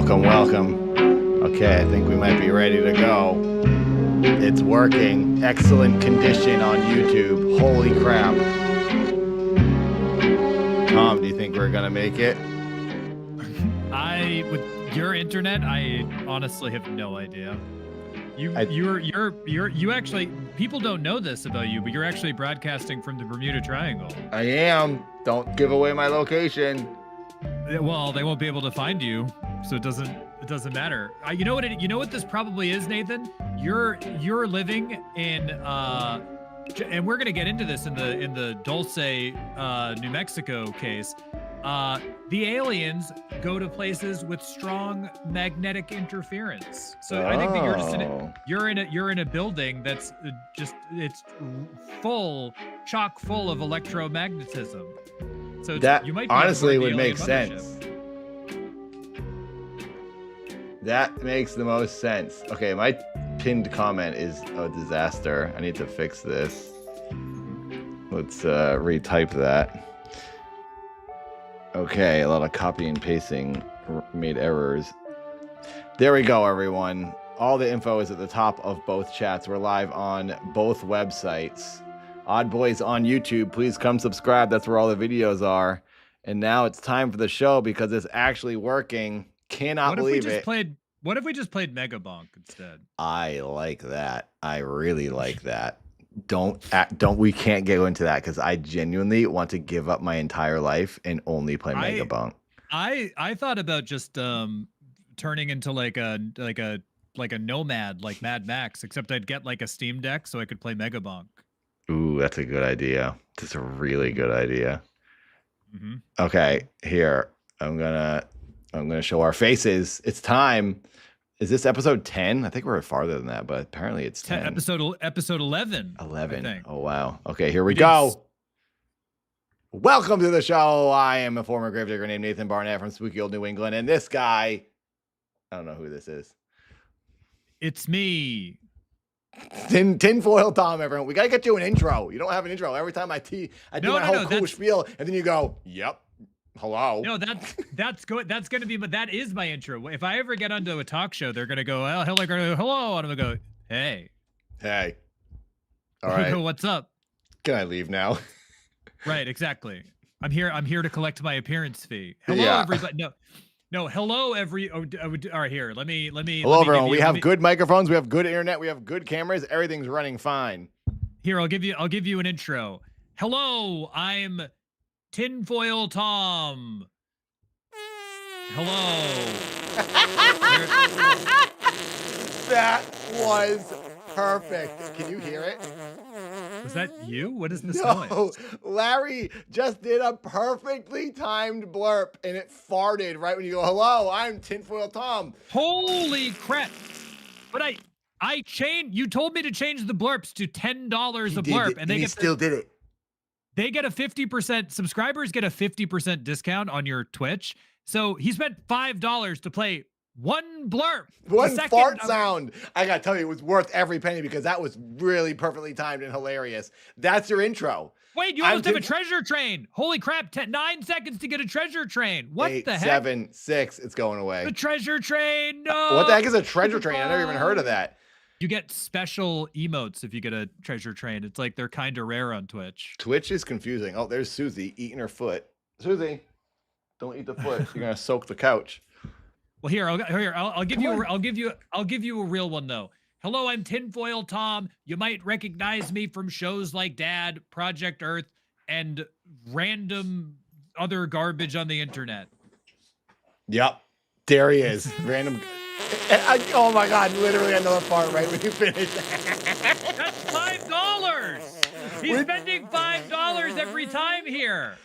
Welcome. Okay, I think we might be ready to go. It's working. Excellent condition on YouTube. Holy crap. Tom, do you think we're gonna make it? With your internet, I honestly have no idea. You actually, people don't know this about you, but you're actually broadcasting from the Bermuda Triangle. I am. Don't give away my location. Well, they won't be able to find you, so it doesn't matter. You know what this probably is, Nathan? You're living in and we're gonna get into this in the Dulce, New Mexico case. The aliens go to places with strong magnetic interference. So I think that you're in a building that's it's chock full of electromagnetism. So that you might be honestly would make sense. That makes the most sense. Okay, my pinned comment is a disaster. I need to fix this. Let's retype that. Okay, a lot of copy and pasting made errors. There we go, everyone. All the info is at the top of both chats. We're live on both websites. Odd Boys on YouTube, please come subscribe. That's where all the videos are. And now it's time for the show because it's actually working. Cannot believe it. What if we just played Mega Bonk instead? I like that. I really like that. We can't go into that because I genuinely want to give up my entire life and only play Mega Bonk. I thought about just turning into like a nomad like Mad Max, except I'd get like a Steam Deck so I could play Mega Bonk. Ooh, that's a good idea. That's a really good idea. Mm-hmm. Okay, here I'm gonna show our faces. It's time. Is this episode 10? I think we're farther than that, but apparently it's 10. Episode 11. 11. Oh wow. Okay, here we go. Welcome to the show. I am a former gravedigger named Nathan Barnett from spooky old New England, and this guy, I don't know who this is. It's me. Tinfoil Tom, everyone. We gotta get you an intro. You don't have an intro. Every time I do my whole cool spiel, and then you go, "Yep, hello." No, that's good. That's gonna be, but that is my intro. If I ever get onto a talk show, they're gonna go, "Oh, hello," and I'm gonna go, "Hey, all right, what's up? Can I leave now?" Right, exactly. I'm here to collect my appearance fee. Hello, everybody. No, hello, all right, here. Let me. Hello, everyone. We have good microphones. We have good internet. We have good cameras. Everything's running fine. Here, I'll give you an intro. Hello, I'm Tinfoil Tom. Hello. That was perfect. Can you hear it? Was that you? What is this noise? Larry just did a perfectly timed blurp and it farted right when you go, "Hello, I'm Tinfoil Tom." Holy crap. But you told me to change the blurps to $10 a blurp, and they still did it. They get a 50%, subscribers get a 50% discount on your Twitch. So he spent $5 to play one blurp. One fart sound. I gotta tell you, it was worth every penny because that was really perfectly timed and hilarious. That's your intro. Wait, you almost have a treasure train. Holy crap, 9 seconds to get a treasure train. What 8, the heck? 7, 6, it's going away. The treasure train, no. What the heck is a treasure train? I never even heard of that. You get special emotes if you get a treasure train. It's like they're kind of rare on Twitch. Twitch is confusing. Oh, there's Susie eating her foot. Susie, don't eat the foot. You're gonna soak the couch. Well, I'll give you a real one though. Hello, I'm Tinfoil Tom. You might recognize me from shows like Dad, Project Earth, and random other garbage on the internet. Yep, there he is. Random. Oh my God! Literally another part right when you finish. That's $5. He's spending $5 every time here.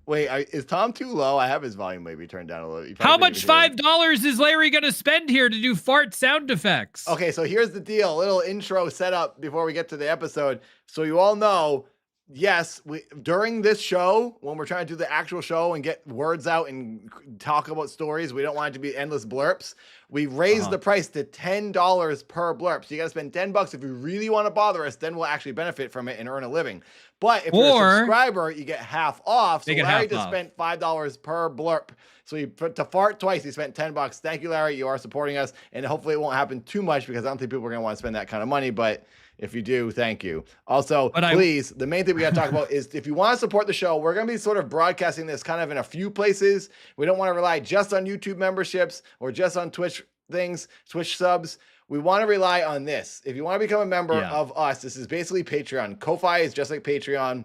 Wait, is Tom too low? I have his volume maybe turned down a little. How much $5 is Larry going to spend here to do fart sound effects? Okay, so here's the deal. A little intro setup before we get to the episode. So you all know, yes, during this show, when we're trying to do the actual show and get words out and talk about stories, we don't want it to be endless blurps. We raised the price to $10 per blurp. So you got to spend $10 if you really want to bother us. Then we'll actually benefit from it and earn a living. But if you're a subscriber, you get half off. So Larry just spent $5 per blurb. So to fart twice, he spent $10. Thank you, Larry. You are supporting us. And hopefully it won't happen too much because I don't think people are going to want to spend that kind of money. But if you do, thank you. Also, please, the main thing we got to talk about is if you want to support the show, we're going to be sort of broadcasting this kind of in a few places. We don't want to rely just on YouTube memberships or just on Twitch things, Twitch subs. We want to rely on this. If you want to become a member of us, this is basically Patreon. Ko-Fi is just like Patreon.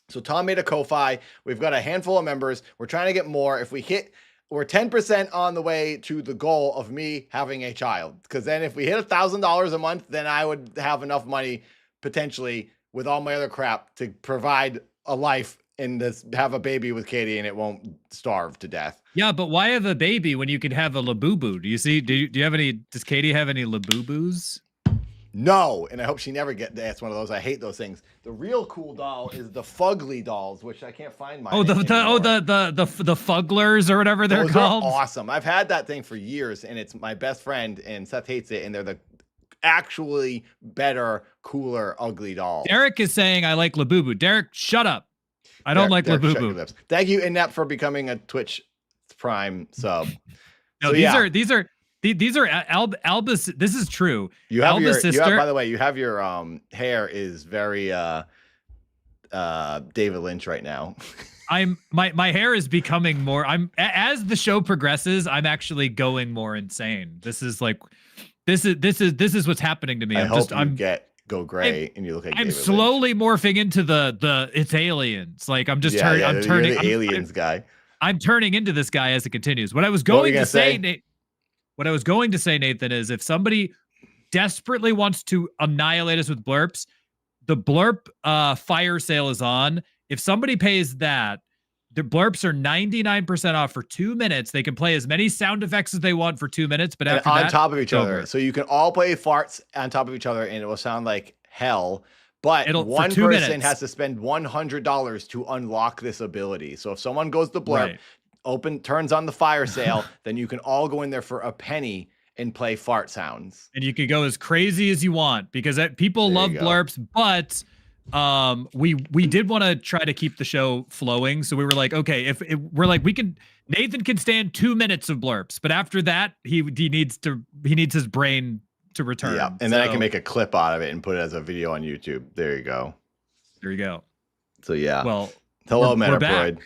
So Tom made a Ko-Fi. We've got a handful of members. We're trying to get more. If we hit, we're 10% on the way to the goal of me having a child. Because then if we hit $1,000 a month, then I would have enough money potentially with all my other crap to provide a life and this, have a baby with Katie and it won't starve to death. Yeah, but why have a baby when you could have a labubu? Do you see? Do you have any? Does Katie have any labubus? No, and I hope she never gets one of those. I hate those things. The real cool doll is the Fugly dolls, which I can't find my. The Fugglers or whatever they're called. Are awesome. I've had that thing for years, and it's my best friend, and Seth hates it, and they're the actually better, cooler, ugly dolls. Derek is saying I like Labubu. Derek, shut up. I don't like Labubu. Thank you, Inept, for becoming a Twitch Prime sub. No, so, these are Albus. This is true. You have Alba's sister. By the way, you have your hair is very David Lynch right now. My hair is becoming more. As the show progresses, I'm actually going more insane. This is what's happening to me. I'm go gray and you look like I'm slowly morphing into the it's aliens. Like I'm just turning. I'm turning the aliens guy. I'm turning into this guy as it continues. What I was going to say, Nathan, is if somebody desperately wants to annihilate us with blurps, the blurp fire sale is on. If somebody pays that, the blurps are 99% off for 2 minutes. They can play as many sound effects as they want for 2 minutes, but after that, on top of each other. So you can all play farts on top of each other, and it will sound like hell. But one person has to spend $100 to unlock this ability. So if someone goes to blurp, turns on the fire sale, then you can all go in there for a penny and play fart sounds. And you can go as crazy as you want because people love blurps, but we did want to try to keep the show flowing. So we were like, okay, Nathan can stand 2 minutes of blurps, but after that, he needs his brain to return. Yeah, and then I can make a clip out of it and put it as a video on YouTube. There you go. There you go. So yeah. Well, hello, Metaproid.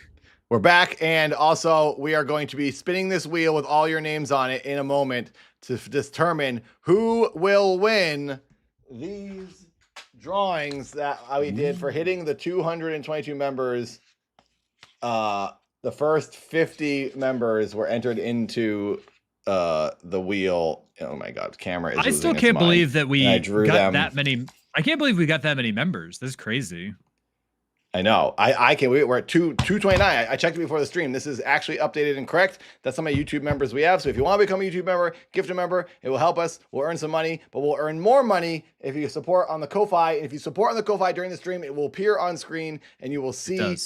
We're back, and also we are going to be spinning this wheel with all your names on it in a moment to determine who will win these drawings that we did for hitting the 222 members. The first 50 members were entered into the wheel. Oh my God, camera is. I still can't believe that we got that many. I can't believe we got that many members. This is crazy. I know. I can't. We're at 229. I checked it before the stream. This is actually updated and correct. That's how many YouTube members we have. So if you want to become a YouTube member, gift a member, it will help us. We'll earn some money, but we'll earn more money if you support on the Ko-Fi. And if you support on the Ko-Fi during the stream, it will appear on screen and you will see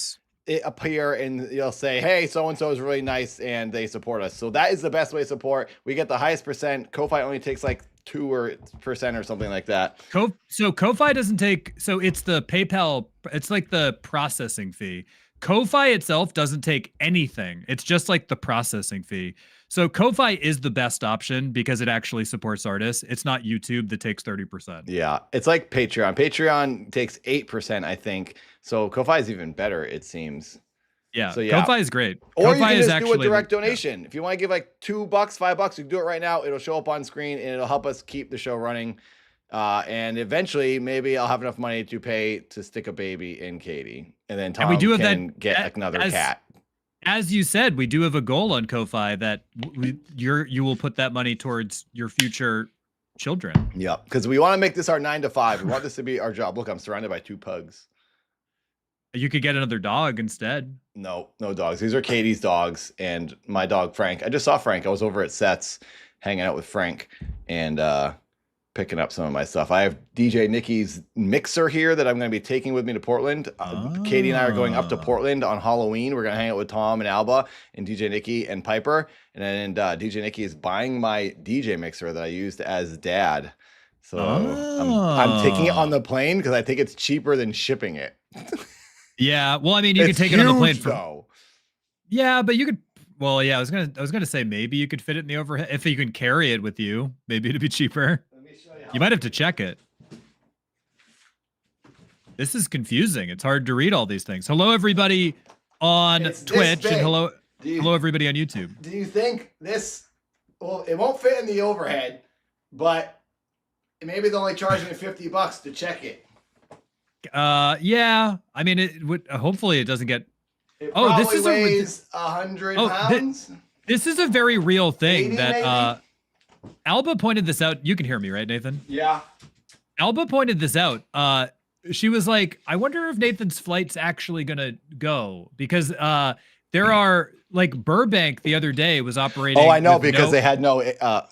it appear and you'll say, hey, so-and-so is really nice and they support us. So that is the best way to support. We get the highest percent. Ko-Fi only takes like 2% or something like that. So Ko-Fi doesn't take, so it's the PayPal, it's like the processing fee. Ko-Fi itself doesn't take anything. It's just like the processing fee. So Ko-Fi is the best option because it actually supports artists. It's not YouTube that takes 30%. Yeah, it's like Patreon. Patreon takes 8%, I think. So Ko-Fi is even better, it seems. Yeah, so yeah. Ko-Fi is great. Or Ko-Fi you can just do a direct donation. If you want to give like $2, $5, you can do it right now. It'll show up on screen and it'll help us keep the show running. And eventually, maybe I'll have enough money to pay to stick a baby in Katie. And then Tom can get another cat. As you said, we do have a goal on Ko-Fi that you will put that money towards your future children. Yeah, because we want to make this our 9 to 5. We want this to be our job. Look, I'm surrounded by 2 pugs. You could get another dog instead. No dogs. These are Katie's dogs and my dog, Frank. I just saw Frank. I was over at Seth's hanging out with Frank and picking up some of my stuff. I have DJ Nikki's mixer here that I'm going to be taking with me to Portland. Katie and I are going up to Portland on Halloween. We're going to hang out with Tom and Alba and DJ Nikki and Piper. And then DJ Nikki is buying my DJ mixer that I used as dad. So I'm taking it on the plane because I think it's cheaper than shipping it. Yeah. Well, I mean, you could It's take it on the plane huge, from. though. Yeah, but you could. Well, yeah, I was gonna say maybe you could fit it in the overhead if you can carry it with you. Maybe it'd be cheaper. Let me show you how You might have to check it. This is confusing. It's hard to read all these things. Hello, everybody on It's this Twitch, and big. hello, everybody on YouTube. Do you think this? Well, it won't fit in the overhead, but maybe they'll only charge me $50 to check it. Yeah. I mean, it would. Hopefully, it doesn't get. It Oh, this probably is weighs 100 pounds. This is a very real thing 80 that Alba pointed this out. You can hear me, right, Nathan? Yeah. Alba pointed this out. She was like, I wonder if Nathan's flight's actually gonna go because there are like Burbank the other day was operating. Oh, I know because they had no yeah.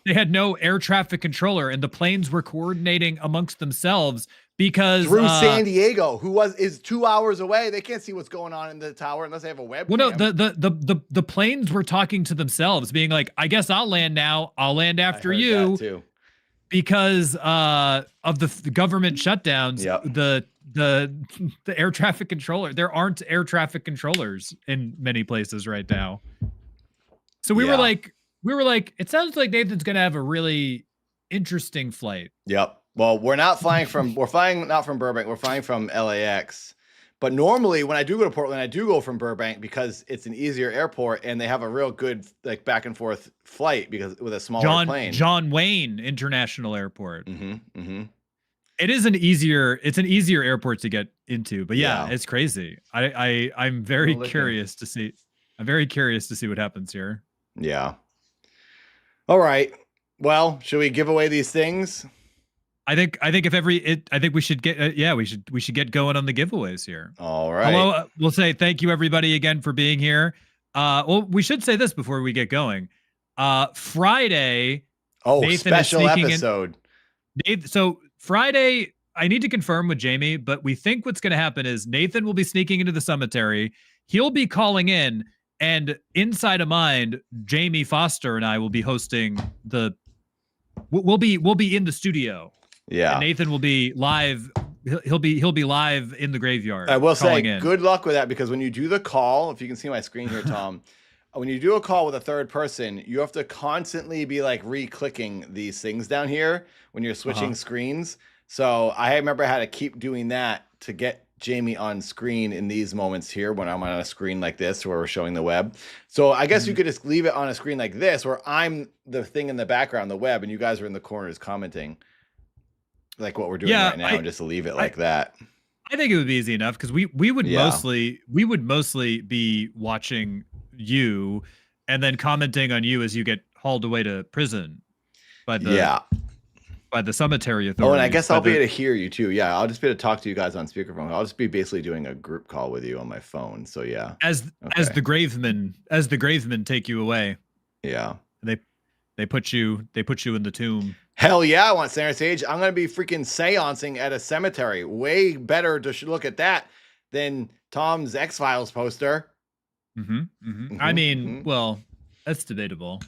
They had no air traffic controller and the planes were coordinating amongst themselves because through San Diego, is 2 hours away. They can't see what's going on in the tower unless they have a webcam. Well, no, the planes were talking to themselves, being like, I guess I'll land now. I'll land after you. Too. Because of the government shutdowns, yep. the air traffic controller, there aren't air traffic controllers in many places right now. So we were like, it sounds like Nathan's gonna have a really interesting flight. Yep. Well, we're flying not from Burbank, we're flying from LAX. But normally when I do go to Portland, I do go from Burbank because it's an easier airport and they have a real good like back and forth flight because with a smaller plane. John Wayne International Airport. It's an easier airport to get into, but yeah. It's crazy. I'm very curious to see. I'm very curious to see what happens here. Yeah. All right. Well, should we give away these things? I think we should get we should get going on the giveaways here. All right. Hello, we'll say thank you everybody again for being here. Well, we should say this before we get going. Friday. Oh, Nathan special episode. So Friday, I need to confirm with Jamie, but we think what's going to happen is Nathan will be sneaking into the cemetery. He'll be calling in, and inside of mind, Jamie Foster and I will be hosting we'll be in the studio. Yeah. And Nathan will be live. He'll be live in the graveyard. I will say good luck with that because when you do the call, if you can see my screen here, Tom, when you do a call with a third person, you have to constantly be like re-clicking these things down here when you're switching screens. So I remember I had to keep doing that to get Jamie on screen in these moments here when I'm on a screen like this where we're showing the web. So I guess you could just leave it on a screen like this where I'm the thing in the background, the web, and you guys are in the corners commenting like what we're doing right now and just leave it like that. I think it would be easy enough because we would mostly be watching you and then commenting on you as you get hauled away to prison by the cemetery authorities. Oh, and I guess I'll be able to hear you too. Yeah, I'll just be able to talk to you guys on speakerphone. I'll just be basically doing a group call with you on my phone. So yeah. As the gravemen take you away. Yeah. They put you in the tomb. Hell yeah, I want center stage. I'm gonna be freaking seancing at a cemetery. Way better to look at that than Tom's X-Files poster. I mean, well, that's debatable.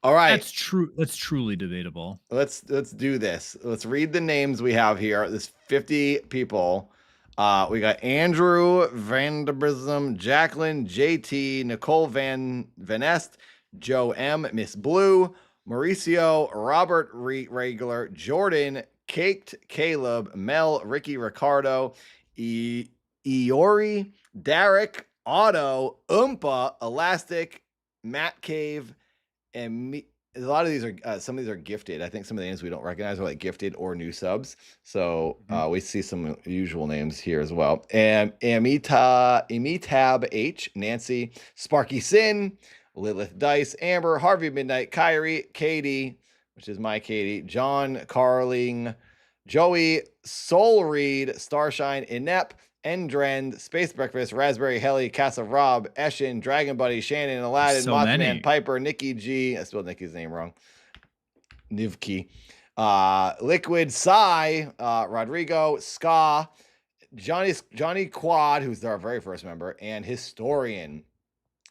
All right. That's true. That's truly debatable. Let's do this. Let's read the names we have here. There's 50 people. We got Andrew Vanderbrism, Jacqueline, JT, Nicole Van Est, Joe M, Miss Blue, Mauricio, Robert Regular, Jordan, Caked, Caleb, Mel, Ricky, Ricardo, Iori, Derek, Otto, Oompa, Elastic, Matt Cave, and me. A lot of these are some of these are gifted. I think some of the names we don't recognize are like gifted or new subs. So we see some usual names here as well. And Amitab H, Nancy, Sparky Sin, Lilith Dice, Amber, Harvey Midnight, Kyrie, Katie, which is my Katie, John Carling, Joey, Soul Reed, Starshine, Inept, Endrend, Space Breakfast, Raspberry Helly, Casa Rob, Eshin, Dragon Buddy, Shannon, Aladdin, Mothman, Piper, Nikki G. I spelled Nikki's name wrong. Nivki. Liquid, Psy, Rodrigo, Ska, Johnny Quad, who's our very first member, and Historian.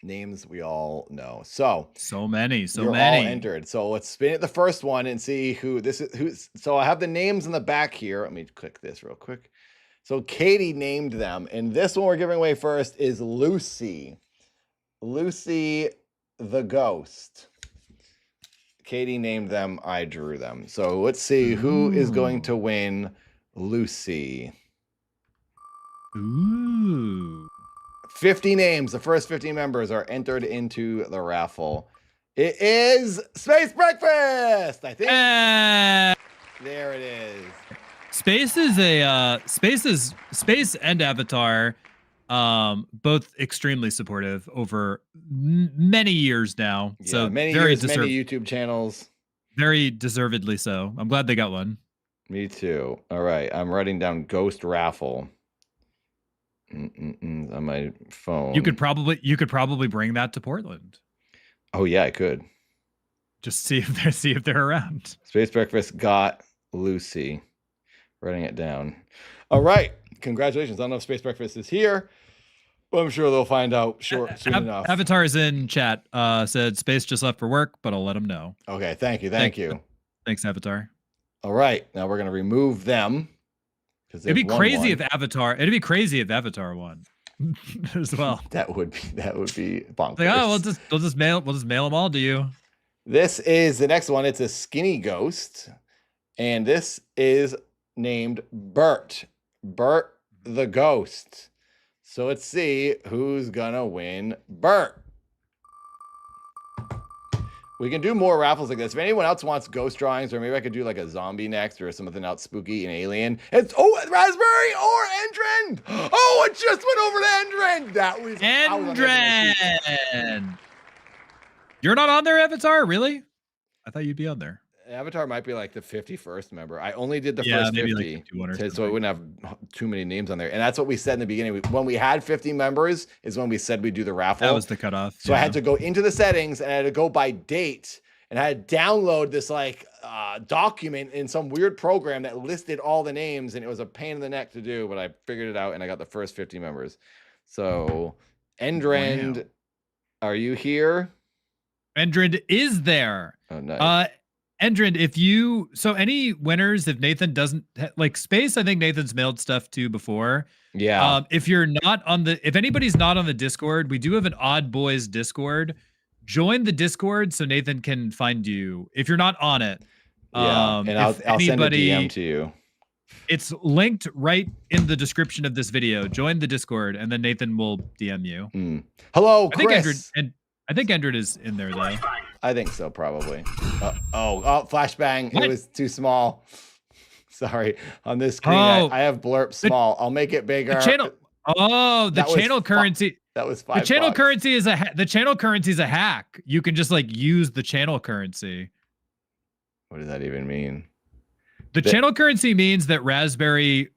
Names we all know. So many. All entered. So let's spin it the first one and see who this is. So I have the names in the back here. Let me click this real quick. So Katie named them, and this one we're giving away first is Lucy. Lucy the Ghost. Katie named them, I drew them. So let's see who is going to win Lucy. Ooh. 50 names. The first 50 members are entered into the raffle. It is Space Breakfast, I think. There it is. Space and Avatar, both extremely supportive over many years now. Yeah, so many years, many YouTube channels. Very deservedly so. I'm glad they got one. Me too. All right, I'm writing down Ghost Raffle on my phone. You could probably bring that to Portland. Oh yeah, I could. Just see if they're around. Space Breakfast got Lucy. Writing it down. All right. Congratulations. I don't know if Space Breakfast is here, but I'm sure they'll find out soon enough. Avatar is in chat. Said Space just left for work, but I'll let him know. Okay. Thank you. Thank you. Thanks, Avatar. All right. Now we're going to remove them. It'd be crazy if Avatar won as well. That would be bonkers. Like, oh, we'll just mail them all to you. This is the next one. It's a skinny ghost, and this is named Bert. Bert the Ghost. So let's see who's gonna win Bert. We can do more raffles like this. If anyone else wants ghost drawings, or maybe I could do like a zombie next or something else spooky and alien. It's Raspberry or Endrin. Oh, it just went over to Endrin. That was Endrin. You're not on there, Avatar? Really? I thought you'd be on there. Avatar might be like the 51st member. I only did the first 50, like so it wouldn't have too many names on there. And that's what we said in the beginning. When we had 50 members is when we said we'd do the raffle. That was the cutoff. So I had to go into the settings and I had to go by date, and I had to download this like document in some weird program that listed all the names, and it was a pain in the neck to do, but I figured it out and I got the first 50 members. So Endrend, are you here? Endrend is there. Oh, nice. Endrend, any winners, if Nathan doesn't like Space, I think Nathan's mailed stuff to before. Yeah. If anybody's not on the Discord, we do have an Odd Boys Discord. Join the Discord so Nathan can find you if you're not on it. Yeah, and I'll send a DM to you. It's linked right in the description of this video. Join the Discord, and then Nathan will DM you. Hello, Chris. I think Endred is in there though. I think so, probably. Flashbang. What? It was too small. Sorry. On this screen, I have blurb small. I'll make it bigger. The channel. Oh, the channel currency. That was $5. The channel currency is the channel currency is a hack. You can just like use the channel currency. What does that even mean? The channel currency means that Raspberry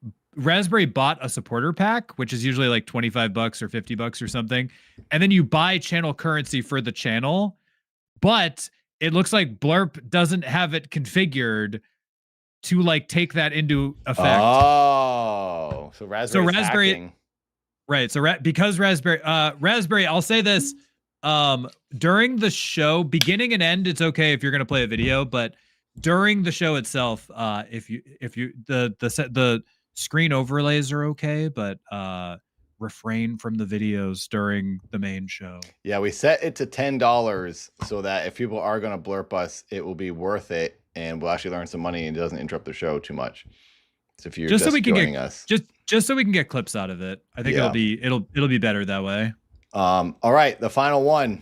bought a supporter pack, which is usually like $25 or $50 or something. And then you buy channel currency for the channel, but it looks like Blurp doesn't have it configured to like take that into effect. Oh, so Raspberry. Hacking. Right. So because Raspberry, I'll say this, during the show, beginning and end, it's okay if you're going to play a video, but during the show itself, if the screen overlays are okay, but refrain from the videos during the main show. Yeah, we set it to $10 so that if people are going to blurp us, it will be worth it, and we'll actually learn some money and it doesn't interrupt the show too much. So if you're just so we can joining us, just so we can get clips out of it, I think it'll be better that way. All right, the final one.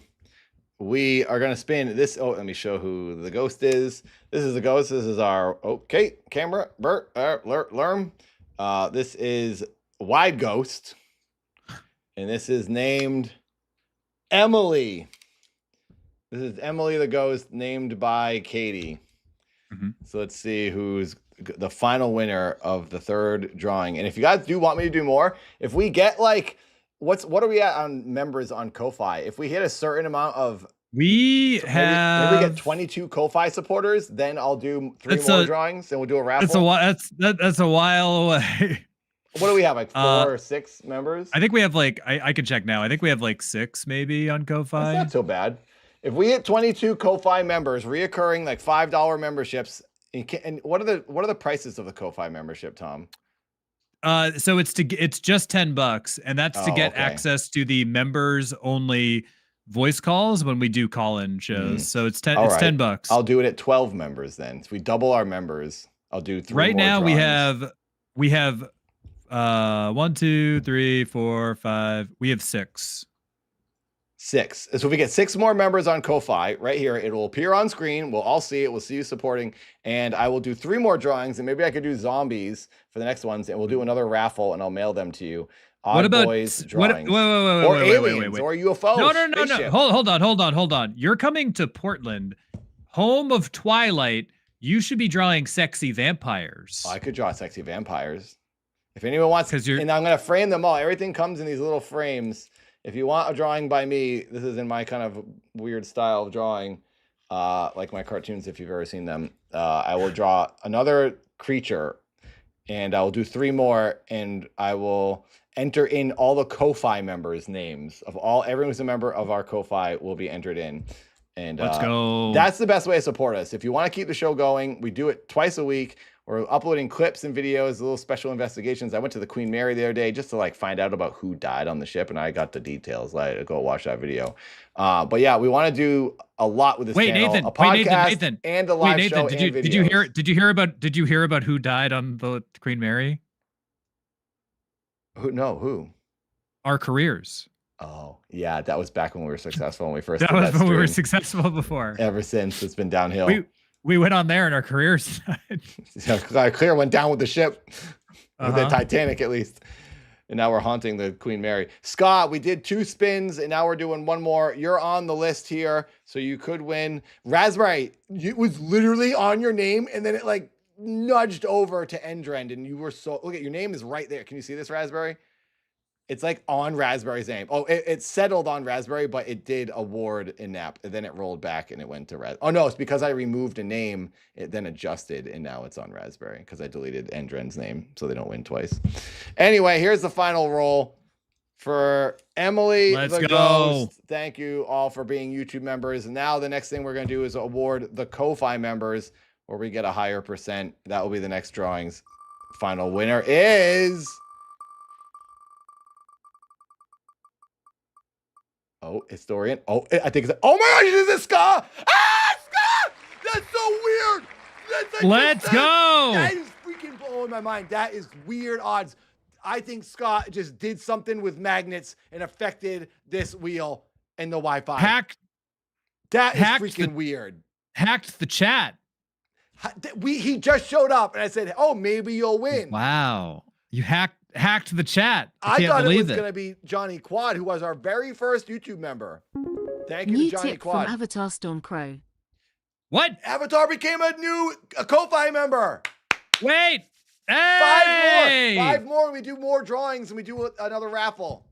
We are going to spin this. Oh, let me show who the ghost is. This is the ghost. This is our camera. Bert, Lerm. This is Wide Ghost, and this is named Emily. This is Emily the Ghost, named by Katie. So let's see who's the final winner of the third drawing. And if you guys do want me to do more, if we get like, what are we at on members on Ko-Fi? If we hit a certain amount of, maybe we get 22 Ko-Fi supporters, then I'll do three more drawings and we'll do a raffle. That's a while away. What do we have, like 4 or 6 members? I think we have like, I can check now. I think we have like 6 maybe on Ko-Fi. That's not so bad. If we hit 22 Ko-Fi members, reoccurring like $5 memberships, and what are the prices of the Ko-Fi membership, Tom? So it's just $10, and that's to get access to the members only voice calls when we do call-in shows. So it's $10. I'll do it at 12 members then. So we double our members. I'll do 3 right more now drawings. we have 1, 2, 3, 4, 5. We have 6. 6. So if we get 6 more members on Ko-Fi right here, it will appear on screen. We'll all see it. We'll see you supporting. And I will do 3 more drawings, and maybe I could do zombies for the next ones, and we'll do another raffle, and I'll mail them to you. What about Boys drawings. Or aliens, or UFOs. No. Hold on. You're coming to Portland, home of Twilight. You should be drawing sexy vampires. I could draw sexy vampires. If anyone wants, and I'm going to frame them all. Everything comes in these little frames. If you want a drawing by me, this is in my kind of weird style of drawing, like my cartoons, if you've ever seen them. I will draw another creature, and I will do 3 more, and I will enter in all the Ko-Fi members' names of everyone who's a member of our Ko-Fi will be entered in. And let's go. That's the best way to support us. If you want to keep the show going, we do it twice a week. We're uploading clips and videos, little special investigations. I went to the Queen Mary the other day just to like find out about who died on the ship, and I got the details. Like, go watch that video. But yeah, we want to do a lot with this channel. Nathan, a podcast Nathan, and a live show. Did you hear about who died on the Queen Mary? Who? Our careers. Oh, yeah, that was back when we were successful when we first. That was when we were successful before. Ever since, it's been downhill. We went on there and our careers died. Clear went down with the ship, with the Titanic at least. And now we're haunting the Queen Mary. Scott, we did 2 spins, and now we're doing 1 more. You're on the list here, so you could win. Raspberry, it was literally on your name, and then it like nudged over to Endrend, and you were look at your name is right there. Can you see this, Raspberry? It's like on Raspberry's name. Oh, it settled on Raspberry, but it did award in Nap, and then it rolled back and it went to Oh no, it's because I removed a name, it then adjusted, and now it's on Raspberry because I deleted Endren's name so they don't win twice. Anyway, here's the final roll for Emily the Ghost. Thank you all for being YouTube members. And now the next thing we're going to do is award the Ko-Fi members, where we get a higher percent. That will be the next drawings. Final winner is... Oh, historian. Oh, I think it's... Oh my gosh, is this Ska? Ah, Ska! That's so weird. That's like Let's go. That is freaking blowing my mind. That is weird odds. I think Scott just did something with magnets and affected this wheel and the Wi-Fi. That is freaking weird. Hacked the chat. He just showed up, and I said, "Oh, maybe you'll win." Wow, you hacked the chat. I thought it was going to be Johnny Quad, who was our very first YouTube member. Thank you, to Johnny tip Quad. From Avatar Stormcrow. What? Avatar became a Ko-Fi member. Wait. Hey! 5 more. We do more drawings, and we do another raffle.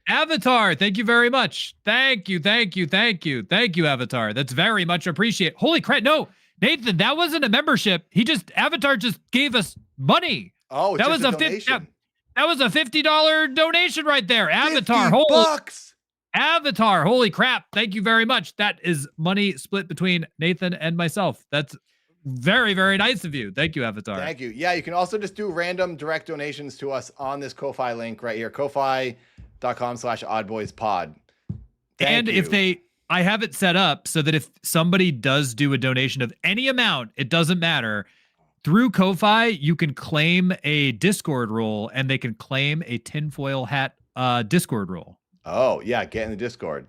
Avatar, thank you very much. Thank you, Avatar. That's very much appreciated. Holy crap! No, Nathan, that wasn't a membership. Avatar just gave us money. Oh, that was a donation. That was a $50 donation right there. Avatar, $50. Avatar, holy crap! Thank you very much. That is money split between Nathan and myself. That's very, very nice of you. Thank you, Avatar. Thank you. Yeah, you can also just do random direct donations to us on this Ko-Fi link right here, kofi.com/oddboyspod. And if I have it set up so that if somebody does do a donation of any amount, it doesn't matter. Through Ko-Fi, you can claim a Discord role, and they can claim a tinfoil hat Discord role. Oh, yeah, get in the Discord.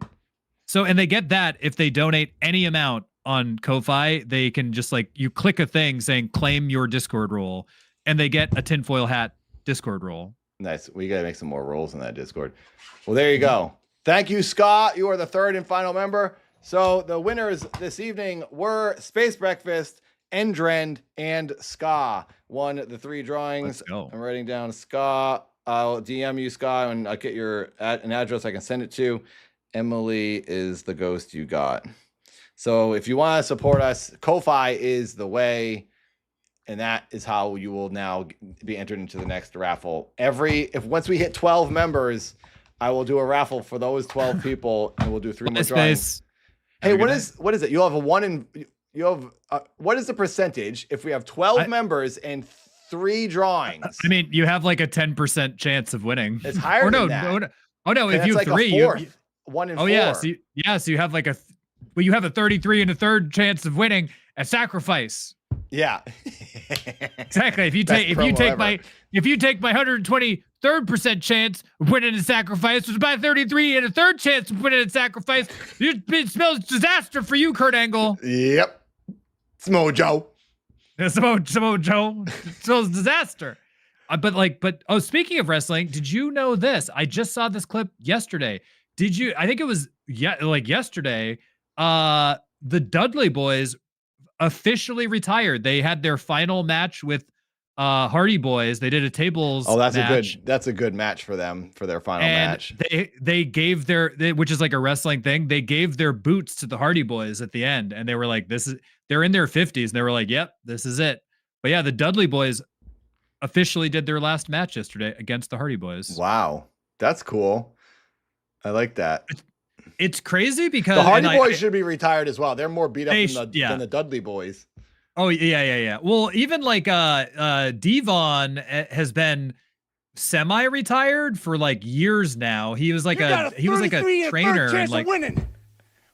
So, and they get that if they donate any amount on Ko-Fi. They can just you click a thing saying claim your Discord role, and they get a tinfoil hat Discord role. Nice. We got to make some more roles in that Discord. Well, there you go. Thank you, Scott. You are the 3rd and final member. So the winners this evening were Space Breakfast, Endrend, and Ska. Won the 3 drawings. Let's go. I'm writing down Ska. I'll DM you, Ska, and I'll get an address I can send it to. Emily is the ghost you got. So if you want to support us, Ko-Fi is the way, and that is how you will now be entered into the next raffle. Once we hit 12 members, I will do a raffle for those 12 people, and we'll do 3 more drawings. Hey, what is it? You'll have what is the percentage if we have 12 members and 3 drawings. I mean, you have like a 10% chance of winning. It's higher or no, than that. no, no. Oh no, if And you it's have like 3, a fourth. 1 in 4. yeah, so you have like well, you have a 33 and a third chance of winning at sacrifice. Yeah. Exactly. If you take my 123rd% chance of winning a sacrifice, which is my 33 and a third chance of winning a sacrifice, it smells disaster for you, Kurt Angle. Yep. Smojo. Smojo. It smells disaster. But speaking of wrestling, did you know this? I just saw this clip yesterday. Did you? I think it was yesterday. The Dudley Boys officially retired. They had their final match with Hardy Boys. They did a tables. Oh, that's match. that's a good match for them for their final match. They gave which is like a wrestling thing. They gave their boots to the Hardy Boys at the end, and they were like, they're in their 50s, and they were like, yep, this is it. But yeah, the Dudley Boys officially did their last match yesterday against the Hardy Boys. Wow, that's cool. I like that. It's crazy because the Hardy Boys should be retired as well. They're more beat up than the Dudley Boys. Oh yeah. Well, even like Devon has been semi-retired for like years now. He was like a trainer and like winning.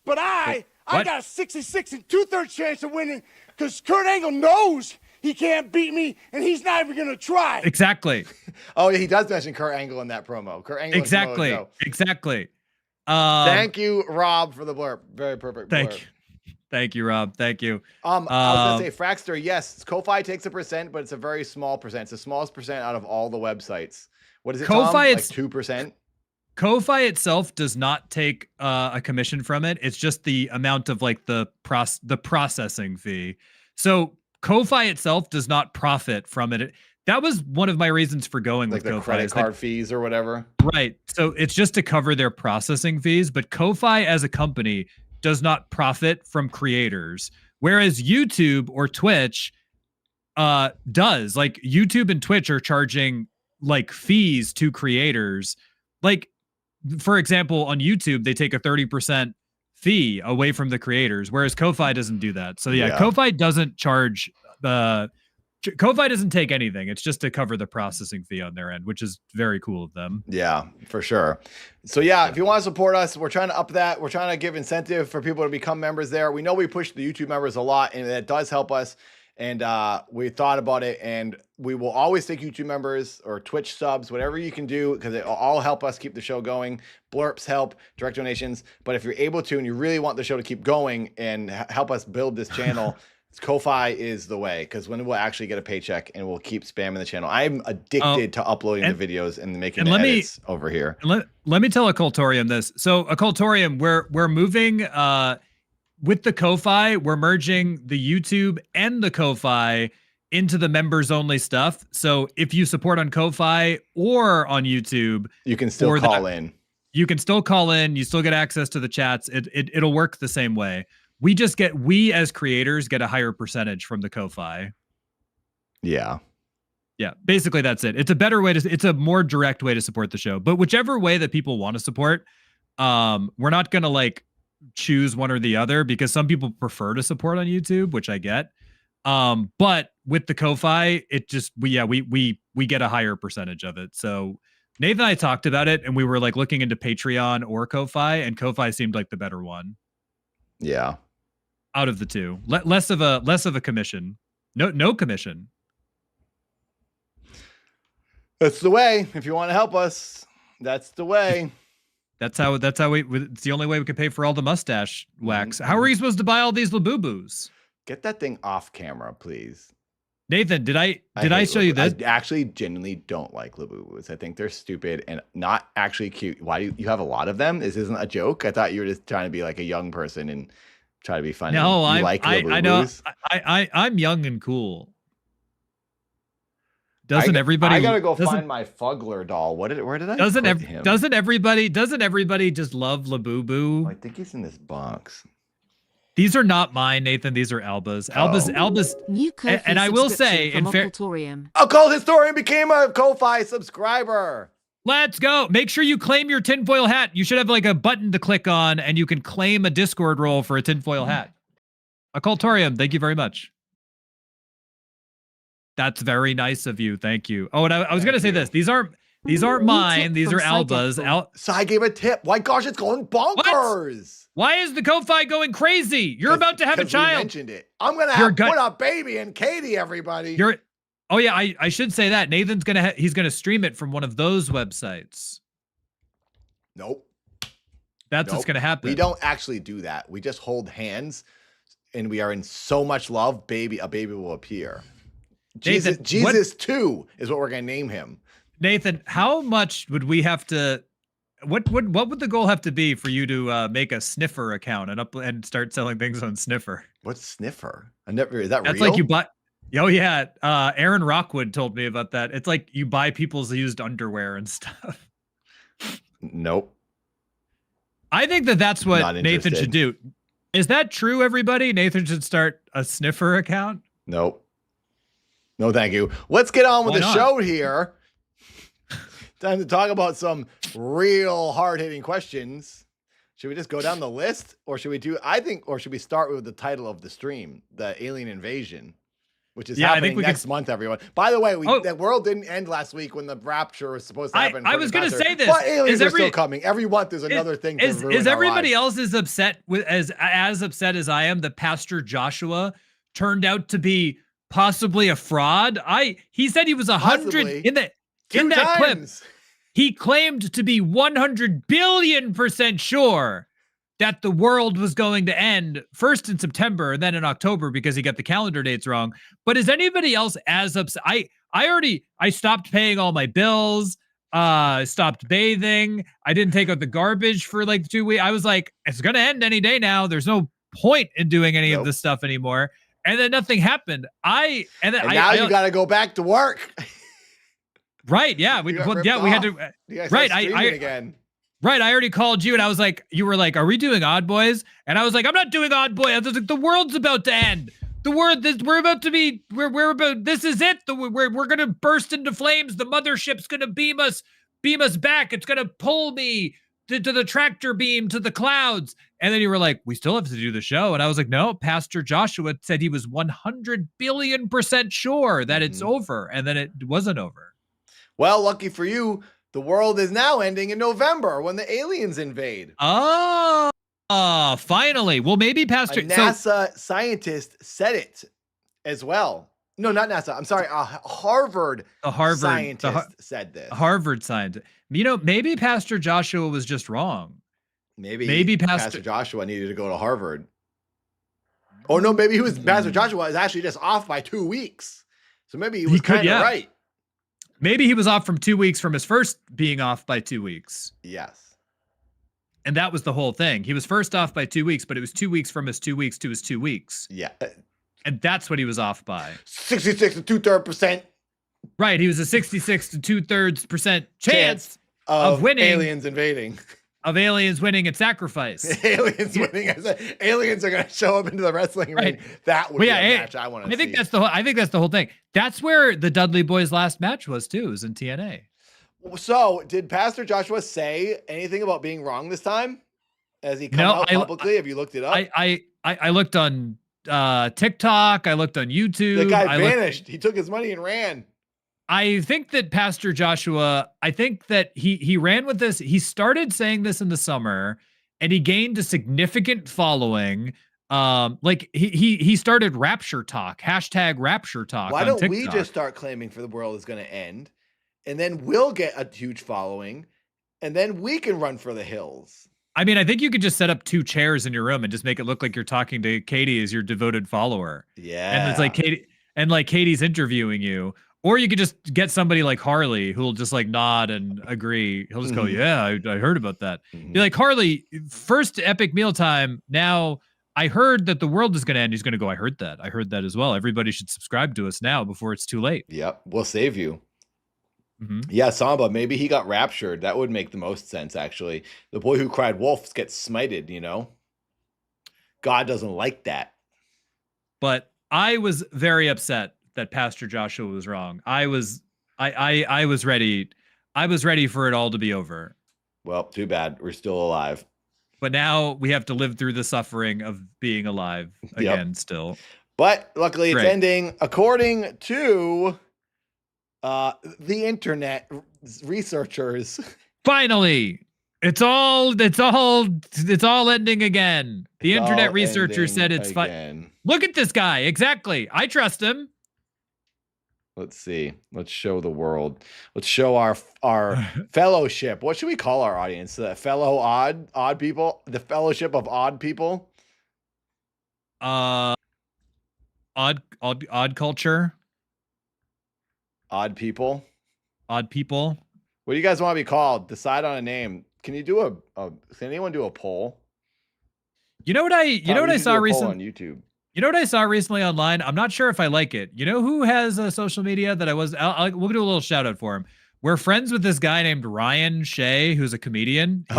But I got a 66 and 2/3 chance of winning because Kurt Angle knows he can't beat me, and he's not even going to try. Exactly. Oh, yeah, he does mention Kurt Angle in that promo. Kurt Angle. Exactly. Thank you, Rob, for the blurb. Very perfect blurb. Thank you, Rob. Thank you. I was going to say, Fraxter, yes, Ko-Fi takes a percent, but it's a very small percent. It's the smallest percent out of all the websites. What is it, Ko-Fi, Tom? Like 2%? Ko-Fi itself does not take a commission from it. It's just the amount of like the processing fee. So Ko-Fi itself does not profit from it. That was one of my reasons for going with Ko-Fi. Credit card fees or whatever. Right. So it's just to cover their processing fees, but Ko-Fi as a company does not profit from creators. Whereas YouTube or Twitch does. Like YouTube and Twitch are charging like fees to creators. Like, for example, on YouTube, they take a 30% fee away from the creators, whereas Ko-Fi doesn't do that. So yeah. Ko-Fi doesn't charge Ko-Fi doesn't take anything. It's just to cover the processing fee on their end, which is very cool of them. Yeah, for sure. So yeah, if you want to support us, we're trying to up that. We're trying to give incentive for people to become members there. We know we push the YouTube members a lot, and that does help us. And we thought about it, and we will always take YouTube members or Twitch subs, whatever you can do, because it will all help us keep the show going. Blurps help, direct donations. But if you're able to, and you really want the show to keep going and help us build this channel, Ko-Fi is the way, because when we'll actually get a paycheck and we'll keep spamming the channel. I'm addicted to uploading the videos and making the edits over here. Let me tell Occultorium this. So Occultorium, we're moving with the Ko-Fi, we're merging the YouTube and the Ko-Fi into the members only stuff. So if you support on Ko-Fi or on YouTube, you can still call in. You can still call in. You still get access to the chats. It'll work the same way. We as creators get a higher percentage from the Ko-Fi. Yeah. Yeah. Basically that's it. It's a better way it's a more direct way to support the show, but whichever way that people want to support, we're not going to like choose one or the other, because some people prefer to support on YouTube, which I get. But with the Ko-Fi, it just, we get a higher percentage of it. So Nathan and I talked about it, and we were like looking into Patreon or Ko-Fi, and Ko-Fi seemed like the better one. Yeah. Out of the two, less of a commission, no commission. That's the way. If you want to help us, that's the way. That's how it's the only way we could pay for all the mustache wax. How are we supposed to buy all these Labubus? Get that thing off camera, please. Nathan, did I show you this? I actually genuinely don't like Labubus. I think they're stupid and not actually cute. Why do you have a lot of them? This isn't a joke. I thought you were just trying to be like a young person and try to be funny. No, I know. I'm young and cool. Doesn't everybody? I gotta go find my Fugler doll. Where did I? Doesn't everybody just love Labubu? I think he's in this box. These are not mine, Nathan. These are Alba's. Alba's. And I will say, in fair, Occult Historian became a Ko-Fi subscriber. Let's go. Make sure you claim your tinfoil hat. You should have like a button to click on, and you can claim a Discord role for a tinfoil hat. Occultorium, thank you very much. That's very nice of you. Thank you. Oh, and I was Thank gonna say you. this. These aren't mine. These are Alba's. So I gave a tip. My gosh, it's going bonkers. Why is the Ko-Fi going crazy? You're about to have a child. We mentioned it. I'm gonna put a baby in Katie. Everybody. Oh yeah, I should say that Nathan's he's gonna stream it from one of those websites. Nope. That's what's gonna happen. We don't actually do that. We just hold hands, and we are in so much love. A baby will appear. Nathan, Jesus 2 is what we're gonna name him. Nathan, how much would we have to? What would the goal have to be for you to make a Sniffer account and start selling things on Sniffer? What's Sniffer? Is that real? That's like you buy. Oh yeah, Aaron Rockwood told me about that. It's like you buy people's used underwear and stuff. Nope. I think that's what Nathan should do. Is that true, everybody? Nathan should start a Sniffer account? Nope. No, thank you. Let's get on with the show here. Time to talk about some real hard-hitting questions. Should we just go down the list, or should we should we start with the title of the stream, the alien invasion, which is happening next month, everyone. By the way, the world didn't end last week when the rapture was supposed to happen. I was going to say this, but aliens are still coming. Every month there's another thing. Is everybody else as upset as upset as I am that Pastor Joshua turned out to be possibly a fraud? He said he was 100 in that clip. He claimed to be 100 billion% sure that the world was going to end first in September and then in October because he got the calendar dates wrong. But is anybody else as upset? I stopped paying all my bills, stopped bathing. I didn't take out the garbage for like 2 weeks. I was like, it's going to end any day now. There's no point in doing any of this stuff anymore. And then nothing happened. Now you got to go back to work. Right. Yeah. We had to. Right. Again. Right. I already called you and I was like, you were like, are we doing Odd Boys? And I was like, I'm not doing Odd Boys. I was like, the world's about to end. We're about to be, this is it. We're going to burst into flames. The mothership's going to beam us back. It's going to pull me to the tractor beam to the clouds. And then you were like, we still have to do the show. And I was like, no, Pastor Joshua said he was 100 billion% sure that it's over. And then it wasn't over. Well, lucky for you, the world is now ending in November when the aliens invade. Oh, finally. Well, maybe Pastor... A NASA scientist said it as well. No, not NASA. I'm sorry. A Harvard scientist said this. Harvard scientist. Maybe Pastor Joshua was just wrong. Maybe Pastor Joshua needed to go to Harvard. Oh, no, maybe Pastor Joshua is actually just off by 2 weeks. So maybe he was kind of right. Maybe he was off from 2 weeks from his first being off by 2 weeks. Yes. And that was the whole thing. He was first off by 2 weeks, but it was 2 weeks from his 2 weeks to his 2 weeks. Yeah. And that's what he was off by. 66 and 2/3%. Right. He was a 66 to 2/3% chance of winning. Aliens invading. Of aliens winning at sacrifice. Aliens winning. Aliens are going to show up into the wrestling ring. That would be a match I want to see. I think that's the whole thing. That's where the Dudley Boys' last match was too, was in TNA. So did Pastor Joshua say anything about being wrong this time? Has he come out publicly? Have you looked it up? I looked on TikTok. I looked on YouTube. The guy vanished. He took his money and ran. I think that Pastor Joshua, he ran with this. He started saying this in the summer and he gained a significant following. He started Rapture Talk, #Rapture Talk. Why don't we just start claiming for the world is going to end and then we'll get a huge following and then we can run for the hills. I mean, I think you could just set up 2 chairs in your room and just make it look like you're talking to Katie as your devoted follower. Yeah. And it's like Katie's interviewing you. Or you could just get somebody like Harley who will just like nod and agree. He'll just go, yeah, I heard about that. Be like, Harley, first epic mealtime. Now I heard that the world is going to end. He's going to go, I heard that. I heard that as well. Everybody should subscribe to us now before it's too late. Yep. We'll save you. Yeah, Samba, maybe he got raptured. That would make the most sense, actually. The boy who cried wolf gets smited, God doesn't like that. But I was very upset that Pastor Joshua was wrong. I was ready. I was ready for it all to be over. Well, too bad. We're still alive. But now we have to live through the suffering of being alive again still. But luckily it's Great. ending according to the internet researchers. Finally, it's all ending again. The It's internet all researcher said ending it's fine. again. Look at this guy. Exactly. I trust him. Let's see. Let's show the world. Let's show our fellowship. What should we call our audience? The fellow odd people? The fellowship of odd people? Odd culture. Odd people. Odd people. What do you guys want to be called? Decide on a name. Can you do can anyone do a poll? You know what I saw recently on YouTube. You know what I saw recently online? I'm not sure if I like it. You know who has a social media that we'll do a little shout out for him. We're friends with this guy named Ryan Shea, who's a comedian. He's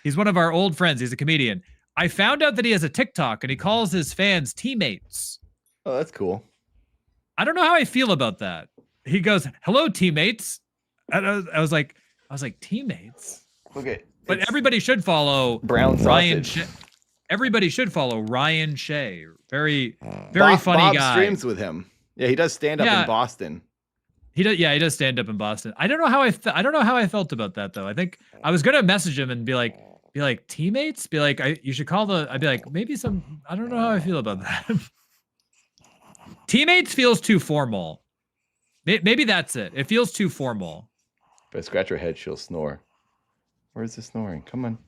he's one of our old friends. He's a comedian. I found out that he has a TikTok and he calls his fans teammates. Oh, that's cool. I don't know how I feel about that. He goes, "Hello, teammates." And I was like, teammates. Okay. But everybody should follow Brown Ryan sausage. Shea. Everybody should follow Ryan Shea. Very funny Bob guy. streams with him. Yeah, he does stand up in Boston. He does stand up in Boston. I don't know how I felt about that though. I think I was gonna message him and be like teammates. Be like, you should call the. I'd be like maybe some. I don't know how I feel about that. Teammates feels too formal. Maybe that's it. It feels too formal. If I scratch her head, she'll snore. Where's the snoring? Come on.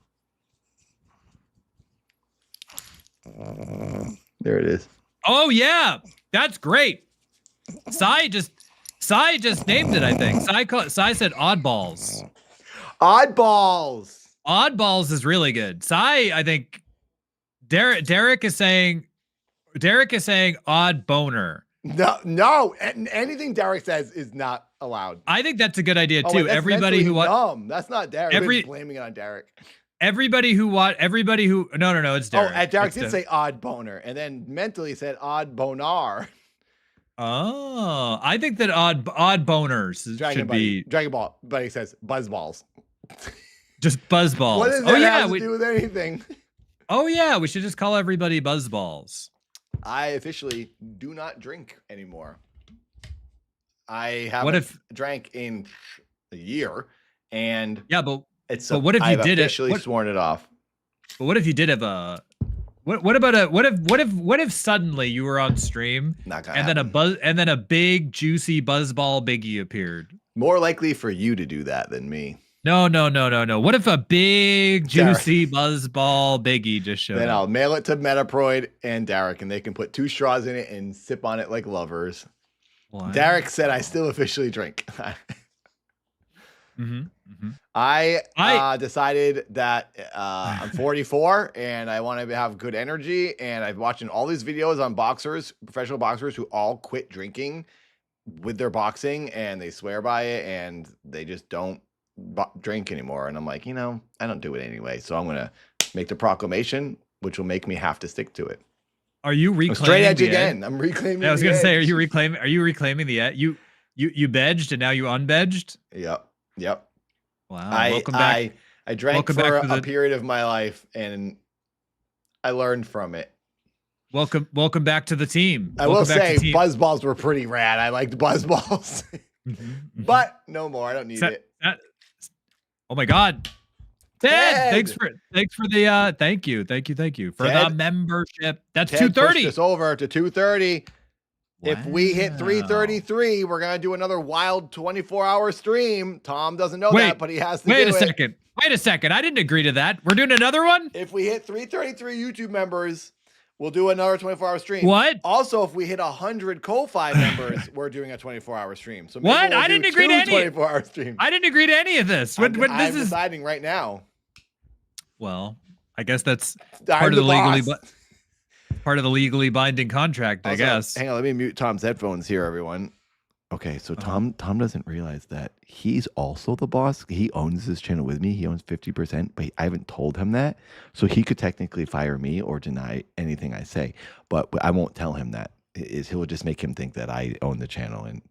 There it is. Oh yeah, that's great. Sai just named it. I think Sai said oddballs. Oddballs. Oddballs is really good. Sai, I think. Derek is saying odd boner. No. Anything Derek says is not allowed. I think that's a good idea too. Wait, that's Everybody who dumb. That's not Derek. We're blaming it on Derek. Everybody who no, it's Derek. Oh, Derek did say odd boner, and then mentally said odd bonar. Oh, I think that odd boners should be Dragon Ball, but he says buzzballs. Just buzzballs. What does that have to do with anything? Oh yeah, we should just call everybody buzzballs. I officially do not drink anymore. I haven't drank in a year, and but what if you did officially sworn it off? But what if you did have a what if suddenly you were on stream and then a big juicy buzzball biggie appeared? More likely for you to do that than me. No. What if a big juicy buzzball biggie just showed up? Then I'll mail it to Metaproid and Derek, and they can put 2 straws in it and sip on it like lovers. What? Derek said I still officially drink. I decided that I'm 44 and I want to have good energy, and I've watching all these videos on professional boxers who all quit drinking with their boxing, and they swear by it, and they just don't drink anymore. And I'm like, I don't do it anyway, so I'm gonna make the proclamation, which will make me have to stick to it. Are you reclaiming straight edge again? I'm reclaiming. I was gonna say, are you reclaiming the edge? You bedged and now you unbedged? Yep. Wow. Welcome back. I drank for a period of my life, and I learned from it. Welcome back to the team. I will say buzzballs were pretty rad. I liked buzzballs. But no more. I don't need it. Oh my God. Ted, thanks for the thank you for Ted, the membership. That's Ted 230. Pushed us over to 230. Wow. If we hit 333, we're gonna do another wild 24-hour stream. Tom doesn't know that, but he has to do it. Wait a second. I didn't agree to that. We're doing another one? If we hit 333 YouTube members, we'll do another 24-hour stream. What? Also, if we hit 100 Ko-Fi members, we're doing a 24-hour stream. So what? We'll I didn't agree to any 24-hour streams. I didn't agree to any of this. I'm deciding right now. Well, I guess that's part of the legally binding contract, I guess. Hang on, let me mute Tom's headphones here, everyone. Okay, so Tom doesn't realize that he's also the boss. He owns this channel with me. He owns 50%, but I haven't told him that. So he could technically fire me or deny anything I say, but I won't tell him that. He'll just make him think that I own the channel, and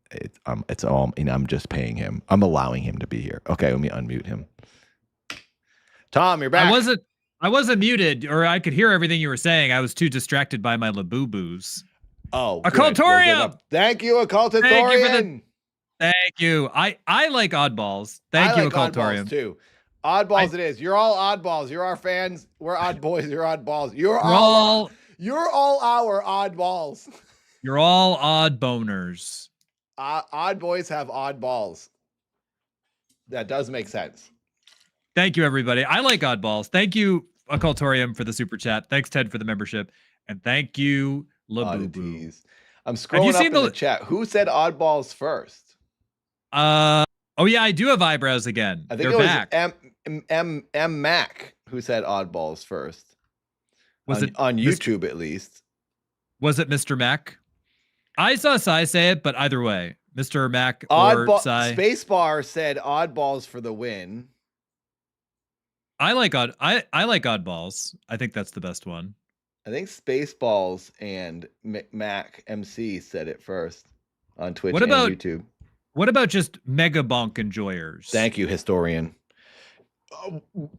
it's all, and I'm just paying him. I'm allowing him to be here. Okay, let me unmute him. Tom, you're back. I wasn't muted, or I could hear everything you were saying. I was too distracted by my Labubu's. Oh, Occultorium! Thank you, Occultatorian. Thank you. I like oddballs. Thank you, like Occultorium. Oddballs too. Oddballs it is. You're all oddballs. You're our fans. We're odd boys. You're oddballs. You're all our oddballs. You're all odd boners. Odd boys have oddballs. That does make sense. Thank you, everybody. I like oddballs. Thank you, Occultorium, for the super chat. Thanks, Ted, for the membership. And thank you, Labubu. I'm scrolling up in the chat. Who said oddballs first? Oh yeah, I do have eyebrows again. I think it was back. M Mac who said oddballs first. Was it on YouTube at least? Was it Mr. Mac? I saw Sai say it, but either way, Mr. Mac or Sai. Spacebar said oddballs for the win. I like oddballs. I think that's the best one. I think Spaceballs and Mac MC said it first on Twitch and YouTube. What about just Mega Bonk enjoyers? Thank you, historian.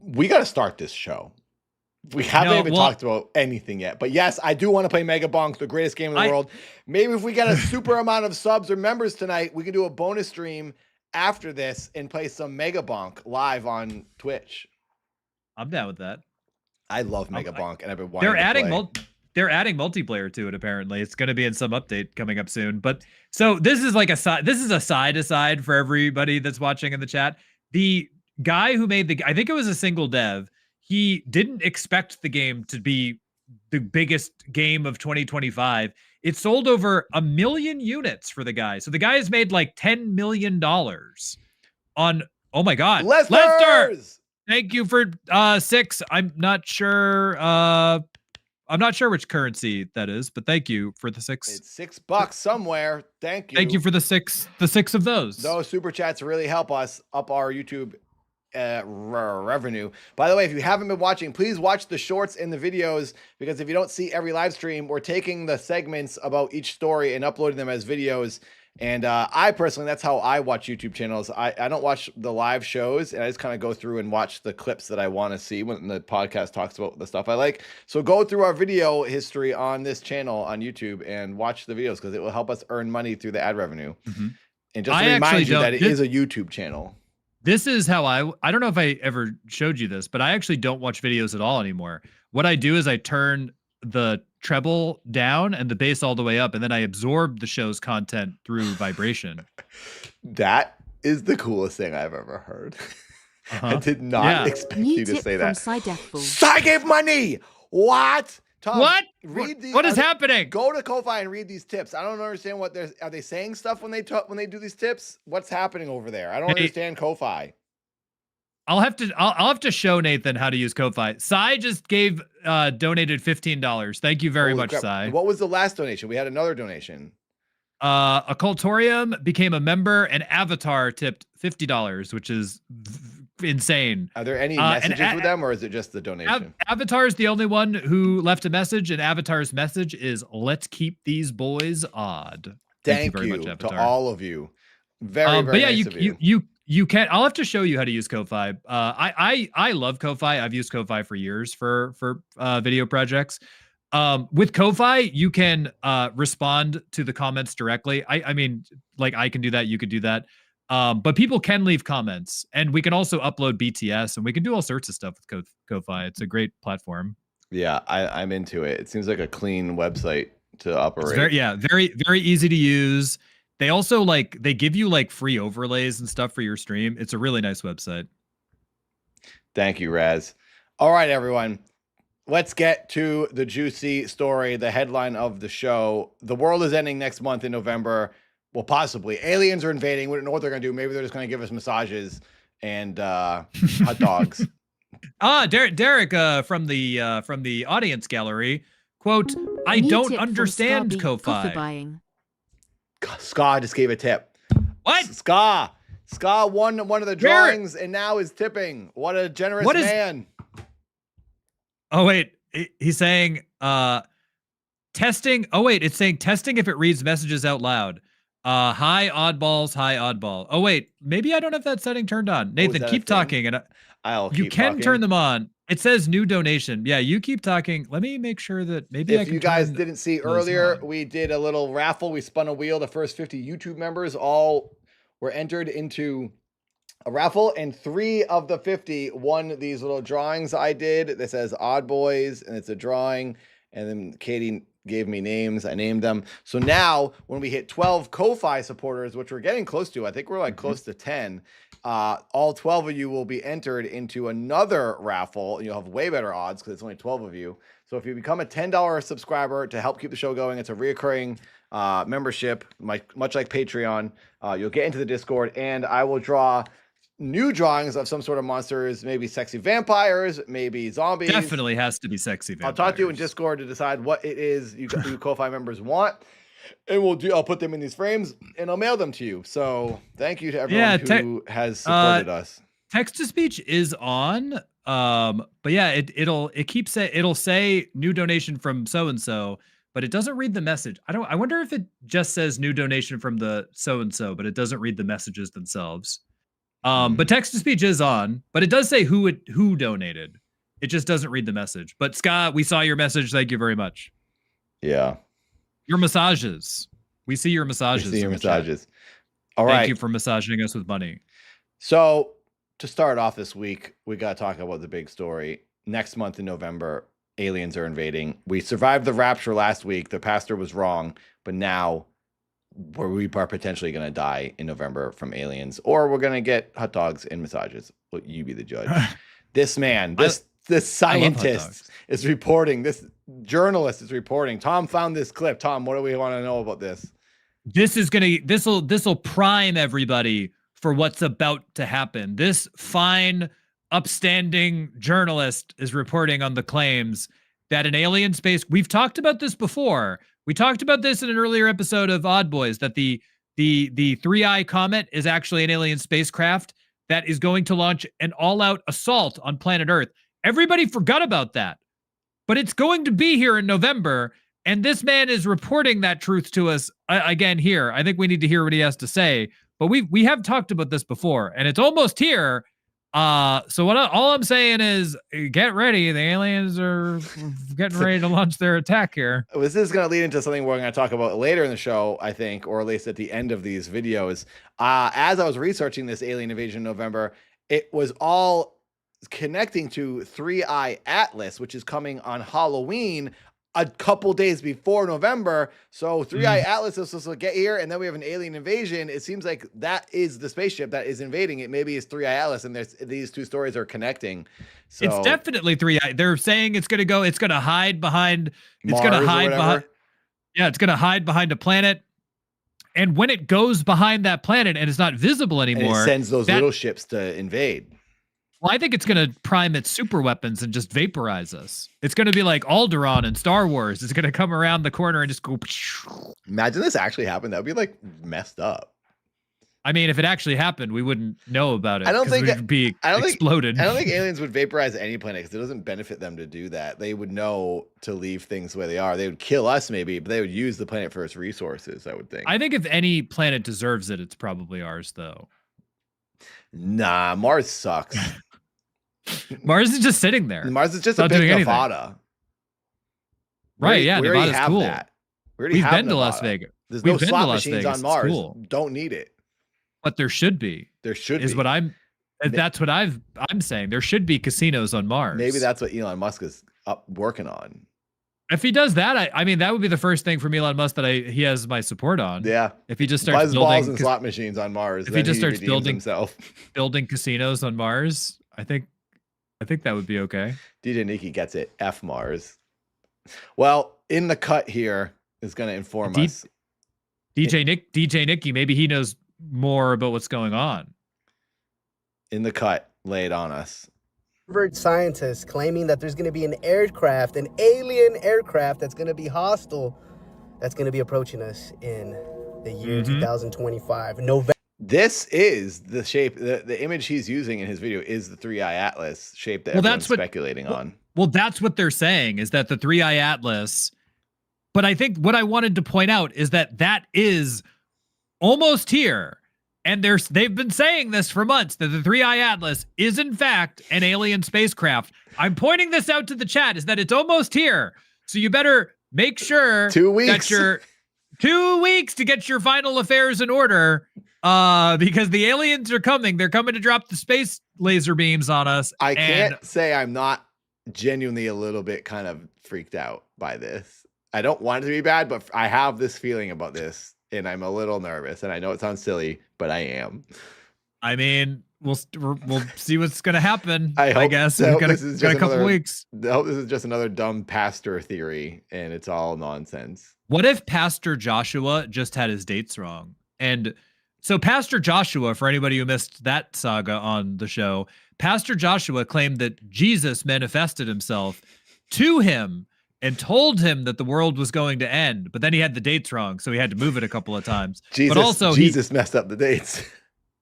We got to start this show. We haven't even talked about anything yet. But yes, I do want to play Mega Bonk, the greatest game in the world. Maybe if we get a super amount of subs or members tonight, we can do a bonus stream after this and play some Mega Bonk live on Twitch. I'm down with that. I love Mega Bonk, and I've been wanting to play. They're adding multiplayer to it. Apparently, it's going to be in some update coming up soon. But so this is like a side. This is a side aside for everybody that's watching in the chat. The guy who made I think it was a single dev. He didn't expect the game to be the biggest game of 2025. It sold over 1 million units for the guy. So the guy has made like $10 million on. Oh my God, Lester! Thank you for 6. I'm not sure. I'm not sure which currency that is, but thank you for the 6. It's $6 somewhere. Thank you. Thank you for the 6. The 6 of those. Those super chats really help us up our YouTube revenue. By the way, if you haven't been watching, please watch the shorts and the videos, because if you don't see every live stream, we're taking the segments about each story and uploading them as videos. And I personally, that's how I watch YouTube channels. I don't watch the live shows, and I just kind of go through and watch the clips that I want to see when the podcast talks about the stuff I like. So go through our video history on this channel on YouTube and watch the videos, because it will help us earn money through the ad revenue. Mm-hmm. And just to remind you that it is a YouTube channel. This is how I don't know if I ever showed you this, but I actually don't watch videos at all anymore. What I do is I turn the treble down and the bass all the way up, and then I absorb the show's content through vibration. That is the coolest thing I've ever heard. I did not expect you to say that. Sai gave money. What? Tom, what? Read these. What is happening? Go to Ko-Fi and read these tips. I don't understand what are they saying stuff when they do these tips? What's happening over there? I don't understand Ko-Fi. I'll have to show Nathan how to use Ko-Fi. Sai just donated $15. Thank you very much, Sai. What was the last donation? We had another donation. Occultorium became a member, and Avatar tipped $50, which is insane. Are there any messages with them, or is it just the donation? Avatar is the only one who left a message, and Avatar's message is, "Let's keep these boys odd." Thank you very much, Avatar. To all of you. Very nice of you. You can. I'll have to show you how to use Ko-Fi. I love Ko-Fi. I've used Ko-Fi for years for video projects. With Ko-Fi, you can respond to the comments directly. I mean, like, I can do that. You could do that. But people can leave comments, and we can also upload BTS, and we can do all sorts of stuff with Ko-Fi. It's a great platform. Yeah, I'm into it. It seems like a clean website to operate. It's very easy to use. They also they give you free overlays and stuff for your stream. It's a really nice website. Thank you, Raz. All right, everyone. Let's get to the juicy story, the headline of the show. The world is ending next month in November. Well, possibly. Aliens are invading. We don't know what they're going to do. Maybe they're just going to give us massages and hot dogs. Derek from the audience gallery, quote, "I don't understand Ko-Fi." Ska just gave a tip. What? Ska won one of the drawings and now is tipping. What a generous man. Oh, wait. He's saying testing. Oh, wait. It's saying testing if it reads messages out loud. Hi, oddballs. Hi, oddball. Oh, wait. Maybe I don't have that setting turned on. Nathan, keep talking. And I'll keep You can talking. turn them on. It says new donation. Yeah, you keep talking. Let me make sure that maybe If you guys didn't see earlier, we did a little raffle. We spun a wheel. The first 50 YouTube members all were entered into a raffle, and 3 of the 50 won these little drawings I did that says Odd Boys, and it's a drawing. And then Katie gave me names. I named them. So now when we hit 12 Ko-Fi supporters, which we're getting close to, I think we're like close to 10, all 12 of you will be entered into another raffle. You'll have way better odds because it's only 12 of you. So if you become a $10 subscriber to help keep the show going, it's a reoccurring membership, much like Patreon. You'll get into the Discord, and I will draw new drawings of some sort of monsters, maybe sexy vampires, maybe zombies. Definitely has to be sexy vampires. I'll talk to you in Discord to decide what it is you Ko-Fi members want, and I'll put them in these frames and I'll mail them to you. So thank you to everyone who has supported us. Text to speech is on, but yeah, it'll say new donation from so and so, but it doesn't read the message. I wonder if it just says new donation from the so and so, but it doesn't read the messages themselves. But text to speech is on, but it does say who donated. It just doesn't read the message. But Scott, we saw your message. Thank you very much. Yeah. Your massages. We see your massages. We see your massages. All right. Thank you for massaging us with money. So to start off this week, we got to talk about the big story. Next month in November, aliens are invading. We survived the rapture last week. The pastor was wrong, but now we are potentially going to die in November from aliens, or we're going to get hot dogs and massages. Well, you be the judge. This man, this scientist is reporting. This journalist is reporting. Tom found this clip. Tom, what do we want to know about this? This'll prime everybody for what's about to happen. This fine, upstanding journalist is reporting on the claims that an alien space. We've talked about this before. We talked about this in an earlier episode of Odd Boys, that the 3i Comet is actually an alien spacecraft that is going to launch an all-out assault on planet Earth. Everybody forgot about that, but it's going to be here in November, and this man is reporting that truth to us again here. I think we need to hear what he has to say, but we have talked about this before, and it's almost here. So all I'm saying is get ready. The aliens are getting ready to launch their attack here. This is going to lead into something we're going to talk about later in the show, I think, or at least at the end of these videos. As I was researching this alien invasion in November, it was all connecting to 3i Atlas, which is coming on Halloween a couple days before November. So 3i Atlas is supposed to get here, and then we have an alien invasion. It seems like that is the spaceship that is invading. It maybe is 3i Atlas, and these two stories are connecting. So it's definitely 3i. They're saying it's going to hide behind. It's going to hide behind. Yeah, it's going to hide behind a planet. And when it goes behind that planet and it's not visible anymore, and it sends those little ships to invade. Well, I think it's going to prime its super weapons and just vaporize us. It's going to be like Alderaan in Star Wars. It's going to come around the corner and just go. Imagine this actually happened. That would be like messed up. I mean, if it actually happened, we wouldn't know about it. I don't think it would be exploded. I don't think aliens would vaporize any planet because it doesn't benefit them to do that. They would know to leave things where they are. They would kill us maybe, but they would use the planet for its resources, I would think. I think if any planet deserves it, it's probably ours, though. Nah, Mars sucks. Mars is just sitting there. Mars is just a big Nevada. Right, yeah, Nevada's cool. That. We've been to Las Vegas. There's no slot machines on Mars. Cool. Don't need it. But there should be. There should be. That's what I'm saying. There should be casinos on Mars. Maybe that's what Elon Musk is working on. If he does that, I mean, that would be the first thing from Elon Musk that he has my support on. Yeah. If he just starts building balls and slot machines on Mars, if he just starts building casinos on Mars, I think that would be okay. DJ Nikki gets it. F Mars. Well, in the cut here is going to inform us. DJ Nikki, maybe he knows more about what's going on. In the cut, lay it on us. Harvard scientists claiming that there's going to be an aircraft, an alien aircraft that's going to be hostile, that's going to be approaching us in the year 2025. November. This is the shape, the image he's using in his video is the 3i Atlas shape that everyone's speculating on. Well, that's what they're saying, is that the 3i Atlas. But I think what I wanted to point out is that is almost here. And they've been saying this for months, that the 3i Atlas is in fact an alien spacecraft. I'm pointing this out to the chat, is that it's almost here. So you better make sure 2 weeks. that you're 2 weeks to get your final affairs in order, because the aliens are coming. They're coming to drop the space laser beams on us. I can't say I'm not genuinely a little bit kind of freaked out by this. I don't want it to be bad, but I have this feeling about this, and I'm a little nervous. And I know it sounds silly, but I am. I mean, we'll see what's gonna happen. I guess we've got a couple weeks. I hope this is just another dumb pastor theory, and it's all nonsense. What if Pastor Joshua just had his dates wrong? And so Pastor Joshua, for anybody who missed that saga on the show, Pastor Joshua claimed that Jesus manifested himself to him and told him that the world was going to end, but then he had the dates wrong, so he had to move it a couple of times. Jesus, but also Jesus messed up the dates.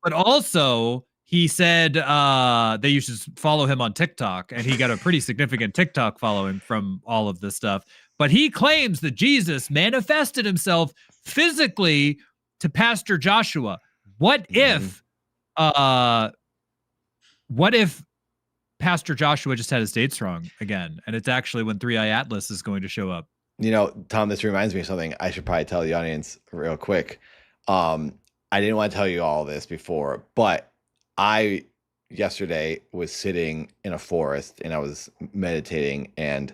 But also he said that you should follow him on TikTok, and he got a pretty significant TikTok following from all of this stuff. But he claims that Jesus manifested himself physically to Pastor Joshua. What if Pastor Joshua just had his dates wrong again, and it's actually when 3i Atlas is going to show up? You know, Tom, this reminds me of something I should probably tell the audience real quick. I didn't want to tell you all this before, but I yesterday was sitting in a forest and I was meditating, and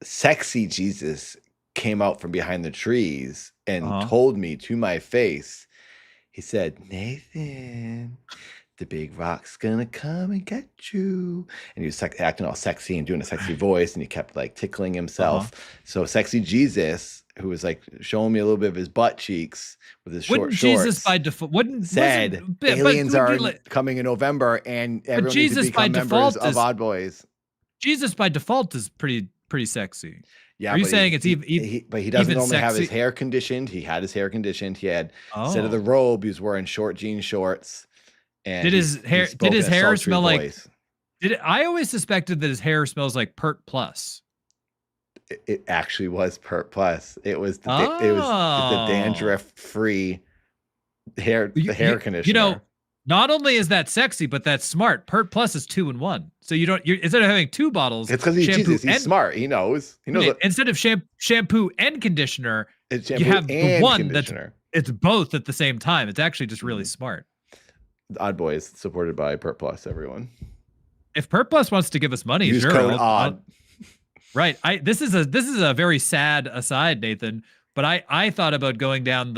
sexy Jesus came out from behind the trees and told me to my face, he said, "Nathan, the big rock's gonna come and get you." And he was acting all sexy and doing a sexy voice, and he kept like tickling himself. So sexy Jesus, who was like showing me a little bit of his butt cheeks with his short shorts, Jesus by default said aliens are coming in November, and everyone needs to become members of Odd Boys. Jesus by default is pretty sexy. Yeah, are you saying it's even? But he doesn't normally have his hair conditioned. He had his hair conditioned. He had instead of the robe, he was wearing short jean shorts. And did his hair smell like? I always suspected that his hair smells like Pert Plus. It actually was Pert Plus. It was the dandruff-free hair conditioner. You know, not only is that sexy, but that's smart. Pert Plus is 2-in-1, so you don't. Instead of having two bottles, it's because he's smart. He knows. Instead of shampoo and conditioner, you have the one that's it's both at the same time. It's actually just really smart. Odd Boys, supported by Pert Plus, everyone. If Pert Plus wants to give us money, use sure. Code ODD. Right. This is a very sad aside, Nathan. But I thought about going down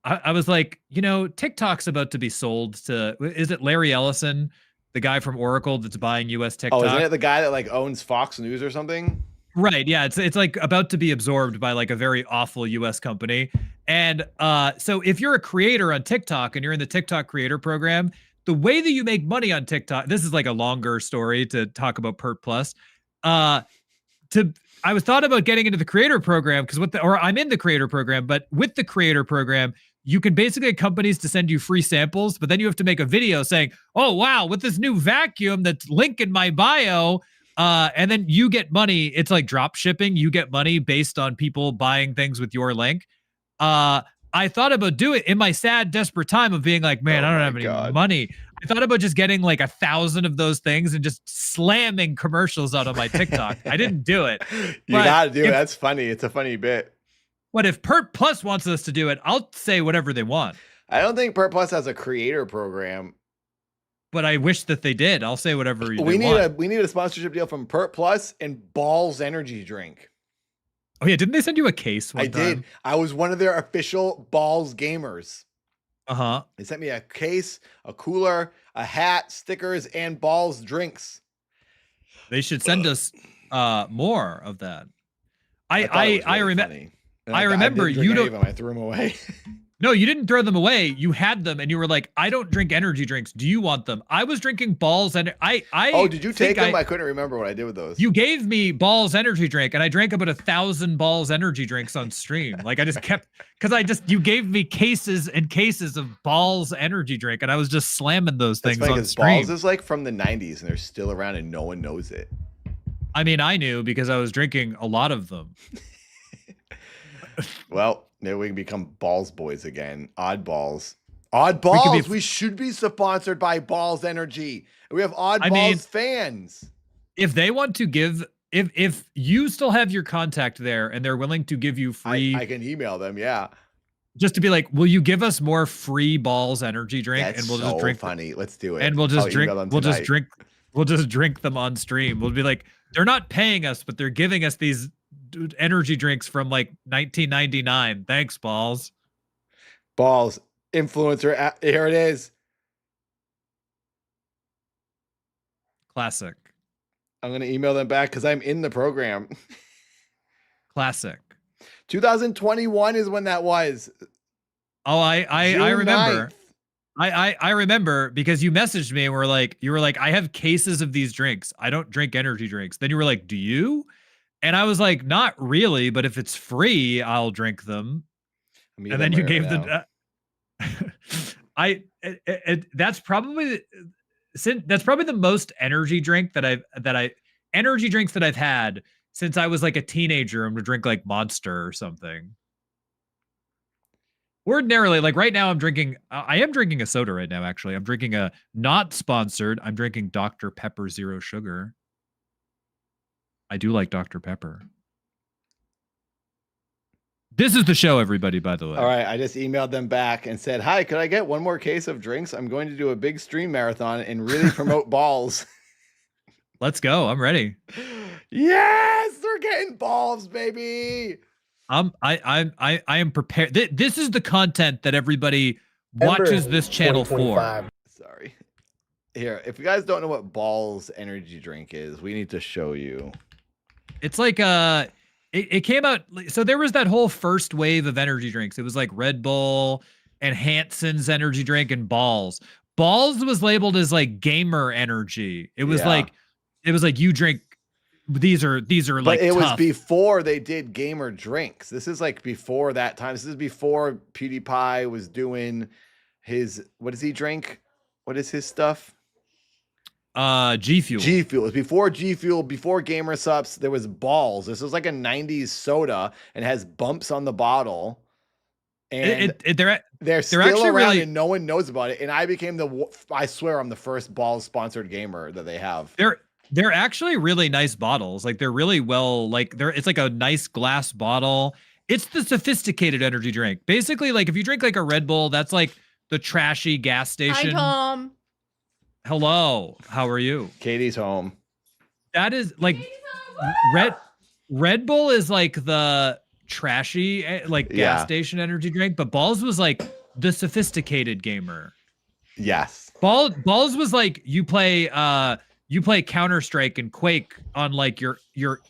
I was like, TikTok's about to be sold to, is it Larry Ellison, the guy from Oracle that's buying US TikTok? Oh, isn't it the guy that like owns Fox News or something? Right. Yeah. It's like about to be absorbed by like a very awful US company. And so if you're a creator on TikTok and you're in the TikTok creator program, the way that you make money on TikTok, this is like a longer story to talk about Pert Plus. I was thought about getting into the creator program or I'm in the creator program, but with the creator program, you can basically get companies to send you free samples, but then you have to make a video saying, "Oh, wow, with this new vacuum that's linked in my bio," and then you get money. It's like drop shipping. You get money based on people buying things with your link. I thought about doing it in my sad, desperate time of being like, man, I don't have any money. I thought about just getting like 1,000 of those things and just slamming commercials out on my TikTok. I didn't do it. You gotta do it. That's funny. It's a funny bit. But if Pert Plus wants us to do it, I'll say whatever they want. I don't think Pert Plus has a creator program. But I wish that they did. I'll say whatever we need a sponsorship deal from Pert Plus and Balls Energy Drink. Oh yeah, didn't they send you a case one time? I did. I was one of their official Balls gamers. They sent me a case, a cooler, a hat, stickers, and Balls drinks. They should send us more of that. I remember you don't. I threw them away. No, you didn't throw them away. You had them, and you were like, "I don't drink energy drinks. Do you want them?" I was drinking Balls, and Oh, did you take them? I couldn't remember what I did with those. You gave me Balls energy drink, and I drank about 1,000 Balls energy drinks on stream. Like I just kept you gave me cases and cases of Balls energy drink, and I was just slamming those things on stream. Balls is like from the 90s, and they're still around, and no one knows it. I mean, I knew because I was drinking a lot of them. Well, maybe we can become Balls boys again. Odd Balls. Odd We could be- Balls. We should be sponsored by Balls Energy. We have Odd I Balls mean- fans. If they want to give, if you still have your contact there and they're willing to give you free, I can email them. Yeah. just to be like, will you give us more free Balls energy drink? That's and we'll so just drink funny. Let's do it. and we'll just I'll drink. email them We'll just tonight. drink. We'll just drink them on stream. We'll be like, they're not paying us, but they're giving us these energy drinks from like 1999. Thanks, Balls. Balls. Influencer. Here it is. Classic. I'm going to email them back because I'm in the program. Classic. 2021 is when that was. Oh, I June remember. 9th. I remember because you messaged me and you were like, I have cases of these drinks. I don't drink energy drinks. Then you were like, do you? And I was like, not really, but if it's free, I'll drink them. And then you gave the that's probably the most energy drink energy drinks that I've had since I was like a teenager and would drink like Monster or something. Ordinarily, like right now, I am drinking a soda right now, actually. I'm drinking a not sponsored. I'm drinking Dr. Pepper Zero Sugar. I do like Dr. Pepper. This is the show, everybody, by the way. All right. I just emailed them back and said, hi, could I get one more case of drinks? I'm going to do a big stream marathon and really promote Balls. Let's go. I'm ready. Yes, they're getting balls, baby. I am prepared. This is the content that everybody watches this channel for. 2025. Sorry. Here, if you guys don't know what Balls energy drink is, we need to show you. It's like it came out. So there was that whole first wave of energy drinks. It was like Red Bull and Hanson's energy drink and Balls. Balls was labeled as like gamer energy. It was like you drink. These are But like it was tough. before they did gamer drinks. This is like before that time. This is before PewDiePie was doing his, what does he drink? What is his stuff? G Fuel. G Fuel. It was before G Fuel, before Gamer Sups. There was Balls. This was like a 90s soda and has bumps on the bottle. And they're still actually around really, and no one knows about it. And I became I swear I'm the first Balls sponsored gamer that they have. They're actually really nice bottles. Like they're really well, it's like a nice glass bottle. It's the sophisticated energy drink. Basically, like if you drink like a Red Bull, that's like the trashy gas station. Hi, Tom. Hello. How are you? Katie's home. That is like Red Bull is like the trashy gas station energy drink, but Balls was like the sophisticated gamer. Yes. Balls was like you play Counter-Strike and Quake on like your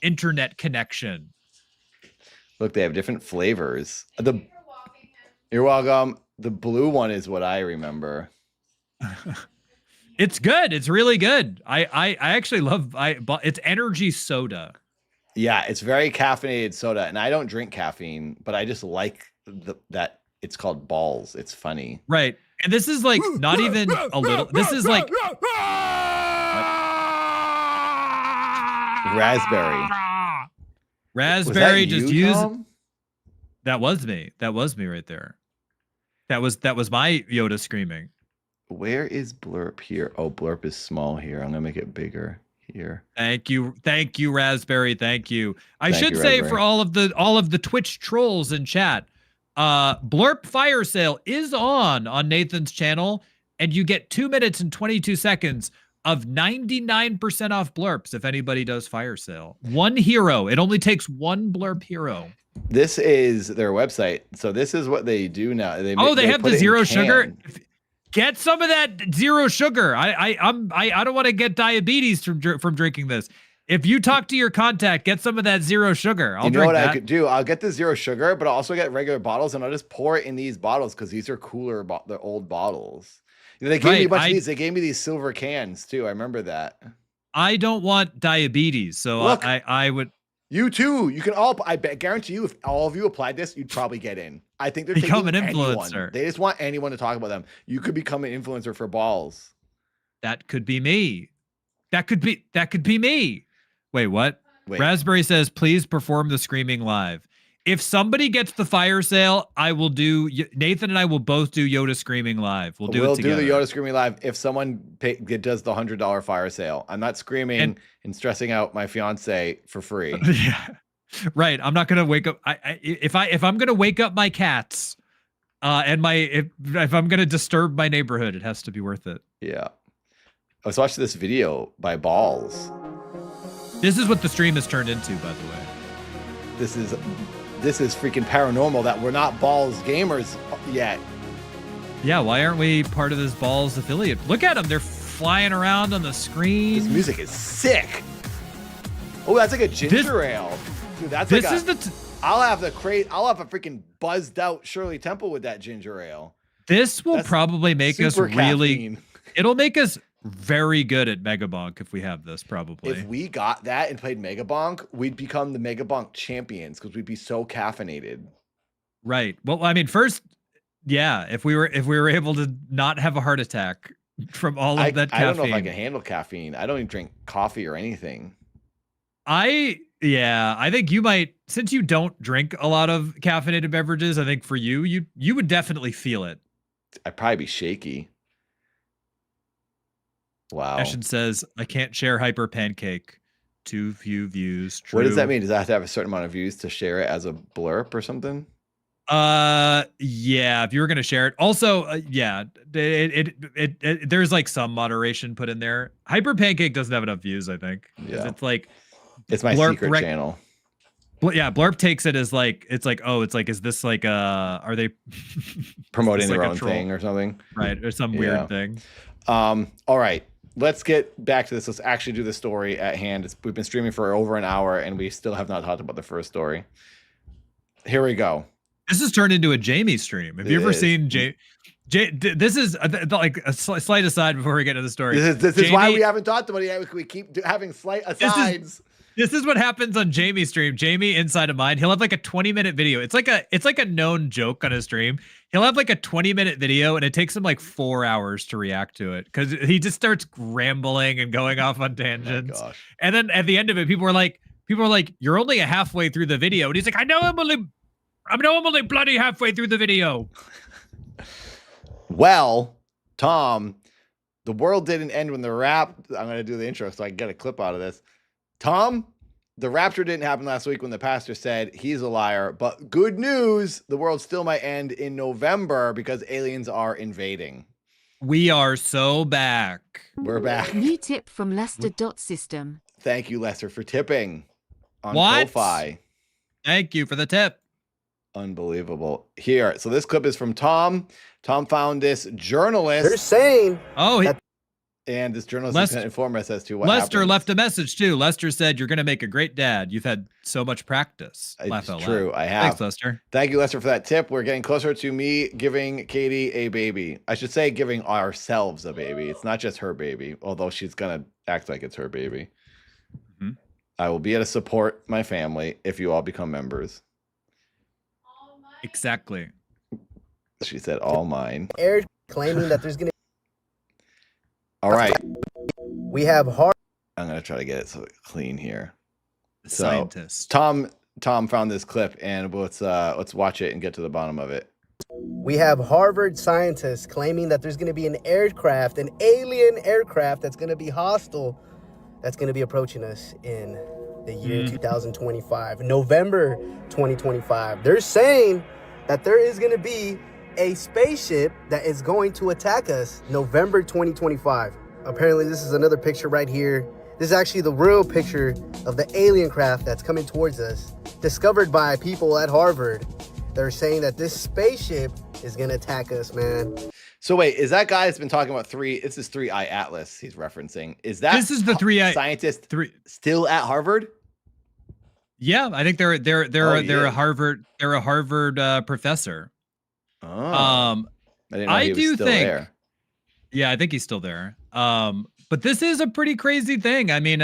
internet connection. Look, they have different flavors. You're welcome. The blue one is what I remember. It's good. It's really good. I actually love it's energy soda. Yeah, it's very caffeinated soda, and I don't drink caffeine, but I just like that it's called Balls. It's funny. Right. And this is like not even a little. This is like raspberry. Raspberry just use. Tom? That was me. That was me right there. That was my Yoda screaming. Where is Blurp here? Oh, Blurp is small here. I'm gonna make it bigger here. Thank you, Raspberry. Thank you. I Thank should you, say Raspberry. for all of the Twitch trolls in chat, Blurp Fire Sale is on Nathan's channel, and you get 2 minutes and 22 seconds of 99% off blurps if anybody does fire sale. One hero. It only takes one blurp hero. This is their website. So this is what they do now. They have put the it in zero sugar. cans. Get some of that zero sugar. I don't want to get diabetes from drinking this. If you talk to your contact, get some of that zero sugar. You know what I could do? I'll get the zero sugar, but I'll also get regular bottles, and I'll just pour it in these bottles because these are cooler, the old bottles. You know, they gave me a bunch of these. They gave me these silver cans too. I remember that. I don't want diabetes, so Look, I would. You too. You can all. I guarantee you, if all of you applied this, you'd probably get in. I think they're become taking an influencer. Anyone. They just want anyone to talk about them. You could become an influencer for Balls. That could be me. That could be me. Wait, what? Wait. Raspberry says, please perform the screaming live. If somebody gets the fire sale, I will do. Nathan and I will both do Yoda Screaming live. We'll do it together. We'll do the Yoda Screaming live if someone does the $100 fire sale. I'm not screaming and stressing out my fiance for free. Yeah, right. I'm not gonna wake up. If I'm gonna wake up my cats, and if I'm gonna disturb my neighborhood, it has to be worth it. Yeah. I was watching this video by Balls. This is what the stream has turned into, by the way. This is freaking paranormal that we're not Balls gamers yet. Yeah, why aren't we part of this Balls affiliate? Look at them. They're flying around on the screen. This music is sick. Oh, that's like a ginger ale. Dude, that's like I'll have a freaking buzzed out Shirley Temple with that ginger ale. This will probably make us really caffeine. It'll make us very good at Mega Bonk if we have this, probably. If we got that and played Mega Bonk, we'd become the Mega Bonk champions because we'd be so caffeinated. Right. Well, I mean, first, yeah, if we were able to not have a heart attack from all of that caffeine. I don't know if I can handle caffeine. I don't even drink coffee or anything. I think you might, since you don't drink a lot of caffeinated beverages, I think for you would definitely feel it. I'd probably be shaky. Wow. Ashton says, I can't share Hyper Pancake. Too few views. True. What does that mean? Does that have to have a certain amount of views to share it as a blurb or something? Yeah, if you were going to share it. Also, yeah, there's like some moderation put in there. Hyper Pancake doesn't have enough views, I think. Yeah. It's my secret channel. Yeah, Blurb takes it as like, is this like are they promoting their own thing or something? Right, or some weird thing. All right. Let's get back to this. Let's actually do the story at hand. We've been streaming for over an hour and we still have not talked about the first story. Here we go. This has turned into a Jamie stream. Have you ever seen this is like a slight aside before we get into the story. This is why we haven't talked about it yet. We keep having slight asides. This is what happens on Jamie's stream. Jamie inside of mine, he'll have like a 20-minute video. It's like a known joke on his stream. He'll have like a 20-minute video and it takes him like 4 hours to react to it because he just starts rambling and going off on tangents. Oh and then at the end of it, people are like, you're only a halfway through the video. And he's like, I'm only bloody halfway through the video. Well, Tom, the world didn't end when the I'm going to do the intro so I can get a clip out of this. Tom, the rapture didn't happen last week when the pastor said he's a liar, but good news, the world still might end in November because aliens are invading. We are so back. We're back. New tip from Lester.System. Thank you, Lester, for tipping on What? Ko-Fi. Thank you for the tip. Unbelievable. Here, so this clip is from Tom. Tom found this journalist. They're saying and this journalist is going to inform us as to what Lester happens. left a message too. Lester said, you're going to make a great dad. You've had so much practice. It's true. I have. Thanks, Lester. Thank you, Lester, for that tip. We're getting closer to me giving Katie a baby. I should say giving ourselves a baby. It's not just her baby, although she's going to act like it's her baby. Mm-hmm. I will be able to support my family if you all become members. Exactly. She said all mine. Air claiming that there's going to All right. We have hard. I'm going to try to get it so clean here. The scientist. Tom found this clip and let's watch it and get to the bottom of it. We have Harvard scientists claiming that there's going to be an aircraft, an alien aircraft that's going to be hostile, that's going to be approaching us in the year 2025, November 2025. They're saying that there is going to be a spaceship that is going to attack us November 2025. Apparently, this is another picture right here. This is actually the real picture of the alien craft that's coming towards us, discovered by people at Harvard. They're saying that this spaceship is going to attack us, man. So wait, is that guy that's been talking about it's this 3i Atlas he's referencing? Is that this is the 3i scientist still at Harvard? Yeah, I think they're a Harvard professor. Oh. I do think there. Yeah, I think he's still there. But this is a pretty crazy thing. I mean,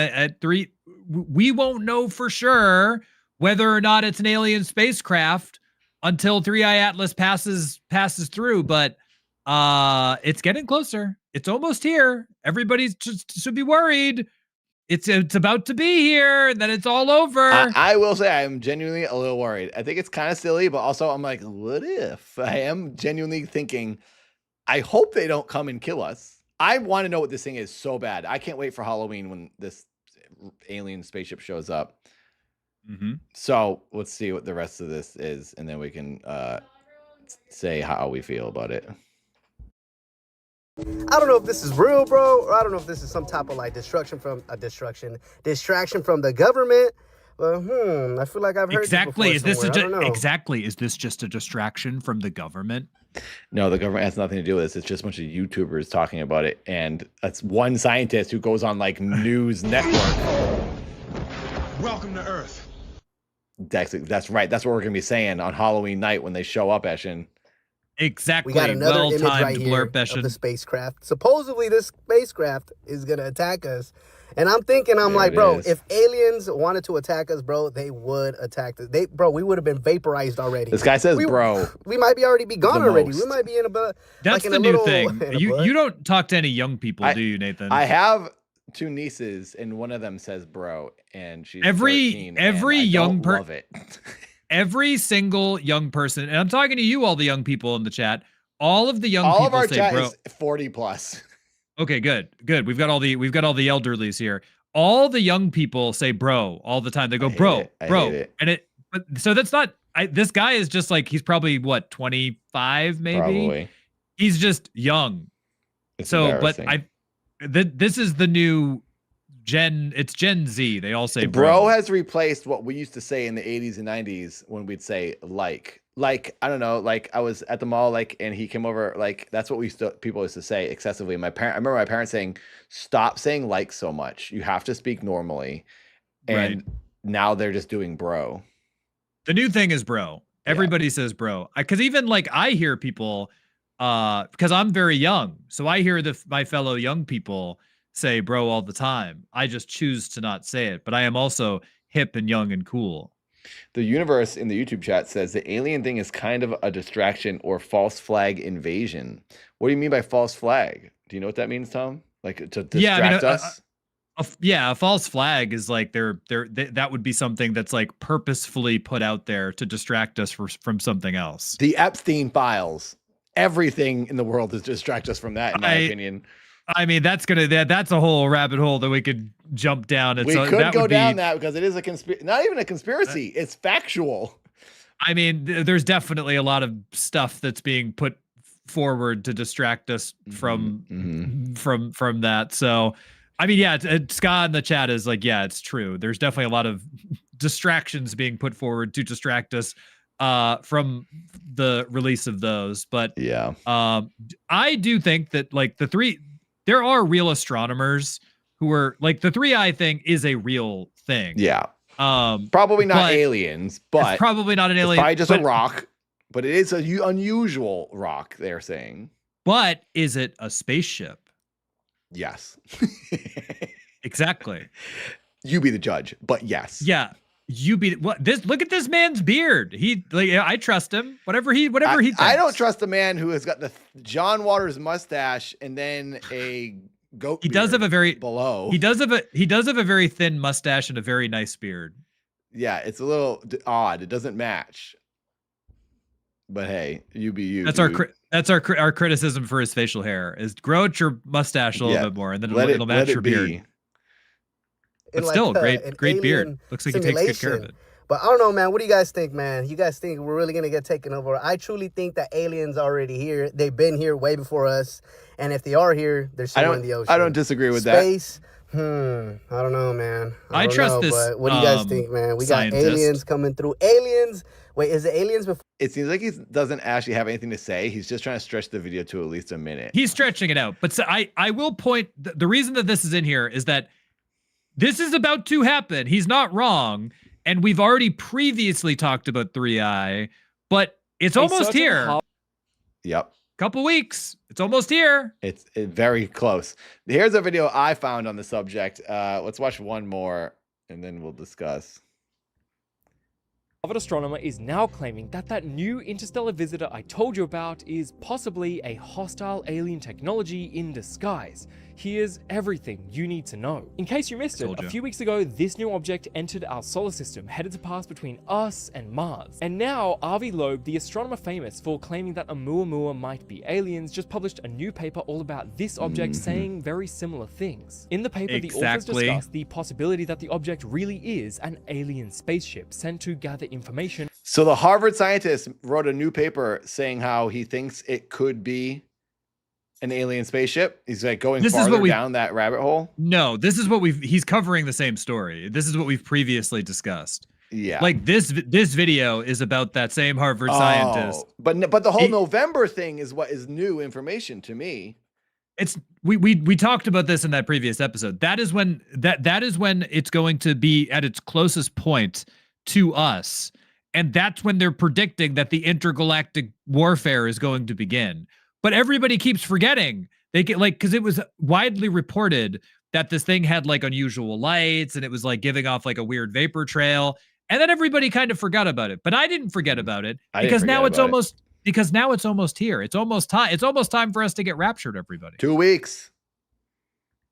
we won't know for sure whether or not it's an alien spacecraft until 3i Atlas passes through, but it's getting closer. It's almost here. Everybody should be worried. it's about to be here, and then it's all over. I will say I'm genuinely a little worried. I think it's kind of silly, but also I'm like, what if? I am genuinely thinking, I hope they don't come and kill us. I want to know what this thing is so bad. I can't wait for Halloween when this alien spaceship shows up. So let's see what the rest of this is, and then we can say how we feel about it. I don't know if this is real, bro, or I don't know if this is some type of like distraction from the government. But I feel like I've heard exactly. This before Exactly. Is this just a distraction from the government? No, the government has nothing to do with this. It's just a bunch of YouTubers talking about it, and that's one scientist who goes on like news network. Welcome to Earth. That's right. That's what we're gonna be saying on Halloween night when they show up, Eshin. Exactly. We got another image right here blurb, of the spacecraft. Supposedly, this spacecraft is gonna attack us, and I'm thinking, like, bro, if aliens wanted to attack us, bro, they would attack us. We would have been vaporized already. This guy says, bro. We might be already be gone already. We might be in a. That's the new thing. You don't talk to any young people, do you, Nathan? I have 2 nieces, and one of them says, bro, and she's every 13, love it. Every single young person, and I'm talking to you, all the young people in the chat. All of the young people of our say, chat bro. is 40 plus. Okay, good. We've got all the elderlies here. All the young people say bro all the time. They go bro, and so that's not. This guy is just like, he's probably what, 25 maybe. Probably. He's just young. It's but this is the new Gen. It's Gen Z. They all say bro has replaced what we used to say in the 80s and 90s when we'd say like I don't know, like I was at the mall, like, and he came over, like that's what people used to say excessively. I remember my parents saying, stop saying like so much. You have to speak normally. And now they're just doing bro. The new thing is bro. Everybody says bro. Because even like I hear people, because I'm very young, so I hear my fellow young people say bro all the time. I just choose to not say it, but I am also hip and young and cool. The universe in the YouTube chat says the alien thing is kind of a distraction or false flag invasion. What do you mean by false flag? Do you know what that means, Tom? Like to distract us? A false flag is like that would be something that's like purposefully put out there to distract us from something else. The Epstein files. Everything in the world is to distract us from that, in my opinion. I mean, that's a whole rabbit hole that we could jump down. We could go down that because it is a conspiracy. Not even a conspiracy. It's factual. I mean, there's definitely a lot of stuff that's being put forward to distract us from that. So, I mean, Scott in the chat is like, yeah, it's true. There's definitely a lot of distractions being put forward to distract us from the release of those. But I do think that like there are real astronomers who are like the 3i thing is a real thing. Yeah. Probably not aliens, but it's probably not an alien. It's probably just a rock, but it is an unusual rock, they're saying. But is it a spaceship? Yes. Exactly. You be the judge, but yes. Yeah. Look at this man's beard. I trust him. Whatever he thinks. I don't trust a man who has got the John Waters mustache and then a goat. He does have a very below. He does have a very thin mustache and a very nice beard. Yeah, it's a little odd. It doesn't match. But hey, you be you. That's our criticism for his facial hair is grow out your mustache a little bit more, and then it'll match your beard. But still, great beard. Looks like he takes good care of it. But I don't know, man. What do you guys think, man? You guys think we're really going to get taken over? I truly think that aliens are already here. They've been here way before us. And if they are here, they're somewhere in the ocean. I don't disagree with Space, I don't know, man. I trust this. But what do you guys think, man? We got aliens coming through. Aliens. Wait, is it aliens before? It seems like he doesn't actually have anything to say. He's just trying to stretch the video to at least a minute. He's stretching it out. But so I will point, the reason that this is in here is that this is about to happen. He's not wrong. And we've already previously talked about 3i, but it's almost here. Yep. Couple weeks. It's almost here. It's very close. Here's a video I found on the subject. Let's watch one more and then we'll discuss. Private astronomer is now claiming that new interstellar visitor I told you about is possibly a hostile alien technology in disguise. here's everything you need to know. In case you missed it, Told a you. few weeks ago, this new object entered our solar system, headed to pass between us and Mars. And now, Avi Loeb, the astronomer famous for claiming that Oumuamua might be aliens, just published a new paper all about this object, saying very similar things. In the paper, the authors Exactly. discuss the possibility that the object really is an alien spaceship sent to gather information. So the Harvard scientist wrote a new paper saying how he thinks it could be an alien spaceship. He's like going This is farther what we- down that rabbit hole. No, this is what he's covering the same story. This is what we've previously discussed. Yeah. Like this video is about that same Harvard scientist. But the whole He- November thing is what is new information to me. It's we talked about this in that previous episode. That is when that is when it's going to be at its closest point to us. And that's when they're predicting that the intergalactic warfare is going to begin. But everybody keeps forgetting. They get like, because it was widely reported that this thing had like unusual lights and it was like giving off like a weird vapor trail. And then everybody kind of forgot about it. But I didn't forget about it I didn't because now forget it's about it. almost because now it's almost here. It's almost time. It's almost time for us to get raptured, everybody. 2 weeks.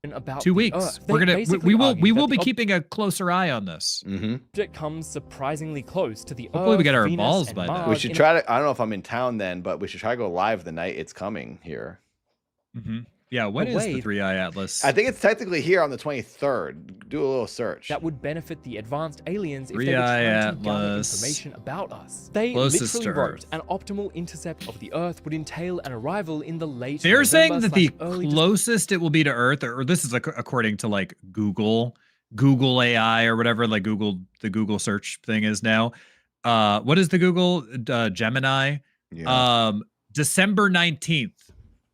About 2 the weeks. Earth. We're They gonna basically we argue will that be the keeping a closer eye on this. Mm-hmm. object comes surprisingly close to the Hopefully we Earth, get our Venus, balls and by then. Mars We should in try to. I don't know if I'm in town then, but we should try to go live the night it's coming here. Yeah, when is the wave. 3i Atlas? I think it's technically here on the 23rd. Do a little search. that would benefit the advanced aliens if they 3i were trying to gather Atlas. information about us. They Closest literally to wrote Earth. an optimal intercept of the Earth would entail an arrival in the late They're saying that the November/early closest it will be to Earth, or this is according to like Google AI or whatever, like the Google search thing is now. What is the Google Gemini? Yeah. December 19th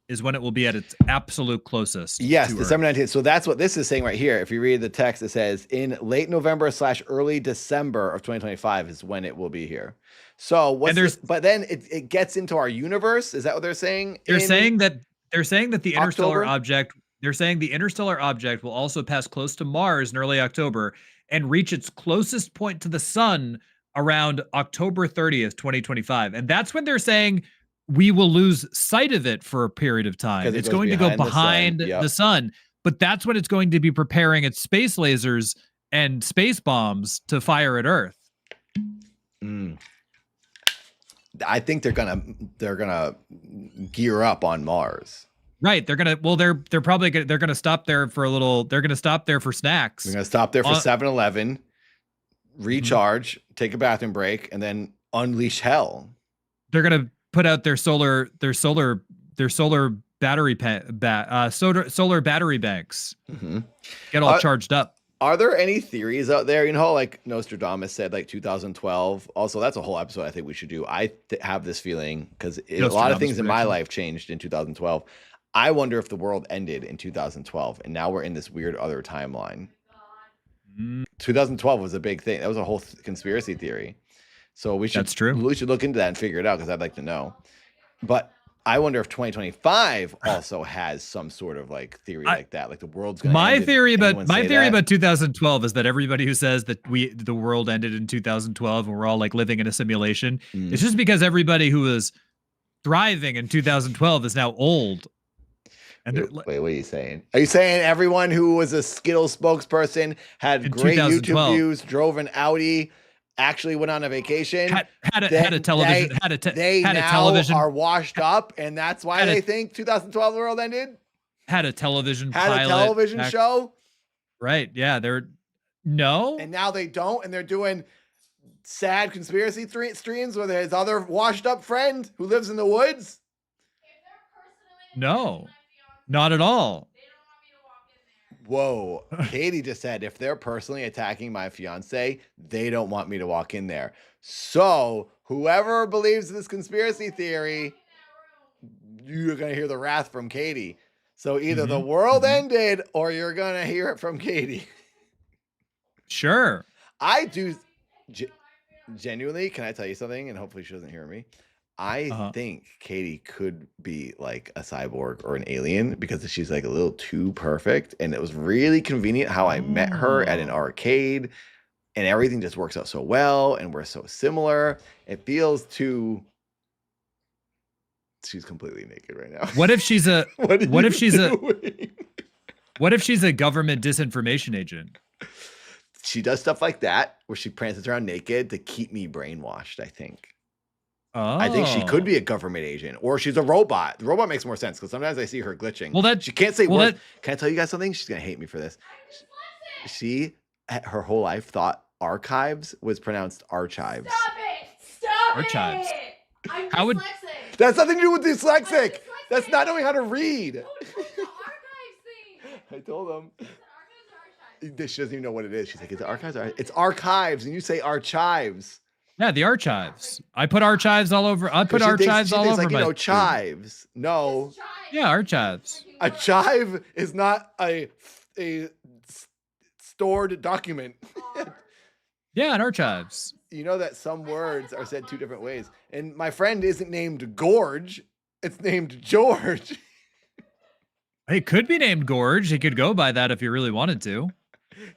is when it will be at its absolute closest. Yes, to December Earth. 19th. So that's what this is saying right here. If you read the text, it says in late November / early December of 2025 is when it will be here. So what's And there's- but then it gets into our universe. Is that what they're saying? They're In- saying that the interstellar October? object. They're saying the interstellar object will also pass close to Mars in early October and reach its closest point to the sun around October 30th, 2025. And that's when they're saying we will lose sight of it for a period of time. 'Cause it It's goes going to go behind the sun. behind Yep. the sun, but that's when it's going to be preparing its space lasers and space bombs to fire at Earth. Mm. I think they're gonna gear up on Mars. Right. They're probably gonna stop there for a little. They're gonna stop there for snacks. We're gonna stop there for 7-Eleven, Mm-hmm. recharge, take a bathroom break, and then unleash hell. They're gonna put out their solar battery solar battery banks. Mhm. Get all charged up. Are there any theories out there? You know, like Nostradamus said, like 2012. Also, that's a whole episode I think we should do. I have this feeling because a lot of Nostradamus things in my prediction. life changed in 2012. I wonder if the world ended in 2012, and now we're in this weird other timeline. 2012 was a big thing. That was a whole conspiracy theory. So we should. That's true. We should look into that and figure it out because I'd like to know. But I wonder if 2025 also has some sort of like theory like that, like the world's going to My end. Did theory anyone say that? about 2012 is that everybody who says that the world ended in 2012 and we're all like living in a simulation, it's just because everybody who was thriving in 2012 is now old. And Wait, what are you saying? Are you saying everyone who was a Skittles spokesperson had In great YouTube 2012. views, drove an Audi, actually went on a vacation? had a then television, they had a now television, are washed up, and that's why had a- they think 2012 the world ended? had a television Had pilot, a television show, Right. Yeah. No. and now they don't, and they're doing sad conspiracy streams with his other washed up friend who lives in the woods? No. Not at all. Whoa. Katie just said, if they're personally attacking my fiance, they don't want me to walk in there. So whoever believes this conspiracy theory, you're going to hear the wrath from Katie. So either the world ended or you're going to hear it from Katie. Sure. I do genuinely, can I tell you something? And hopefully she doesn't hear me. I think Katie could be like a cyborg or an alien because she's like a little too perfect. And it was really convenient how I met her at an arcade, and everything just works out so well. And we're so similar. It feels too. She's completely naked right now. What if she's a? What if she's a? doing? What if she's a government disinformation agent? She does stuff like that where she prances around naked to keep me brainwashed, I think. Oh. I think she could be a government agent, or she's a robot. The robot makes more sense because sometimes I see her glitching. Well, she can't say well, words. Can I tell you guys something? She's gonna hate me for this. She, her whole life, thought archives was pronounced archives. Stop it! Stop Archives. it! I'm How would- dyslexic. That's nothing to do with dyslexic. dyslexic. That's not knowing how to read. No, it's the archives thing. I told him. Is it archives or archives? She doesn't even know what it is. She's like, it's archives. It's archives, and you say archives. Yeah, the archives. I put archives all over. I put She thinks- archives she all thinks, over like, my. you know, chives. No, It's chives. Yeah, archives. a chive is not a stored document. Yeah, and archives. You know that some words are said two different ways. And my friend isn't named Gorge. It's named George. It could be named Gorge. He could go by that if he really wanted to.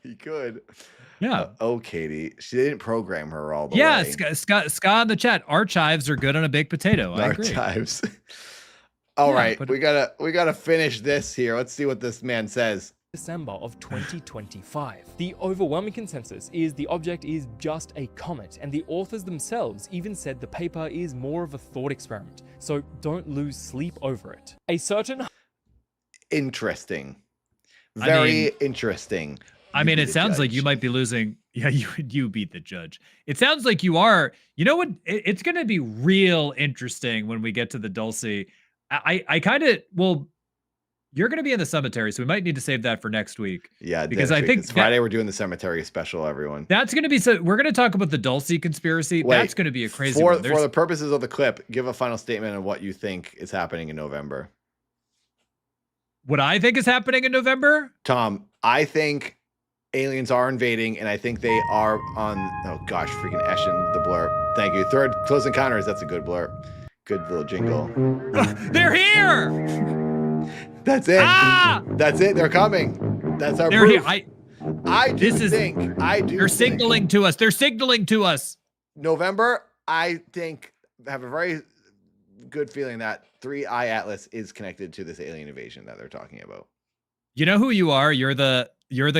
He could. Yeah. Oh, Katie. She didn't program her all the Yeah, way. Scott in the chat. Archives are good on a baked potato. I agree. Archives. All Yeah, right. but- We gotta finish this here. Let's see what this man says. December of 2025. The overwhelming consensus is the object is just a comet, and the authors themselves even said the paper is more of a thought experiment, so don't lose sleep over it. A certain Interesting. I Very mean- interesting. I You mean, be it the sounds like you judge. might be losing. Yeah, you beat the judge. It sounds like you are. You know what? It's going to be real interesting when we get to the Dulce. I kind of well. You're going to be in the cemetery, so we might need to save that for next week. Yeah, because next I week. think It's Friday. We're doing the cemetery special, everyone. That's going to be so. We're going to talk about the Dulce conspiracy. Wait, That's going to be a crazy for, one. for the purposes of the clip, give a final statement on what you think is happening in November. What I think is happening in November. Tom, I think aliens are invading, and I think they are on. Oh gosh, freaking Eshin, the blurb. Thank you. Third Close Encounters. That's a good blurb. Good little jingle. They're here. That's it. Ah! That's it. They're coming. That's our They're proof. here. I do This is- think. I do. They're think signaling to us. They're signaling to us. November. I think have a very good feeling that 3i Atlas is connected to this alien invasion that they're talking about. You know who you are? You're the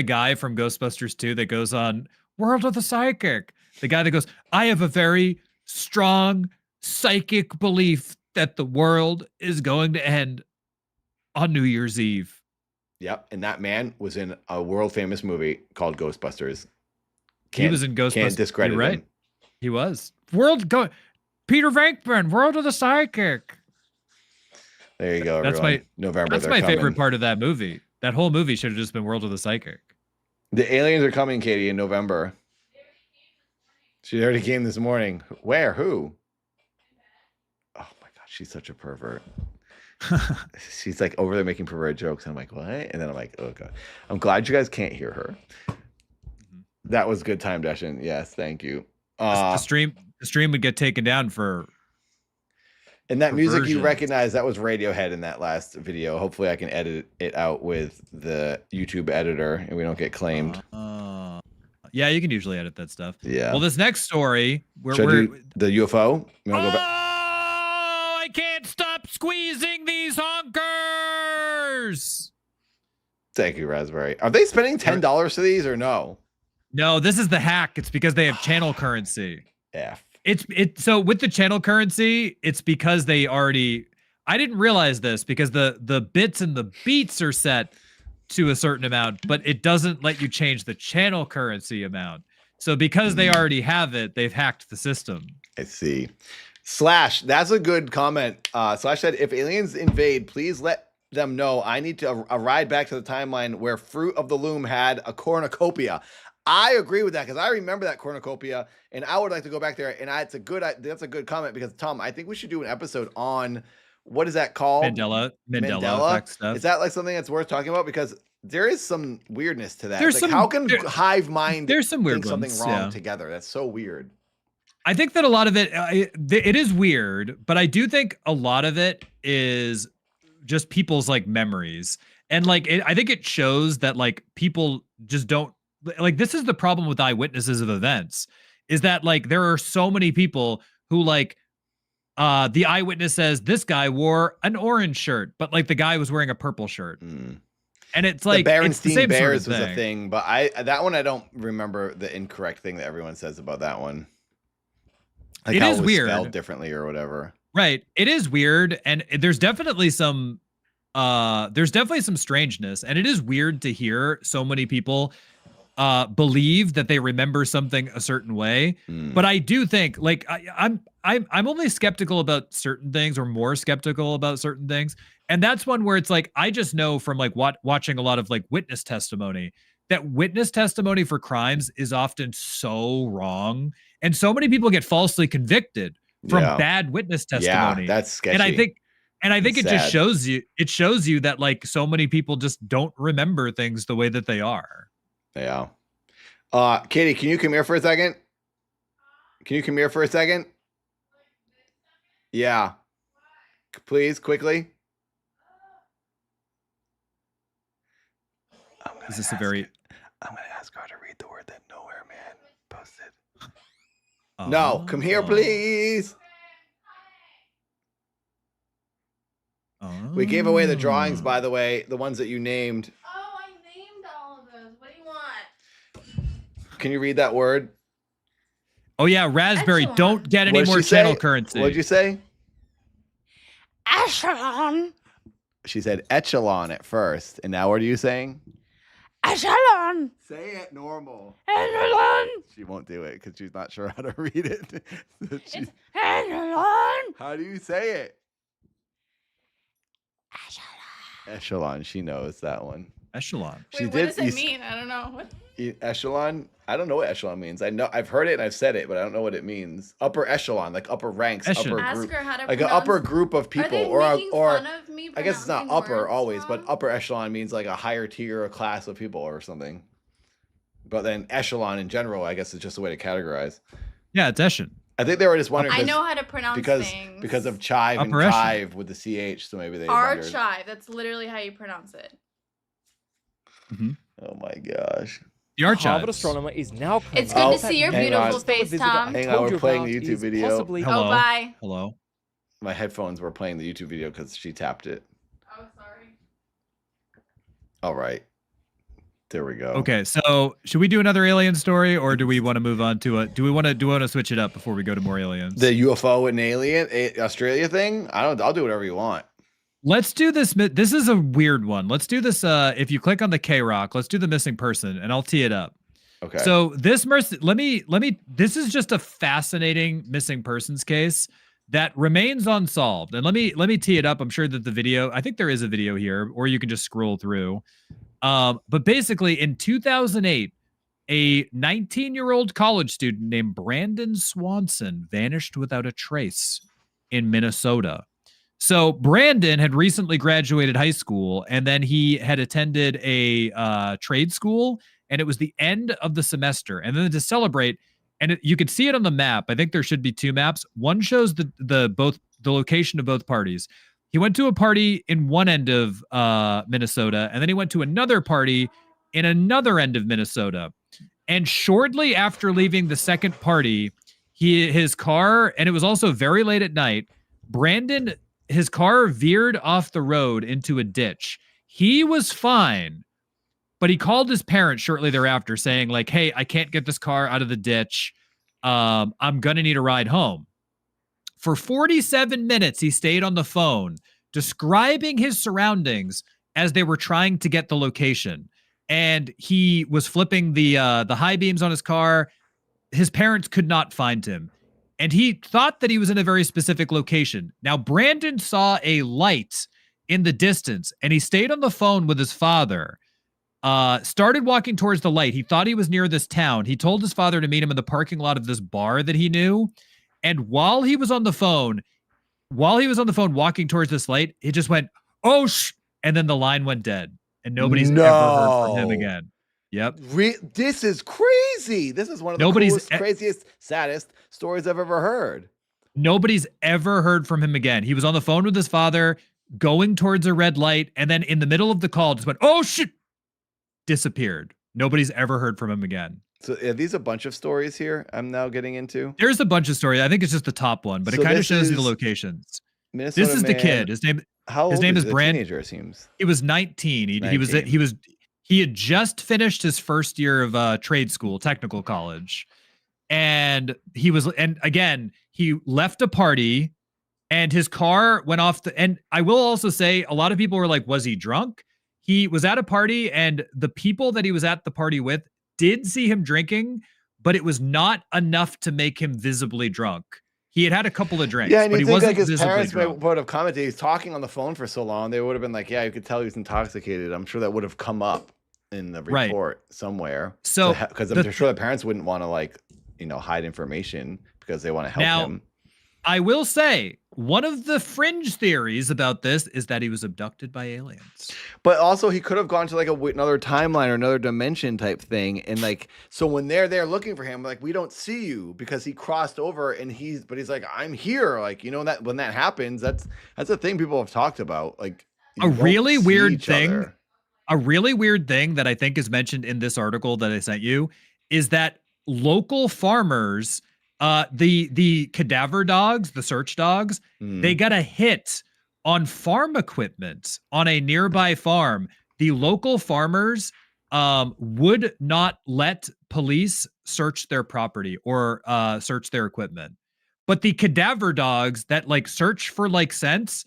guy from Ghostbusters 2 that goes on World of the Psychic. The guy that goes, I have a very strong psychic belief that the world is going to end on New Year's Eve. Yep, and that man was in a world famous movie called Ghostbusters. He was in Ghostbusters. Can't discredit You're right. him. He was. Peter Venkman, World of the Psychic. There you go. That's Everyone. November. That's they're my coming. favorite part of that movie. That whole movie should have just been World of the Psychic. The aliens are coming, Katie, in November. She already came this morning. Where? Who? Oh my God, she's such a pervert. She's like over there making pervert jokes. I'm like, what? And then I'm like, oh God. I'm glad you guys can't hear her. That was good time, Deshin. Yes, thank you. The stream would get taken down for. And that music you perversion. recognize, that was Radiohead in that last video. Hopefully I can edit it out with the YouTube editor and we don't get claimed. Yeah, you can usually edit that stuff. Yeah. Well, this next story, Should I do the UFO? You wanna go back? Oh, I can't stop squeezing these honkers. Thank you, Raspberry. Are they spending $10 for these or no? No, this is the hack. It's because they have channel currency. F. So with the channel currency, it's because they already. I didn't realize this because the bits and the beats are set to a certain amount, but it doesn't let you change the channel currency amount. So because they already have it, they've hacked the system. I see. Slash, that's a good comment. Slash said, if aliens invade, please let them know I need to a ride back to the timeline where Fruit of the Loom had a cornucopia. I agree with that because I remember that cornucopia, and I would like to go back there. And that's a good comment because Tom, I think we should do an episode on what is that called? Mandela effect stuff. Is that like something that's worth talking about? Because there is some weirdness to that. There's Like, some- how can there- hive mind there's some weird think something ones, wrong yeah. together? That's so weird. I think that a lot of it, it is weird, but I do think a lot of it is just people's like memories. And like, I think it shows that like people just don't like, this is the problem with eyewitnesses of events is that like, there are so many people who like, the eyewitness says this guy wore an orange shirt, but like the guy was wearing a purple shirt. And it's The like it's the Berenstein same Bears sort of was a thing, but that one I don't remember the incorrect thing that everyone says about that one. Like It how is it was spelled weird. differently or whatever. Right. It is weird, and there's definitely some strangeness, and it is weird to hear so many people believe that they remember something a certain way. But I do think, like, I'm only skeptical about certain things, or more skeptical about certain things, and that's one where it's like I just know from like watching a lot of like witness testimony that witness testimony for crimes is often so wrong, and so many people get falsely convicted from Yeah. bad witness Yeah, testimony. that's sketchy. And I think it just sad. shows you that like so many people just don't remember things the way that they are. Yeah. Katie, can you come here for a second? Can you come here for a second? Yeah. Please, quickly. Is this a very I'm gonna ask her to read the word that Nowhere Man posted. No, come here, please. We gave away the drawings, by the way, the ones that you named. Oh, I named all of those. What do you want? Can you read that word? Oh yeah, raspberry. Echelon. Don't get any What did more she channel say? currency. What did you say? Echelon. She said echelon at first, and now what are you saying? Echelon. Say it normal. Echelon. She won't do it because she's not sure how to read it. She- It's Echelon. how do you say it? Echelon. She knows that one. Echelon. She Wait, did. what does it mean? I don't know. What? Echelon. I don't know what echelon means. I know I've heard it and I've said it, but I don't know what it means. Upper echelon, like upper ranks, Echelon. upper Ask group, her how to like an pronounce. upper group of people, Are they or making fun of me I guess it's not pronouncing upper words always, but wrong? upper echelon means like a higher tier or class of people or something. But then echelon in general, I guess, is just a way to categorize. Yeah, it's Eshin. I think they were just wondering I know how to pronounce things. because of chive and Upper echelon. chive with the ch, so maybe they wondered. Archive. That's literally how you pronounce it. Oh my gosh. The Harvard archives. astronomer is now claiming It's good Oh, to see your hang beautiful on. face, Tom. Hang on, we're playing the YouTube video. Possibly Hello. Oh, bye. Hello. My headphones were playing the YouTube video because she tapped it. Oh, sorry. All right. There we go. Okay, so should we do another alien story, or do we want to move on to a? Do we want to switch it up before we go to more aliens? The UFO and alien Australia thing? I'll do whatever you want. Let's do this. This is a weird one. Let's do this. If you click on the K Rock, let's do the missing person, and I'll tee it up. Okay. So this let me. This is just a fascinating missing persons case that remains unsolved. And let me tee it up. I'm sure that the video. I think there is a video here, or you can just scroll through. But basically, in 2008, a 19-year-old college student named Brandon Swanson vanished without a trace in Minnesota. So Brandon had recently graduated high school, and then he had attended a trade school, and it was the end of the semester. And then to celebrate, and you could see it on the map. I think there should be two maps. One shows the location of both parties. He went to a party in one end of Minnesota, and then he went to another party in another end of Minnesota. And shortly after leaving the second party, his car, and it was also very late at night, his car veered off the road into a ditch. He was fine, but he called his parents shortly thereafter saying like, hey, I can't get this car out of the ditch. I'm going to need a ride home. For 47 minutes, he stayed on the phone describing his surroundings as they were trying to get the location. And he was flipping the high beams on his car. His parents could not find him. And he thought that he was in a very specific location. Now, Brandon saw a light in the distance, and he stayed on the phone with his father, started walking towards the light. He thought he was near this town. He told his father to meet him in the parking lot of this bar that he knew. And while he was on the phone walking towards this light, it just went, oh, and then the line went dead. And nobody's ever heard from him again. Yep. This is crazy. This is one of the coolest, craziest, saddest stories I've ever heard. Nobody's ever heard from him again. He was on the phone with his father, going towards a red light, and then in the middle of the call, just went, oh, shit, disappeared. Nobody's ever heard from him again. So are these a bunch of stories here I'm now getting into? There's a bunch of stories. I think it's just the top one, but So it kind of this shows you is the locations. Minnesota This is the man. kid. His name. How old His name is a Brand. teenager, it seems. He was 19. 19. He had just finished his first year of trade school, technical college. And again, he left a party and his car went off and I will also say a lot of people were like, was he drunk? He was at a party and the people that he was at the party with did see him drinking, but it was not enough to make him visibly drunk. He had a couple of drinks, Yeah, and but you he think wasn't like his visibly parents drunk. would have commented. He's talking on the phone for so long. They would have been like, "Yeah, you could tell he was intoxicated." I'm sure that would have come up in the report somewhere. So because I'm sure the parents wouldn't want to hide information because they want to help him. I will say one of the fringe theories about this is that he was abducted by aliens. But also he could have gone to like another timeline or another dimension type thing. And like, so when they're there looking for him, like, we don't see you because he crossed over and he's like, I'm here. Like, that when that happens, that's a thing people have talked about. Like A really weird thing that I think is mentioned in this article that I sent you is that local farmers, the cadaver dogs, the search dogs, they got a hit on farm equipment on a nearby farm. The local farmers would not let police search their property or search their equipment. But the cadaver dogs that like search for like scents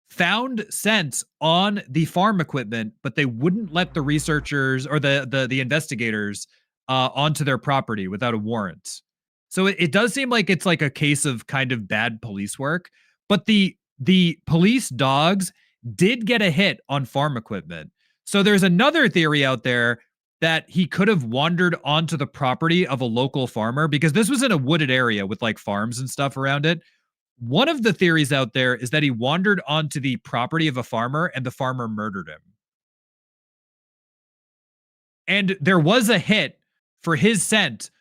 found scents on the farm equipment, but they wouldn't let the researchers or the investigators onto their property without a warrant. So it does seem like it's like a case of kind of bad police work, but the police dogs did get a hit on farm equipment. So there's another theory out there that he could have wandered onto the property of a local farmer because this was in a wooded area with like farms and stuff around it. One of the theories out there is that he wandered onto the property of a farmer and the farmer murdered him. And there was a hit for his scent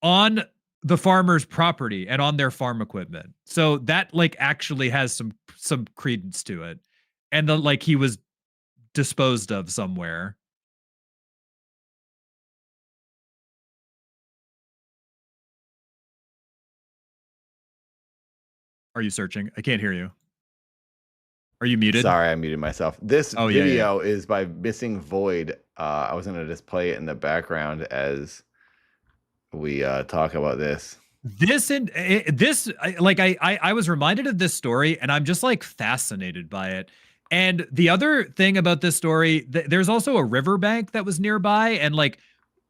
on the farmer's property and on their farm equipment. So that like actually has some credence to it. And like he was disposed of somewhere. Are you searching? I can't hear you. Are you muted? Sorry, I muted myself. This video is by Missing Void. I was gonna just play it in the background as we talk about this. I was reminded of this story and I'm just like fascinated by it. And the other thing about this story, there's also a riverbank that was nearby. And like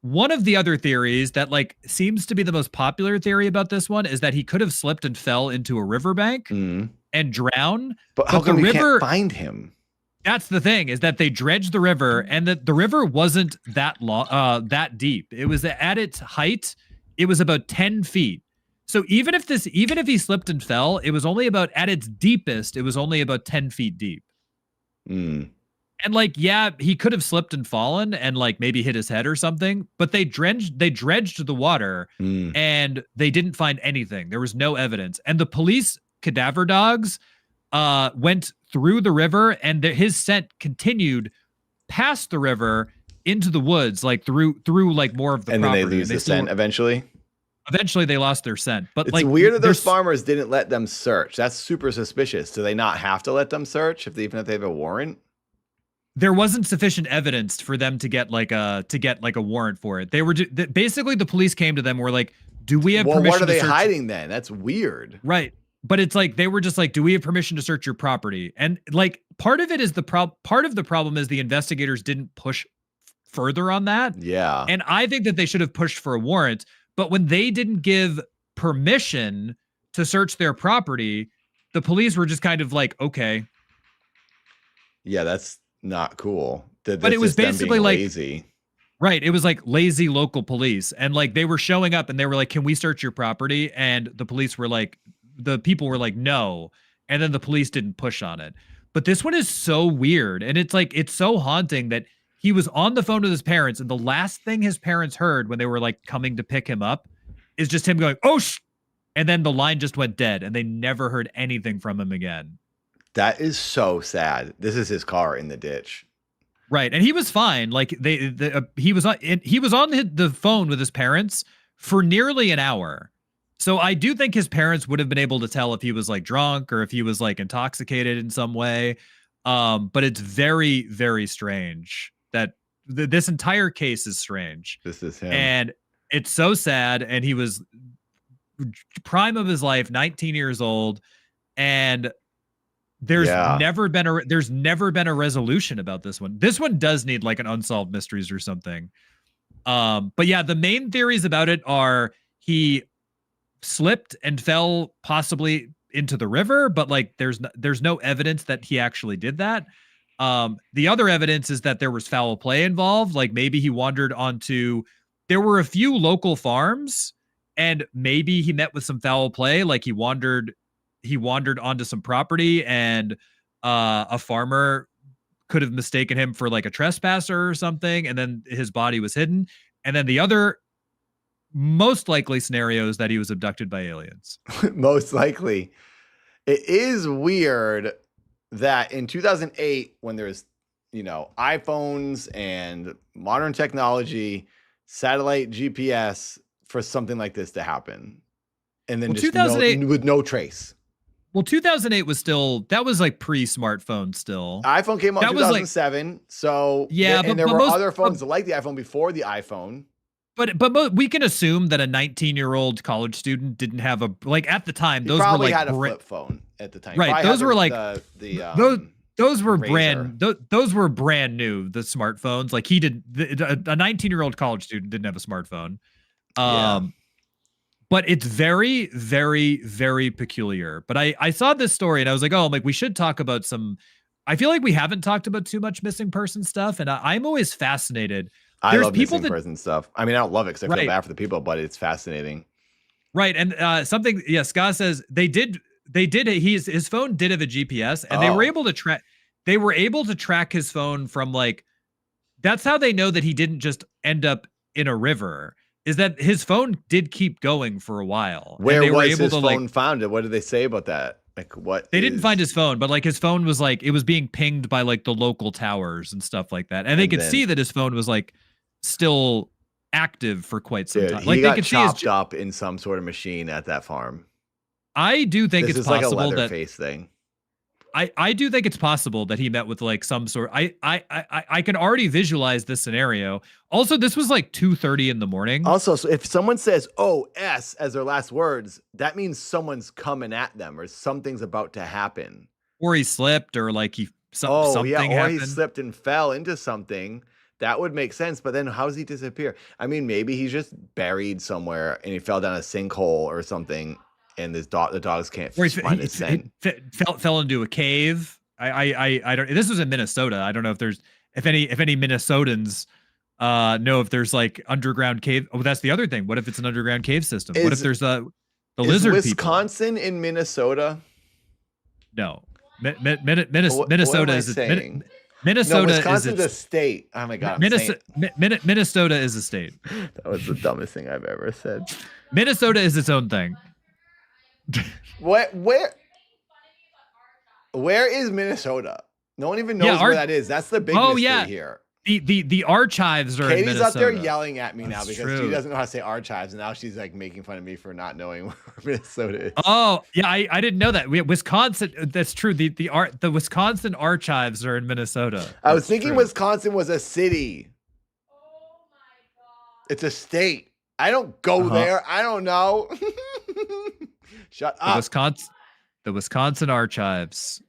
one of the other theories that like seems to be the most popular theory about this one is that he could have slipped and fell into a riverbank and drowned. But how come we can't find him? That's the thing, is that they dredged the river and that the river wasn't that long, that deep. It was at its height, it was about 10 feet. So even if he slipped and fell, it was only about at its deepest, it was only about 10 feet deep. And like, yeah, he could have slipped and fallen and like maybe hit his head or something, but they dredged the water and they didn't find anything. There was no evidence. And the police cadaver dogs went through the river and his scent continued past the river into the woods, like through like more of the property. And then they lose the scent eventually? Eventually they lost their scent. But it's like weird that those farmers didn't let them search. That's super suspicious. Do they not have to let them search even if they have a warrant? There wasn't sufficient evidence for them to get like a warrant for it. They were basically the police came to them and were like, do we have permission to search? What are they hiding then? That's weird. Right. But it's like they were just like, do we have permission to search your property? And like part of it is part of the problem is the investigators didn't push further on that. Yeah. And I think that they should have pushed for a warrant, but when they didn't give permission to search their property, the police were just kind of like, okay. Yeah, that's not cool. But it was basically like lazy. Right. It was like lazy local police. And like they were showing up and they were like, can we search your property? And the police were like, the people were like, no. And then the police didn't push on it. But this one is so weird. And it's like, it's so haunting that he was on the phone with his parents. And the last thing his parents heard when they were like coming to pick him up is just him going, oh, and then the line just went dead and they never heard anything from him again. That is so sad. This is his car in the ditch. Right. And he was fine. Like he was on the phone with his parents for nearly an hour. So I do think his parents would have been able to tell if he was like drunk or if he was like intoxicated in some way. But it's very, very strange that this entire case is strange. This is him. And it's so sad. And he was prime of his life, 19 years old. And there's never been a resolution about this one. This one does need like an unsolved mysteries or something. But yeah, the main theories about it are he slipped and fell possibly into the river, but like there's no evidence that he actually did that. The other evidence is that there was foul play involved. Like maybe he wandered onto, there were a few local farms and maybe he met with some foul play. Like he wandered onto some property and a farmer could have mistaken him for like a trespasser or something. And then his body was hidden. And then the other most likely scenario is that he was abducted by aliens. Most likely. It is weird that in 2008, when there's, iPhones and modern technology, satellite GPS, for something like this to happen. And then just 2008, with no trace. Well, 2008 was still, that was like pre-smartphone still. iPhone came out in 2007. Like, so yeah, and there were other phones like the iPhone before the iPhone. But we can assume that a 19-year-old college student didn't have at the time, those were like had a flip phone at the time. Right. Those were like those were Razor. those were brand new, the smartphones. Like a 19-year-old college student didn't have a smartphone. But it's very, very, very peculiar. But I saw this story and I was like, we should talk about I feel like we haven't talked about too much missing person stuff. And I'm always fascinated. I love missing person stuff. I mean, I don't love it because I feel bad for the people, but it's fascinating. Right. And Scott says his phone did have a GPS and they were able to track his phone from that's how they know that he didn't just end up in a river, is that his phone did keep going for a while. Where was his phone founded? What did they say about that? They didn't find his phone, but his phone was it was being pinged by the local towers and stuff like that. And they could see that his phone was still active for quite some time. He got chopped up in some sort of machine at that farm. I do think it's possible like a that face thing. I do think it's possible that he met with some sort. I can already visualize this scenario. Also, this was 2:30 in the morning. Also, so if someone says "OS" as their last words, that means someone's coming at them or something's about to happen. Or he slipped, or something happened. He slipped and fell into something. That would make sense. But then how does he disappear? I mean, maybe he's just buried somewhere and he fell down a sinkhole or something. And the dogs can't find his scent. Fell into a cave. I don't. This was in Minnesota. I don't know if any Minnesotans know if there's underground cave. Oh, that's the other thing. What if it's an underground cave system? What if there's the lizard people? Wisconsin in Minnesota? No, Minnesota is saying? Minnesota. No, Wisconsin's a state. Oh my god, Minnesota is a state. That was the dumbest thing I've ever said. Minnesota is its own thing. Where is Minnesota? No one even knows where that is. That's the big mystery here. The archives are Katie's in Minnesota. up there yelling at me now because true. she doesn't know how to say archives, and now she's making fun of me for not knowing where Minnesota is. Oh yeah, I didn't know that. Wisconsin. That's true. The Wisconsin archives are in Minnesota. I was thinking Wisconsin was a city. Oh my god! It's a state. I don't go there. I don't know. Shut up. The Wisconsin archives.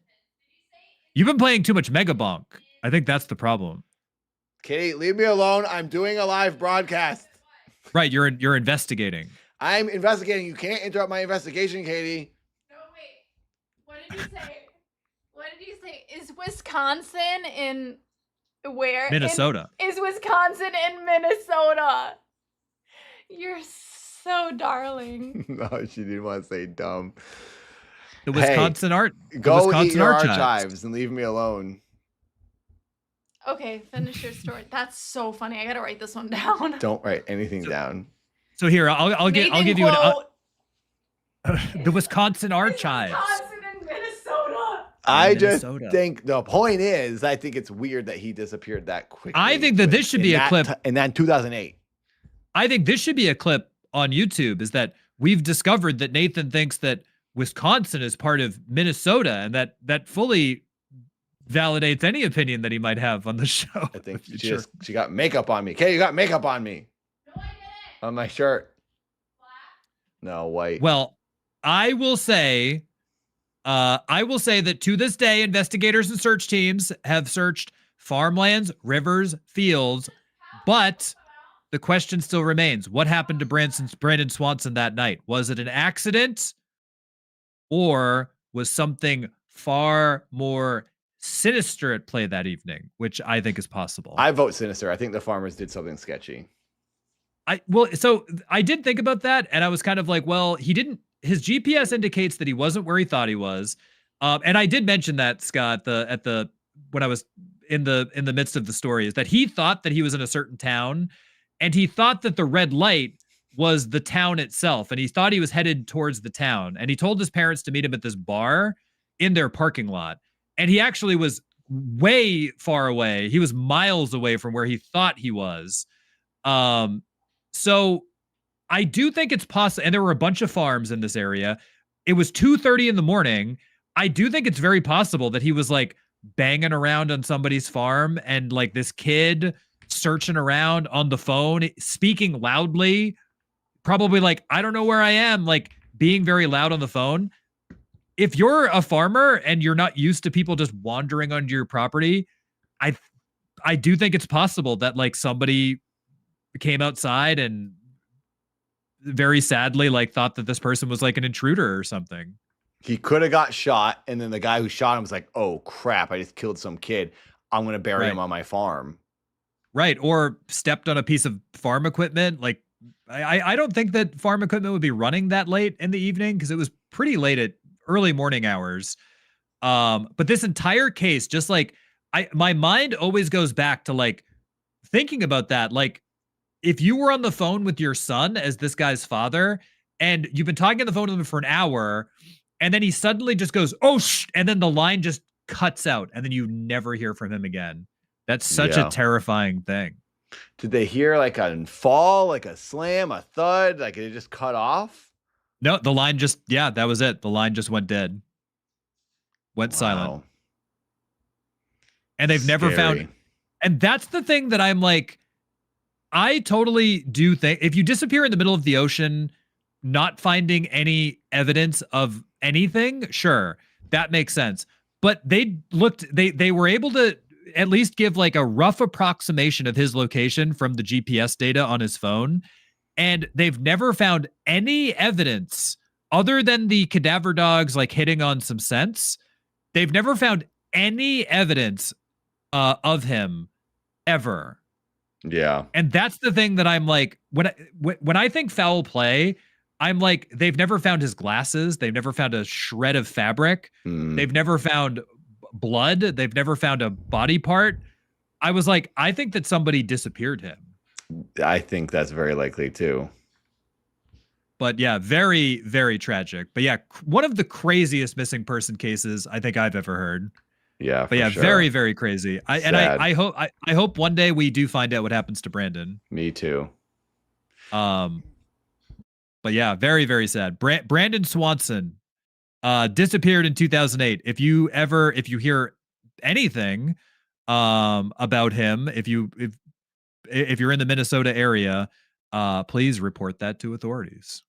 You've been playing too much Megabonk. I think that's the problem. Katie, leave me alone. I'm doing a live broadcast. Right, you're investigating. I'm investigating. You can't interrupt my investigation, Katie. No, wait. What did you say? What did you say? Is Wisconsin in where? Minnesota. Is Wisconsin in Minnesota? You're so darling. No, she didn't want to say dumb. The Wisconsin Go Wisconsin eat your archives. archives and leave me alone. Okay, finish your story. That's so funny. I gotta write this one down. Don't write anything down. So here, I'll give you the Wisconsin archives. Wisconsin and Minnesota. I just think the point is, I think it's weird that he disappeared that quickly. I think that this should be a clip. And then 2008. I think this should be a clip on YouTube, is that we've discovered that Nathan thinks that Wisconsin is part of Minnesota, and that fully validates any opinion that he might have on the show. I think she got makeup on me. Katie, you got makeup on me. No, I didn't. On my shirt. No, white. Well, I will say that to this day, investigators and search teams have searched farmlands, rivers, fields, but the question still remains: what happened to Brandon Swanson that night? Was it an accident, or was something far more sinister at play that evening, which I think is possible? I vote sinister. I think the farmers did something sketchy. So I did think about that, and I was kind of like, well, he didn't. His GPS indicates that he wasn't where he thought he was, and I did mention that, Scott, when I was in the midst of the story, is that he thought that he was in a certain town, and he thought that the red light was the town itself, and he thought he was headed towards the town, and he told his parents to meet him at this bar in their parking lot, and he actually was way far away. He was miles away from where he thought he was. So I do think it's possible, and there were a bunch of farms in this area. It was 2:30 in the morning. I do think it's very possible that he was like banging around on somebody's farm, and like this kid searching around on the phone, speaking loudly, probably like, I don't know where I am, like being very loud on the phone. If you're a farmer and you're not used to people just wandering onto your property, I do think it's possible that like somebody came outside and very sadly like thought that this person was like an intruder or something. He could have got shot, and then the guy who shot him was like, oh crap, I just killed some kid. I'm going to bury him on my farm. Right. Or stepped on a piece of farm equipment. Like, I don't think that farm equipment would be running that late in the evening, because it was pretty late at early morning hours. But this entire case, just like my mind always goes back to like thinking about that. Like, if you were on the phone with your son as this guy's father, and you've been talking on the phone with him for an hour, and then he suddenly just goes, oh, and then the line just cuts out, and then you never hear from him again. That's such a terrifying thing. Did they hear like a fall, like a slam, a thud, like it just cut off? No, the line just, that was it. The line just went dead. Went silent. And they've never found, and that's the thing that I'm like, I totally do think if you disappear in the middle of the ocean, not finding any evidence of anything, sure, that makes sense. But they were able to at least give like a rough approximation of his location from the GPS data on his phone. And they've never found any evidence other than the cadaver dogs like hitting on some scents. They've never found any evidence of him ever. Yeah. And that's the thing that I'm like, when I think foul play, I'm like, they've never found his glasses. They've never found a shred of fabric. They've never found blood. They've never found a body part. I was like, I think that somebody disappeared him. I think that's very likely too. But yeah, very, very tragic. But yeah, one of the craziest missing person cases I think I've ever heard. Yeah, but yeah, sure. very, very crazy. I hope one day we do find out what happens to Brandon. Me too. But yeah, very, very sad. Brandon Swanson disappeared in 2008. If you hear anything about him, if you're in the Minnesota area, please report that to authorities.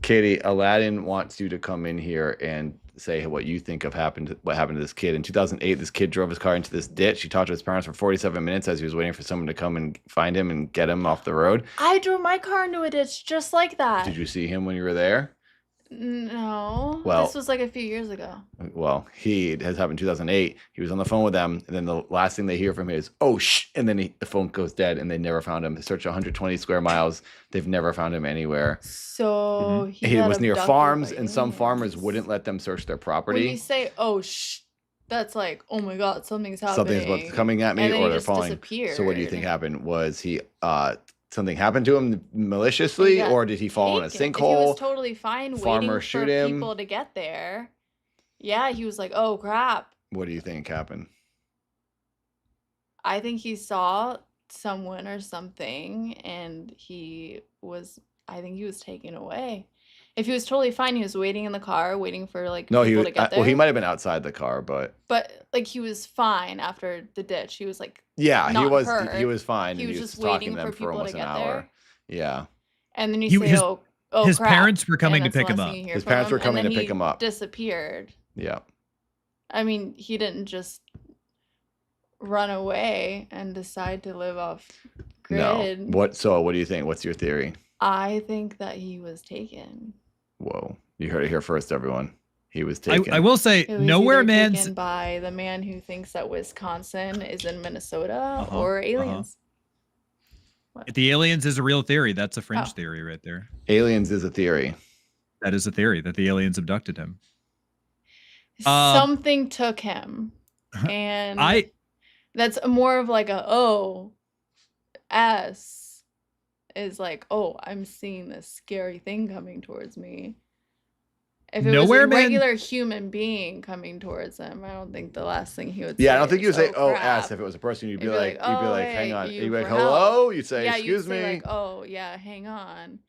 Katie, Aladdin wants you to come in here and say what you think of what happened to this kid. In 2008, this kid drove his car into this ditch. He talked to his parents for 47 minutes as he was waiting for someone to come and find him and get him off the road. I drove my car into a ditch just like that. Did you see him when you were there? No. Well, this was like a few years ago. Well, it has happened in 2008. He was on the phone with them, and then the last thing they hear from him is, oh, shh, and then the phone goes dead, and they never found him. They searched 120 square miles. They've never found him anywhere. So he was near farms, and some farmers wouldn't let them search their property. When you say, oh, shh, that's like, oh my God, something's happening. Something's coming at me, or they're falling. So what do you think happened? Was he something happened to him maliciously, or did he fall in a sinkhole? He was totally fine waiting for people to get there. Yeah, he was like, oh crap. What do you think happened? I think he saw someone or something, and he was I think he was taken away. If he was totally fine, he was waiting in the car, waiting for like No, people to get there. well, he might have been outside the car, but like he was fine after the ditch. He was like yeah, not he was hurt. fine. He And was he just talking waiting to them for for people almost to an get hour. there. Yeah. And then you say, his- oh his crap. parents were coming And to that's the pick him last up. thing you hear His from parents were him, coming and to then pick him up. Disappeared. Yeah. I mean, he didn't just run away and decide to live off grid. No. So what do you think? What's your theory? I think that he was taken. Whoa. You heard it here first, everyone. He was taken. I will say, It was Nowhere either Man's taken by the man who thinks that Wisconsin is in Minnesota Uh-huh, or aliens. the aliens is a real theory. That's a fringe Oh. theory right there. Aliens is a theory. That is a theory that the aliens abducted him. Something took him, and that's more of like S is like, oh, I'm seeing this scary thing coming towards me. If it Nowhere was a Man- regular human being coming towards him, I don't think the last thing he would say. Yeah, I don't think you would say, "Oh, oh, crap." S. If it was a person, you'd be You'd be like, like, "Oh, hang hey, on. you You'd be like, for hello? help. You'd say, Yeah, excuse you'd say me. like, oh yeah, hang on.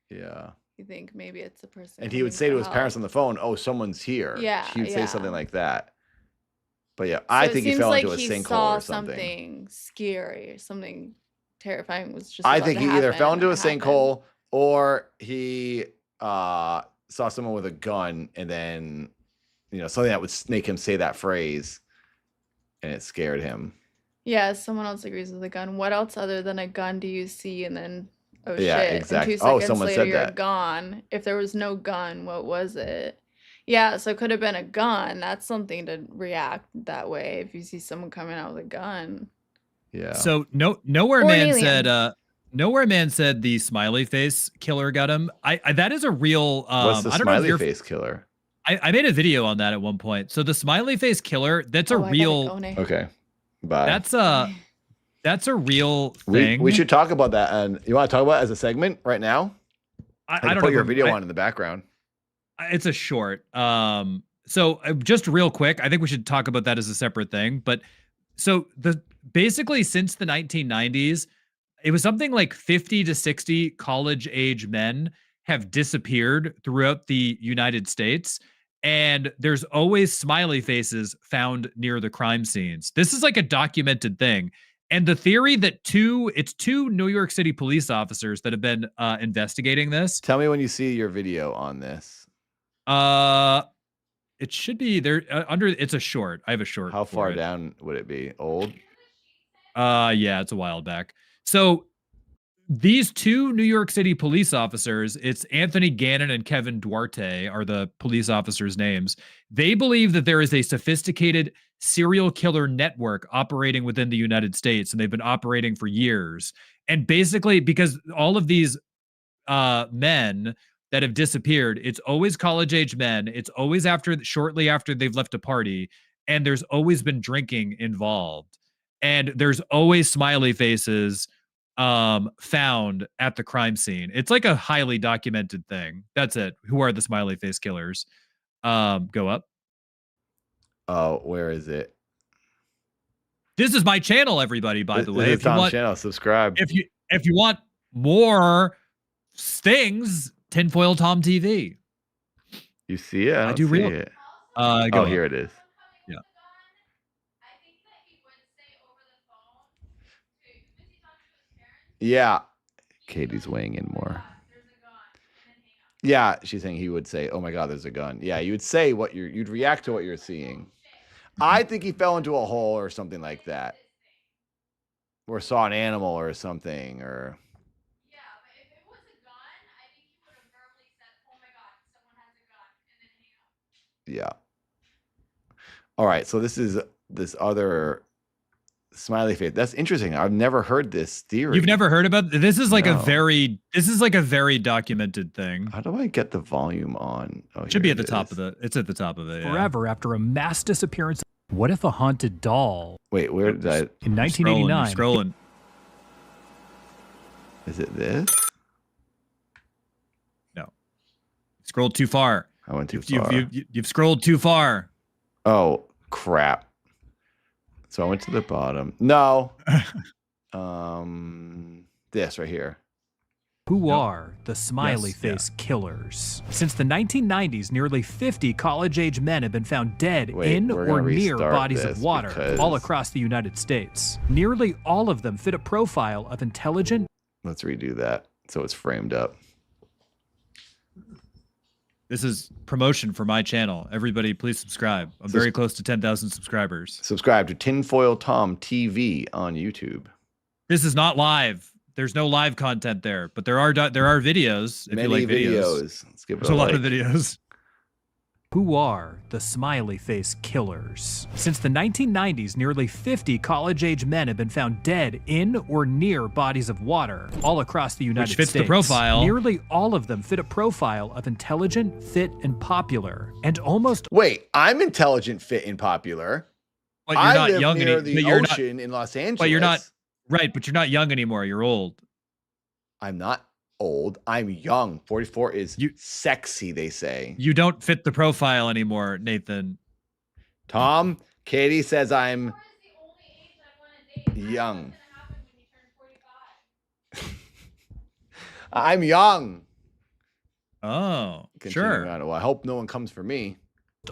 Yeah. You think maybe it's a person. And he would coming say for to his parents on help. the phone, oh, someone's here. Yeah, He would say something yeah. like that. But yeah, So I it think he seems fell like into a he sinkhole saw or something. something scary, something terrifying was just. I about think to he either fell happen into or a happened. sinkhole or he saw someone with a gun and then, something that would make him say that phrase and it scared him. Yeah, someone else agrees with a gun. What else other than a gun do you see and then oh Yeah, shit, exactly. and 2 Oh, seconds someone later said you're that. gone. If there was no gun, what was it? Yeah, so it could have been a gun. That's something to react that way if you see someone coming out with a gun. Yeah. So Nowhere Or an Man alien. said Nowhere Man said the smiley face killer got him. I that is a real What's the I don't know if smiley you're face killer? I made a video on that at one point. So the smiley face killer, that's a Oh, I gotta real go now. Okay. Bye. that's a real thing. We should talk about that. And you want to talk about it as a segment right now? I can don't put know your if video I- on in the background. It's a short. So just real quick, I think we should talk about that as a separate thing. But so basically since the 1990s, it was something like 50 to 60 college age men have disappeared throughout the United States. And there's always smiley faces found near the crime scenes. This is like a documented thing. And the theory that it's two New York City police officers that have been investigating this. Tell me when you see your video on this. It should be there it's a short. I have a short. How for far it. down would it be? Old? Yeah, it's a while back. So these two New York City police officers, it's Anthony Gannon and Kevin Duarte are the police officers' names. They believe that there is a sophisticated serial killer network operating within the United States, and they've been operating for years. And basically, because all of these men that have disappeared, it's always college-age men. It's always shortly after they've left a party, and there's always been drinking involved. And there's always smiley faces found at the crime scene. It's like a highly documented thing. That's it. Who are the smiley face killers? Go up. Oh, where is it? This is my channel, everybody, by the way. It's Tom's channel. Subscribe. If you want more things, Tinfoil Tom TV. You see it? I do see real- it. Go Oh, up. here it is. Yeah. Yeah. Katie's weighing in more. Yeah, she's saying he would say, "Oh my God, there's a gun." Yeah, you would say you'd react to what you're seeing. I think he fell into a hole or something like that, or saw an animal or something, or. Yeah, but if it was a gun, I think he would have verbally said, "Oh my God, someone has a gun," and then hang up. Yeah. All right, so this is this other smiley face. That's interesting. I've never heard this theory. You've never heard about this? Is like No. this is like a very documented thing. How do I get the volume on? Oh, Should be here at the it top is. of it's at the top of it. Yeah. Forever after a mass disappearance. What if a haunted doll Wait, where did I? in 1989? Scrolling. Is it this? No. Scrolled too far. I went too far. You've scrolled too far. Oh crap! So I went to the bottom. No. This right here. Who are the smiley face killers? Since the 1990s, nearly 50 college-age men have been found dead in or near bodies of water all across the United States. Nearly all of them fit a profile of intelligent. Let's redo that so it's framed up. This is promotion for my channel. Everybody, please subscribe. I'm very close to 10,000 subscribers. Subscribe to Tinfoil Tom TV on YouTube. This is not live. There's no live content there, but there are videos. If Many you like videos. Let's give it There's a lot of videos. Who are the smiley face killers? Since the 1990s, nearly 50 college-age men have been found dead in or near bodies of water all across the United States. Which fits the profile. Nearly all of them fit a profile of intelligent, fit, and popular. And almost. Wait, I'm intelligent, fit, and popular. But you're not live young near the anymore. ocean in Los Angeles. But you're not right. But you're not young anymore. You're old. I'm not old. I'm young. 44 is sexy, they say. You don't fit the profile anymore, Nathan. Tom, Katie says I'm young. I'm young. Oh, Continuing sure. on. Well, I hope no one comes for me.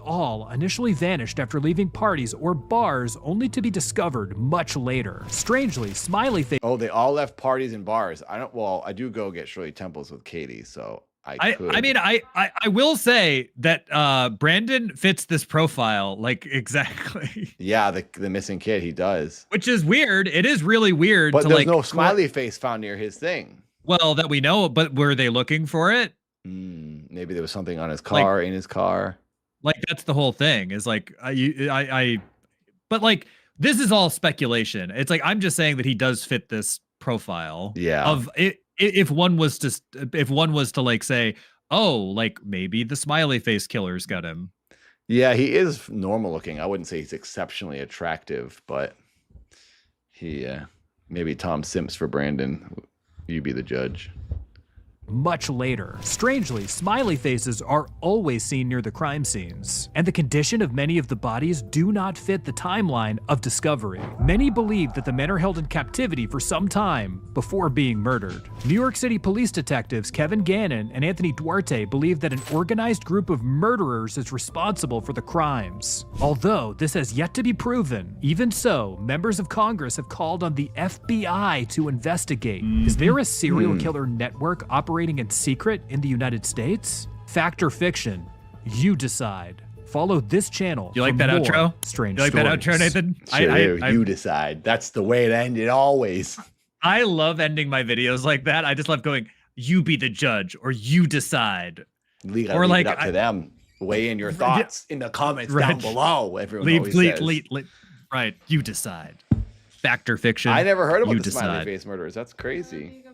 All initially vanished after leaving parties or bars only to be discovered much later. Strangely, smiley face. Oh, they all left parties and bars. I do go get Shirley Temples with Katie, so I could. I mean, I will say that Brandon fits this profile like exactly. Yeah, the missing kid, he does. Which is weird. It is really weird. But to there's like, no smiley face found near his thing. Well, that we know, but were they looking for it? Maybe there was something on his car, in his car. Like that's the whole thing. Is like but like this is all speculation. It's like I'm just saying that he does fit this profile. Yeah. Of it, if one was to like say, oh, like maybe the smiley face killers got him. Yeah, he is normal looking. I wouldn't say he's exceptionally attractive, but he maybe Tom Simps for Brandon. You be the judge. Much later. Strangely, smiley faces are always seen near the crime scenes, and the condition of many of the bodies do not fit the timeline of discovery. Many believe that the men are held in captivity for some time before being murdered. New York City police detectives Kevin Gannon and Anthony Duarte believe that an organized group of murderers is responsible for the crimes. Although this has yet to be proven, even so, members of Congress have called on the FBI to investigate. Is there a serial killer network operating in secret in the United States? Fact or fiction? You decide. Follow this channel. You like for that more outro? Strange You like stories. that outro, Nathan? Sure, you decide. That's the way it ended always. I love ending my videos like that. I just love going, you be the judge or you decide. Leave Or like it up to them. Weigh in your thoughts in the comments down below. Everyone always says. Right, you decide. Fact or fiction? I never heard about you the smiley decide. face murders. That's crazy.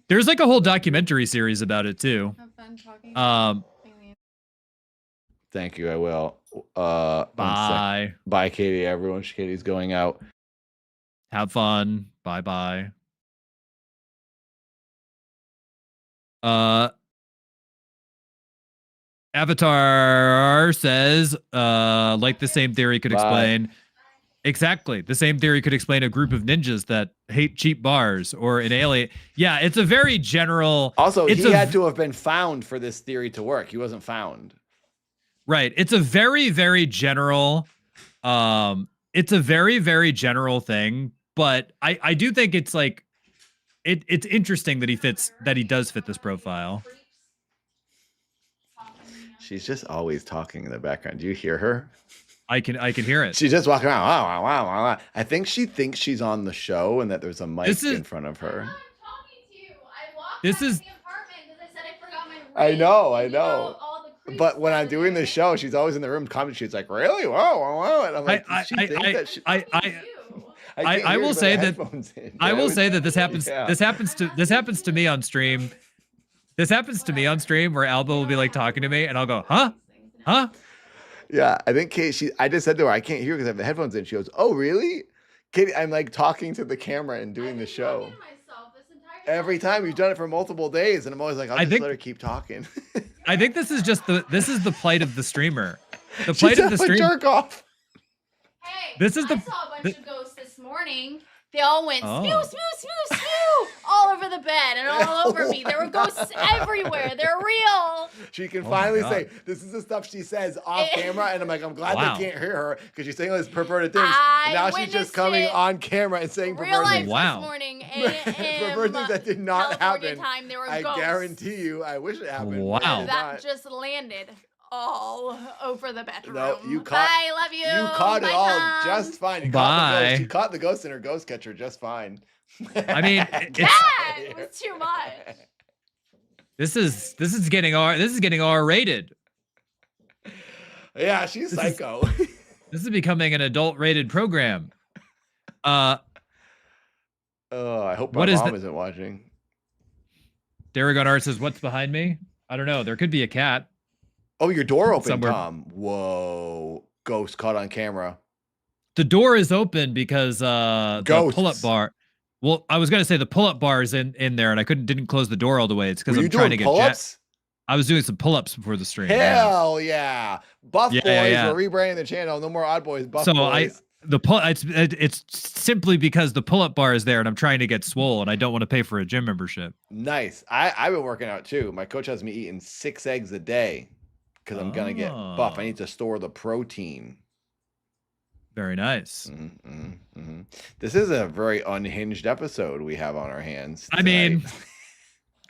There's like a whole documentary series about it too. Have fun talking. Thank you. I will. 1 sec. Bye. Bye, Katie. Everyone. Katie's going out. Have fun. Bye. Avatar says, like the same theory could explain. Exactly. The same theory could explain a group of ninjas that hate cheap bars or an alien. Yeah, it's a very general. Also, he had to have been found for this theory to work. He wasn't found. Right. It's a very, very general. It's a very, very general thing. But I do think it's like it's interesting that he does fit this profile. She's just always talking in the background. Do you hear her? I can hear it. She's just walking around. Wow. I think she thinks she's on the show and that there's a mic in front of her. This is. I know. But when I'm doing the show, she's always in the room commenting. She's like, "Really? Wow!" And I'm like, I will say that this happens. Yeah. This happens to me on stream. This happens to me on stream where Alba will be like talking to me, and I'll go, "Huh?" Yeah, I think Kate. I just said to her, "I can't hear because I have the headphones in." She goes, "Oh, really?" Katie, I'm like talking to the camera and doing the show. Every time you've done it for multiple days, and I'm always like, let her keep talking. I think this is the plight of the streamer. The plight of the streamer. Jerk off. Hey, I saw a bunch of ghosts this morning. They all went spew, spew, spew, spew all all over the bed and all over me. There were ghosts everywhere. They're real. She can Oh finally my say, God. this is the stuff she says off camera. And I'm like, I'm glad Wow. they can't hear her because she's saying all these perverted things. I And now she's just witnessed coming it. on camera and saying Real perverted life things. Wow. this morning, 8 a.m. Perverted things that did not California happen. time. There were I ghosts guarantee you, I wish it happened. but it Wow. did that not. just landed all over the bedroom. No, you caught. Bye, love you. You caught Bye, it all Tom. just fine. You caught the Bye. ghost. You caught the ghost in her ghost catcher just fine. I mean, Get it's- Yeah, outta it here. was too much. This is getting R rated. Yeah, she's This is- psycho. This is becoming an adult rated program. Oh, I hope my What is mom the- isn't watching. Daragon Art says, "What's behind me?" I don't know. There could be a cat. Oh, your door opened, Somewhere. Tom. Whoa. Ghost caught on camera. The door is open because the Ghosts. pull-up bar. Well, I was gonna say the pull-up bar is in there, and I didn't close the door all the way. It's because Were I'm you trying doing to get pull-ups? I was doing some pull-ups before the stream. yeah. Hell yeah. Buff Yeah, Boys. yeah. We're rebranding the channel. No more Odd Boys. Buff So Boys. it's simply because the pull-up bar is there, and I'm trying to get swole, and I don't want to pay for a gym membership. Nice. I've been working out too. My coach has me eating 6 eggs a day because I'm going to get buff. I Oh. need to store the protein. Very nice. This is a very unhinged episode we have on our hands. I mean, tonight.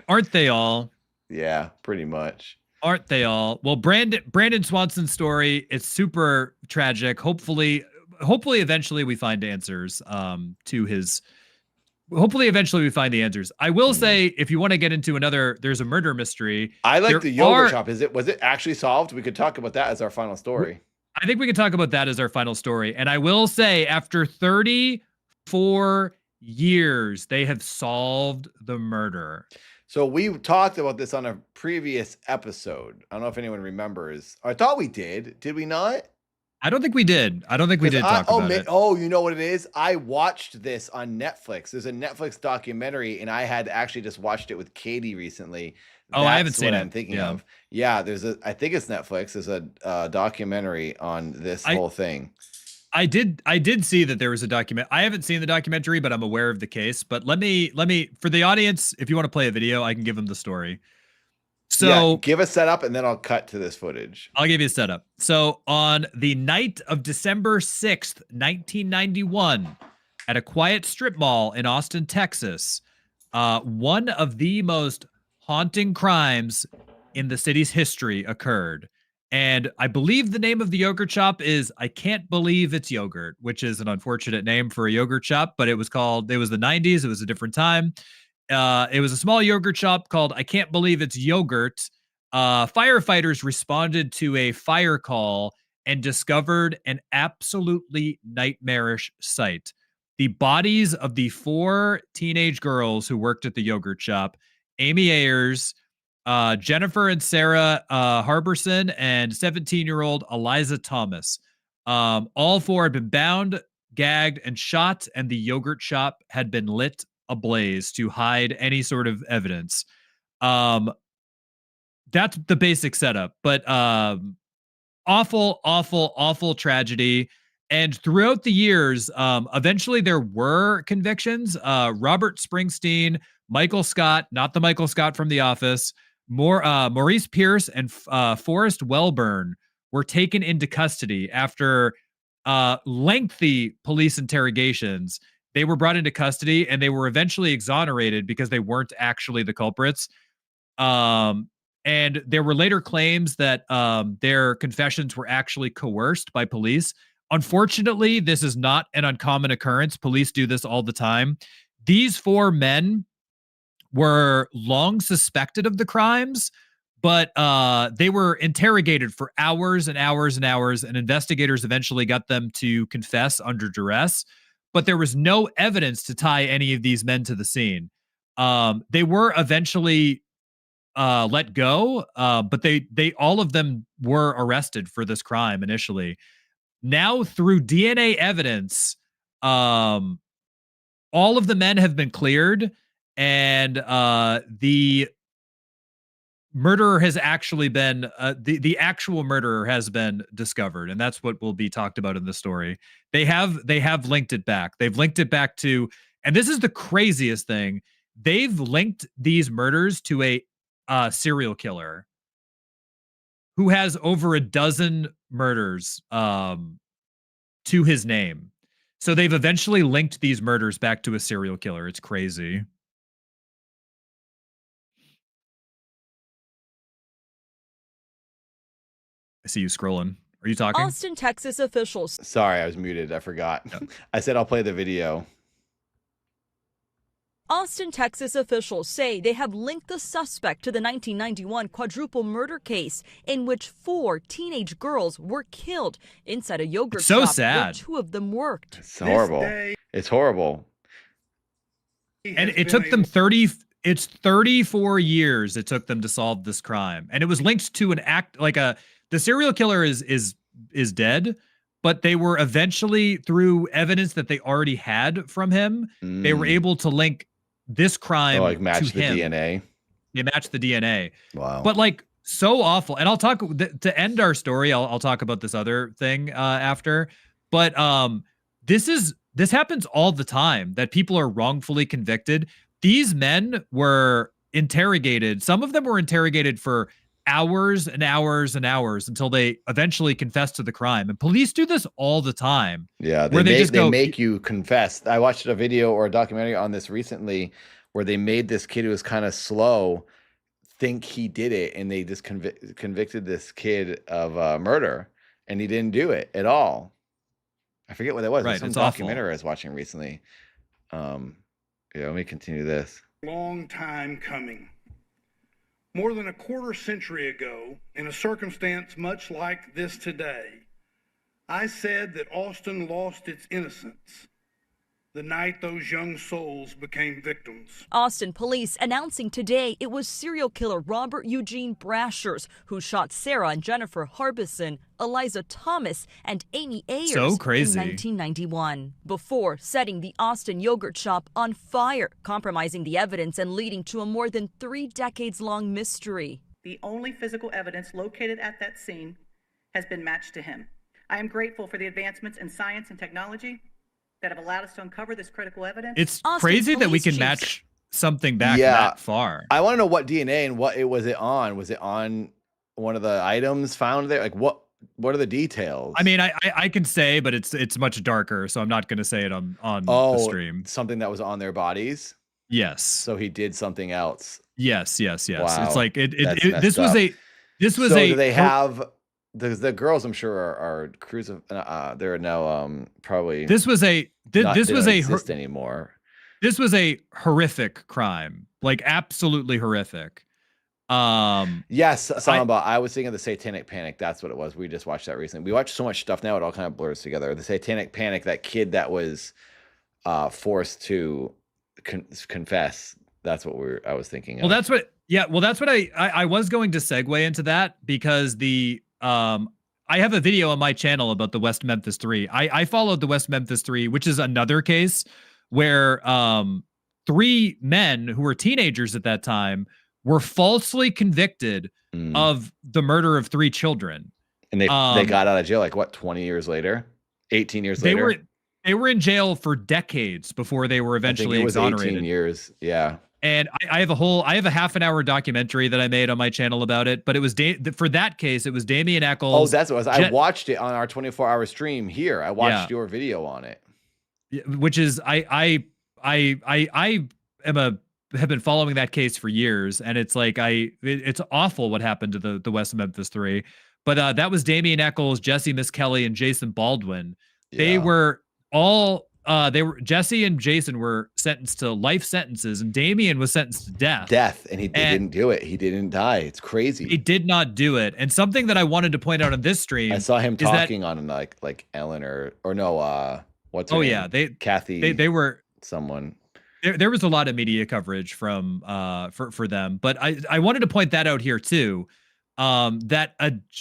aren't they all? Yeah, pretty much. Aren't they all? Well, Brandon Swanson's story, it's super tragic. Hopefully eventually we find answers to his hopefully eventually we find the answers. I will say, if you want to get into there's a murder mystery. I like There the yogurt are- shop. Was it actually solved? We could talk about that as our final story. I think we can talk about that as our final story. And I will say, after 34 years, they have solved the murder. So we talked about this on a previous episode. I don't know if anyone remembers. I thought we did. Did we not? I don't think we did. I don't think we did talk about it. Oh, you know what it is? I watched this on Netflix. There's a Netflix documentary, and I had actually just watched it with Katie recently. Oh, I haven't That's seen what it. I'm thinking Yeah. of. Yeah, I think it's Netflix. There's a documentary on this whole thing. I did see that there was a document. I haven't seen the documentary, but I'm aware of the case. But let me for the audience, if you want to play a video, I can give them the story. So Yeah, give a setup, and then I'll cut to this footage. I'll give you a setup. So on the night of December 6th, 1991, at a quiet strip mall in Austin, Texas, one of the most haunting crimes in the city's history occurred. And I believe the name of the yogurt shop is I Can't Believe It's Yogurt, which is an unfortunate name for a yogurt shop, but it was the 90s. It was a different time. It was a small yogurt shop called I Can't Believe It's Yogurt. Firefighters responded to a fire call and discovered an absolutely nightmarish sight. The bodies of the 4 teenage girls who worked at the yogurt shop, Amy Ayers, Jennifer and Sarah Harbison, and 17-year-old Eliza Thomas. All 4 had been bound, gagged, and shot, and the yogurt shop had been lit ablaze to hide any sort of evidence. That's the basic setup, but awful tragedy. And throughout the years, eventually there were convictions. Robert Springsteen, Michael Scott, not the Michael Scott from The Office, Maurice Pierce, and Forrest Welburn were taken into custody after lengthy police interrogations. They were brought into custody, and they were eventually exonerated because they weren't actually the culprits. And there were later claims that their confessions were actually coerced by police. Unfortunately, this is not an uncommon occurrence. Police do this all the time. These 4 men were long suspected of the crimes, but they were interrogated for hours and hours and hours, and investigators eventually got them to confess under duress. But there was no evidence to tie any of these men to the scene. They were eventually let go, but they all of them were arrested for this crime initially. Now, through DNA evidence, all of the men have been cleared, and the murderer has actually been the actual murderer has been discovered, and that's what will be talked about in the story. They have linked it back. They've linked it back to, and this is the craziest thing. they've linked these murders to a serial killer who has over a dozen murders to his name. So they've eventually linked these murders back to a serial killer. It's crazy. I see you scrolling. Are you talking? Austin, Texas officials. Sorry, I was muted. I forgot. I said I'll play the video. Austin, Texas officials say they have linked the suspect to the 1991 quadruple murder case in which 4 teenage girls were killed inside a yogurt so shop sad. where 2 of them worked. It's horrible. It's horrible. And it took them 34 years it took them to solve this crime. And it was linked to an act like the serial killer is dead, but they were eventually, through evidence that they already had from him, they were able to link this crime like match to the him. DNA. They matched the DNA. Wow. But like so awful. And I'll talk to end our story. I'll talk about this other thing after. But this happens all the time that people are wrongfully convicted. These men were interrogated. Some of them were interrogated for hours and hours and hours until they eventually confessed to the crime. And police do this all the time. Yeah, they make you confess. I watched a video or a documentary on this recently where they made this kid who was kind of slow think he did it, and they just convicted this kid of murder, and he didn't do it at all. I forget what that was. Right, It was it's some awful. documentary I was watching recently. Yeah, let me continue this. Long time coming. More than a quarter century ago, in a circumstance much like this today, I said that Austin lost its innocence the night those young souls became victims. Austin police announcing today it was serial killer Robert Eugene Brashers who shot Sarah and Jennifer Harbison, Eliza Thomas, and Amy Ayers So crazy. in 1991, before setting the Austin yogurt shop on fire, compromising the evidence and leading to a more than 3 decades-long mystery. The only physical evidence located at that scene has been matched to him. I am grateful for the advancements in science and technology that have allowed us to uncover this critical evidence. It's Austin crazy that we police can chief- match something back Yeah. that far. I want to know what DNA and what it was on. Was it on one of the items found there? Like what are the details? I mean, I can say, but it's much darker, so I'm not going to say it on the stream. Something that was on their bodies. Yes. So he did something else. Yes. Wow. It's like That's this messed was up. a So do they have the girls? I'm sure are cruising. They're now probably this was a they this was don't a exist anymore. this was a horrific crime, like absolutely horrific. Yes, Samba. I was thinking of the Satanic Panic. That's what it was. We just watched that recently. We watch so much stuff now; it all kind of blurs together. The Satanic Panic. That kid that was forced to confess. That's what I was thinking of. Well, that's what. Yeah. Well, that's what I was going to segue into that because I have a video on my channel about the West Memphis 3. I followed the West Memphis 3, which is another case where 3 men who were teenagers at that time were falsely convicted of the murder of 3 children. And they got out of jail like what, 20 years later? 18 years later? They were in jail for decades before they were eventually I think it was exonerated. 18 years. Yeah. And I have a half an hour documentary that I made on my channel about it, but it was for that case, it was Damien Eccles. Oh, that's what it was. I watched it on our 24-hour stream here. I watched your video on it. Which is I have been following that case for years, and it's like it's awful what happened to the West Memphis 3. But that was Damien Eccles, Jesse Miss Kelly, and Jason Baldwin. They were all Jesse and Jason were sentenced to life sentences, and Damien was sentenced to death. And he didn't do it. He didn't die. It's crazy. He did not do it. And something that I wanted to point out on this stream, I saw him talking on like Ellen or no, what's her name? Kathy. They were someone. There was a lot of media coverage from for them, but I wanted to point that out here too. That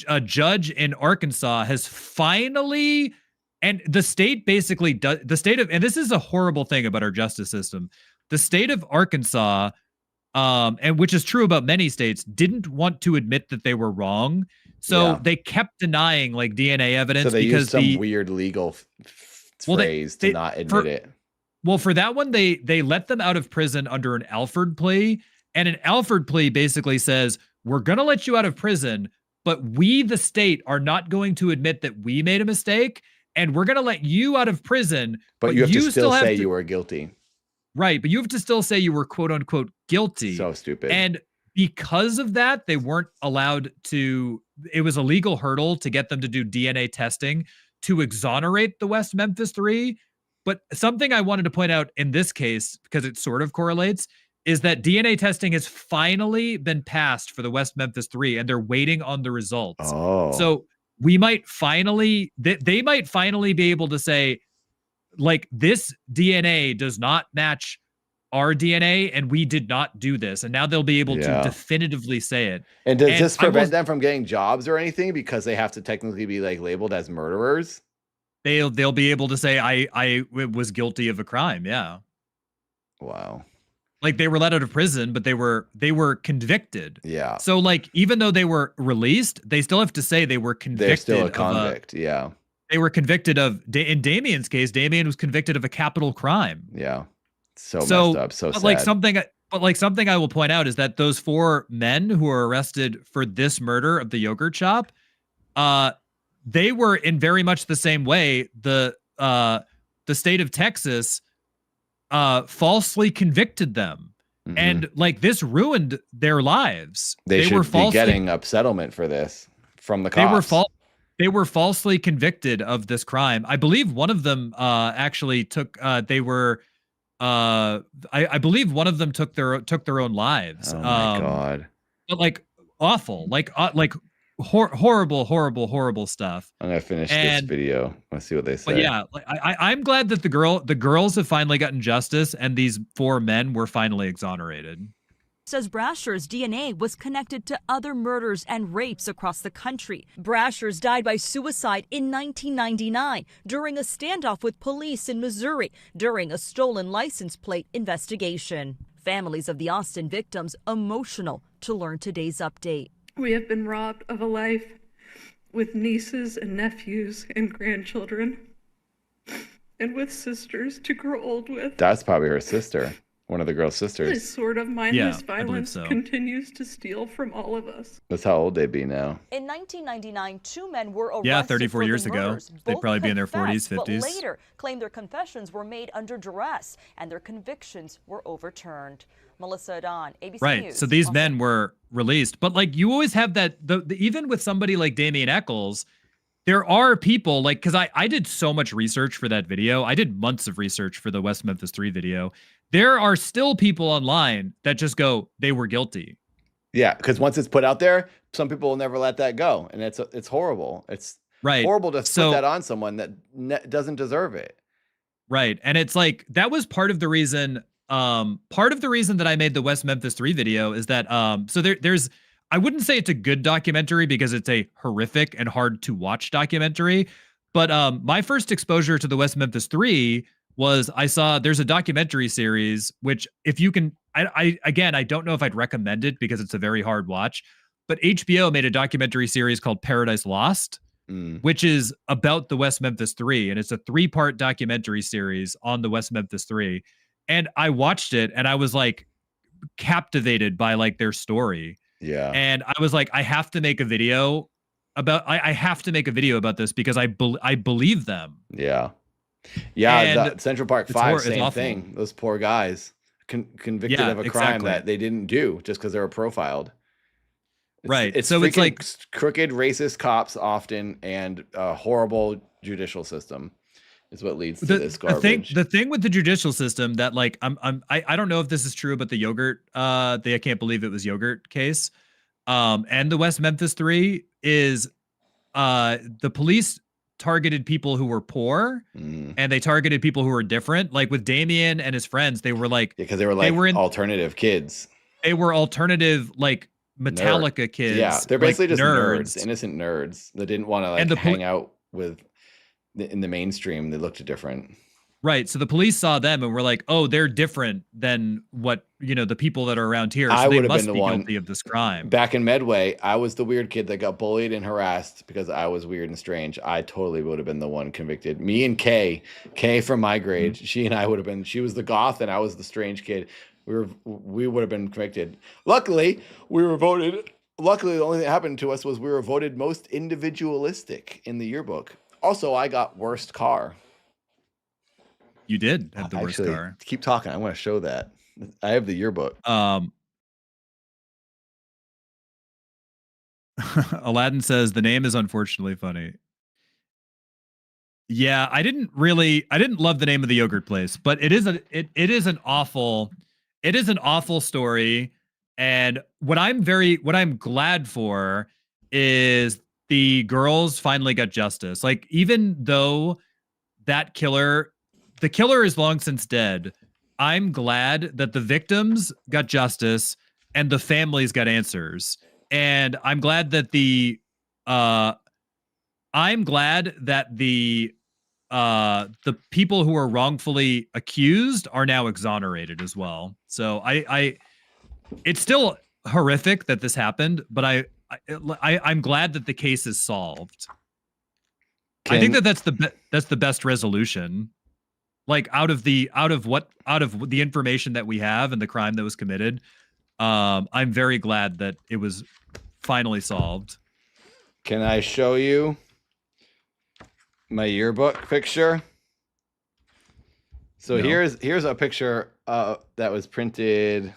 a judge in Arkansas has finally. And the state basically does and this is a horrible thing about our justice system. The state of Arkansas, and which is true about many states, didn't want to admit that they were wrong. So they kept denying like DNA evidence so they because used some weird legal phrase to not admit it. Well, for that one, they let them out of prison under an Alford plea, and an Alford plea basically says, we're going to let you out of prison, but we, the state, are not going to admit that we made a mistake, and we're going to let you out of prison, But you have to still say to, you were guilty. Right, but you have to still say you were quote unquote guilty. So stupid. And because of that, they weren't allowed to, it was a legal hurdle to get them to do DNA testing to exonerate the West Memphis Three. But something I wanted to point out in this case, because it sort of correlates, is that DNA testing has finally been passed for the West Memphis Three, and they're waiting on the results. Oh. So we might finally, they might finally be able to say, like, this DNA does not match our DNA, and we did not do this. And now they'll be able to definitively say it. And does this prevent them from getting jobs or anything because they have to technically be like labeled as murderers? They'll be able to say I was guilty of a crime. Yeah. Wow. Like, they were let out of prison, but they were convicted. Yeah. So, like, even though they were released, they still have to say they were convicted. They're still a convict. Yeah. They were convicted of, in Damien's case, Damien was convicted of a capital crime. Yeah. So messed up. So sad. Like something I will point out is that those 4 men who were arrested for this murder of the yogurt shop, they were in very much the same way. The state of Texas falsely convicted them. Mm-hmm. And like, this ruined their lives. They should be getting a settlement for this from the cops. They were falsely convicted of this crime. I believe one of them actually took. They were. I believe one of them took their own lives. Oh my God! But like, awful, like horrible stuff. I'm gonna finish this video. Let's see what they say. But yeah, like, I'm glad that the girls have finally gotten justice, and these 4 men were finally exonerated. Says Brasher's DNA was connected to other murders and rapes across the country. Brasher's died by suicide in 1999 during a standoff with police in Missouri during a stolen license plate investigation. Families of the Austin victims emotional to learn today's update. We have been robbed of a life with nieces and nephews and grandchildren, and with sisters to grow old with. That's probably her sister. One of the girl's sisters. This sort of mindless violence continues to steal from all of us. That's how old they'd be now. In 1999, 2 men were arrested. Yeah, 34 years the ago. They'd probably be in their 40s, 50s. But later claimed their confessions were made under duress and their convictions were overturned. Melissa Adon, ABC right. News. So these men were released, but like, you always have that. Even with somebody like Damien Eccles, there are people like, because I did so much research for that video. I did months of research for the West Memphis 3 video. There are still people online that just go, they were guilty. Yeah, because once it's put out there, some people will never let that go, and it's horrible. It's horrible to put that on someone that doesn't deserve it. Right, and it's like, that was part of the reason. Part of the reason that I made the West Memphis 3 video is that so there's, I wouldn't say it's a good documentary because it's a horrific and hard to watch documentary, but my first exposure to the West Memphis 3 was I saw there's a documentary series, which if you can, I don't know if I'd recommend it because it's a very hard watch, but HBO made a documentary series called Paradise Lost, which is about the West Memphis 3. And it's a 3-part documentary series on the West Memphis 3. And I watched it and I was like captivated by like their story. Yeah. And I was like, I have to make a video about, I have to make a video about this because I believe them. Yeah. Yeah, the Central Park 5, same thing. Those poor guys convicted of a crime that they didn't do just because they were profiled. Right. It's so it's like crooked, racist cops often, and a horrible judicial system is what leads to this garbage. The thing with the judicial system that like I don't know if this is true about the yogurt. I can't believe it was yogurt case. And the West Memphis 3 is the police targeted people who were poor and they targeted people who were different. Like with Damien and his friends, they were like, because they were like alternative kids. They were alternative, like Metallica kids. Yeah, they're basically like just nerds, innocent nerds that didn't want to like hang out with in the mainstream. They looked different. Right. So the police saw them and were like, oh, they're different than what, the people that are around here. So I they would have been must the be one guilty of this crime. back in Medway. I was the weird kid that got bullied and harassed because I was weird and strange. I totally would have been the one convicted. Me and Kay from my grade, she and I would have been. She was the goth and I was the strange kid. We would have been convicted. Luckily, we were voted. Luckily, the only thing that happened to us was we were voted most individualistic in the yearbook. Also, I got worst car. You did have the worst car. Keep talking. I want to show that. I have the yearbook. Aladdin says the name is unfortunately funny. Yeah, I didn't love the name of the yogurt place, but it is an awful story. And what I'm glad for is the girls finally got justice. Like, even though the killer is long since dead, I'm glad that the victims got justice and the families got answers. And I'm glad that the people who are wrongfully accused are now exonerated as well. So it's still horrific that this happened, but I'm glad that the case is solved. I think that's the best resolution. Like, out of the information that we have and the crime that was committed, I'm very glad that it was finally solved. Can I show you my yearbook picture? So here's a picture that was printed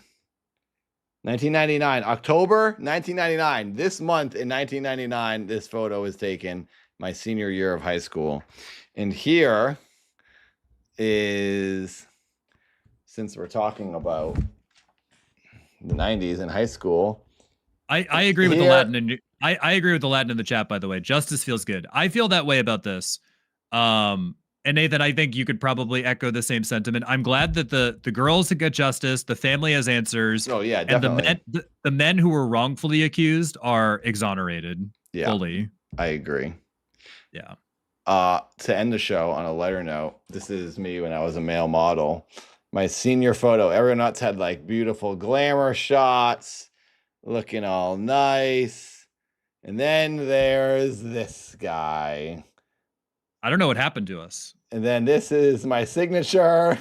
1999, October 1999. This month in 1999, this photo was taken my senior year of high school. And here is, since we're talking about the 90s in high school, I agree with the Latin, and I agree with the Latin in the chat, by the way. Justice feels good. I feel that way about this. And Nathan, I think you could probably echo the same sentiment. I'm glad that the girls get justice, the family has answers. Oh yeah, definitely. And the men who were wrongfully accused are exonerated fully. I agree. Yeah. To end the show on a lighter note, this is me when I was a male model. My senior photo, everyone else had like beautiful glamour shots, looking all nice. And then there's this guy. I don't know what happened to us. And then this is my signature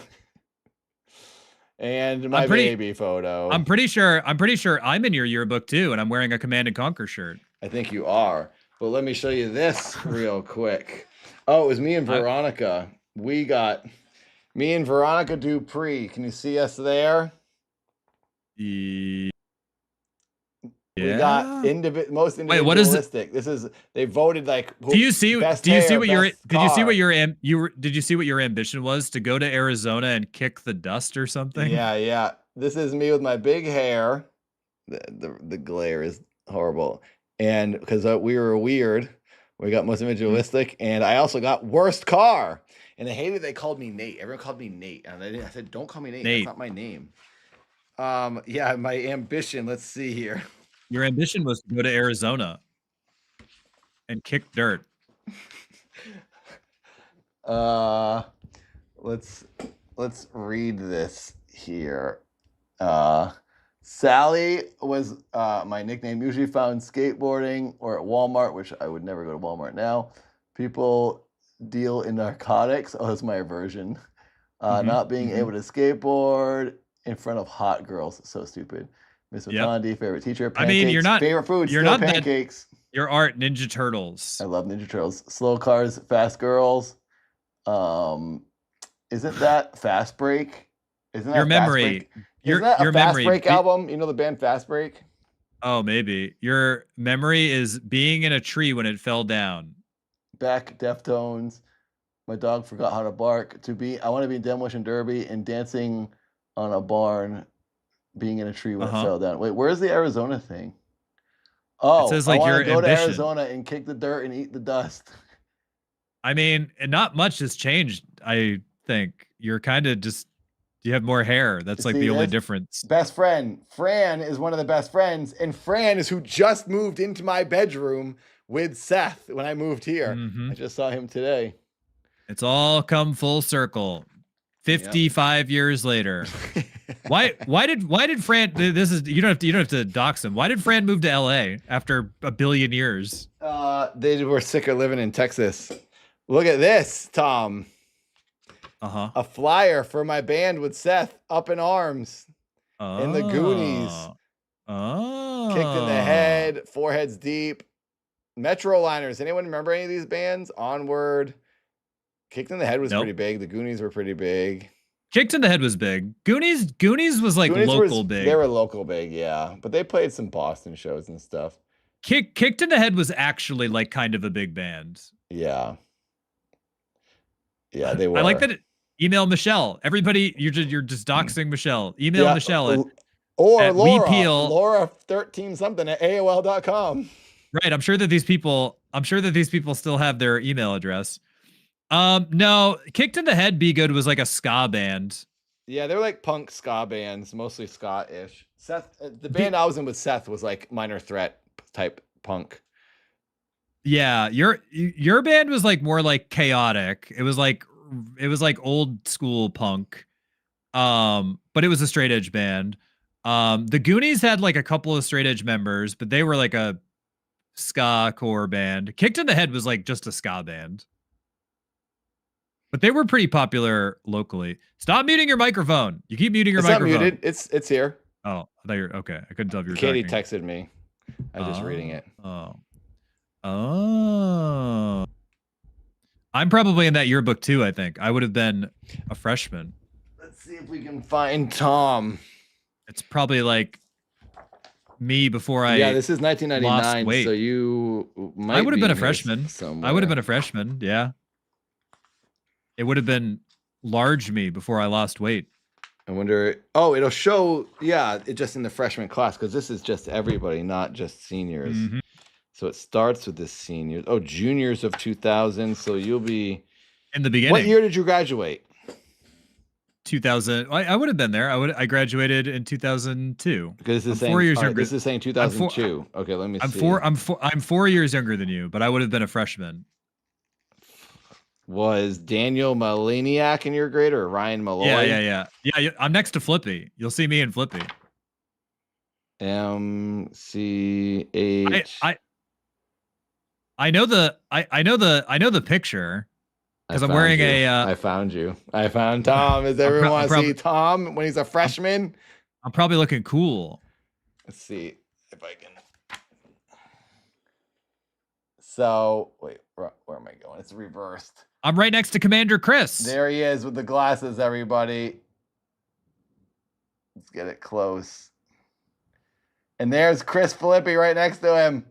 and my baby photo. I'm pretty sure I'm in your yearbook too, and I'm wearing a Command and Conquer shirt. I think you are. But let me show you this real quick. Oh, it was me and Veronica. We got me and Veronica Dupree. Can you see us there? Yeah. We got most individualistic. Wait, what is it? This is, they voted like. Did you see what your ambition was, to go to Arizona and kick the dust or something? Yeah. This is me with my big hair. The glare is horrible. And because we were weird, we got most individualistic, and I also got worst car. And I hated they called me Nate. Everyone called me Nate, and I said, "Don't call me Nate. That's not my name." Yeah, my ambition. Let's see here. Your ambition was to go to Arizona and kick dirt. Let's read this here. Sally was my nickname, usually found skateboarding or at Walmart, which I would never go to Walmart now. People deal in narcotics. Oh, that's my aversion. Not being able to skateboard in front of hot girls. So stupid. Miss Otondi, favorite teacher. Pancakes. I mean, you're not favorite food. You're still not pancakes. Your art, Ninja Turtles. I love Ninja Turtles. Slow cars, fast girls. Isn't that Fast Break? Isn't that your memory? Isn't that a Fast Break album? You know the band Fast Break? Oh, maybe. Your memory is being in a tree when it fell down. Beck, Deftones. My dog forgot how to bark. I want to be in Demolition Derby and dancing on a barn, being in a tree when it fell down. Wait, where's the Arizona thing? Oh, it says like I your go ambition. to Arizona and kick the dirt and eat the dust. I mean, not much has changed. I think you're kind of just, you have more hair. That's like the only difference. Best friend. Fran is one of the best friends. And Fran is who just moved into my bedroom with Seth when I moved here. I just saw him today. It's all come full circle. 55 years later. Why did Fran, this is, you don't have to dox him. Why did Fran move to LA after a billion years? They were sick of living in Texas. Look at this, Tom. A flyer for my band with Seth, Up in Arms. In the Goonies. Kicked in the Head, Four Heads Deep. Metroliners. Anyone remember any of these bands? Onward. Kicked in the Head was pretty big. The Goonies were pretty big. Kicked in the Head was big. Goonies was like local big. They were local big, yeah. But they played some Boston shows and stuff. Kicked in the Head was actually like kind of a big band. Yeah. Yeah, they were. I like that. Email Michelle. Everybody, you're just doxing Michelle. Email Michelle or at Laura 13 something at AOL.com. Right. I'm sure that these people still have their email address. No, Kicked in the Head Be Good was like a ska band. Yeah, they were like punk ska bands, mostly ska-ish. Seth, the band I was in with Seth was like Minor Threat type punk. Yeah, your band was like more like chaotic. It was like old school punk. But it was a straight edge band. The Goonies had like a couple of straight edge members, but they were like a ska core band. Kicked in the Head was like just a ska band. But they were pretty popular locally. Stop muting your microphone. You keep muting your microphone. It's not muted. It's here. Oh, I thought you're okay. I couldn't tell if you were Katie talking. texted me. I was just reading it. Oh. I'm probably in that yearbook too, I think. I would have been a freshman. Let's see if we can find Tom. It's probably like me before I this is 1999, weight. so you might I would have been a here freshman. somewhere. I would have been a freshman, yeah. It would have been large me before I lost weight. I wonder. Oh, it'll show. Yeah, it just in the freshman class because this is just everybody, not just seniors. Mm-hmm. So it starts with the seniors. Oh, juniors of 2000. So you'll be in the beginning. What year did you graduate? 2000. I would have been there. I graduated in 2002. Because this is saying 4 years younger. This is saying 2002. Okay, let me see. I'm 4 years younger than you, but I would have been a freshman. Was Daniel Maliniak in your grade or Ryan Malloy? Yeah. I'm next to Flippy. You'll see me and Flippy. MCH. I know the picture because I'm wearing I found you. I found Tom. Does everyone want to see Tom when he's a freshman? I'm probably looking cool. Let's see if I can. So wait, where am I going? It's reversed. I'm right next to Commander Chris. There he is with the glasses, everybody. Let's get it close. And there's Chris Filippi right next to him.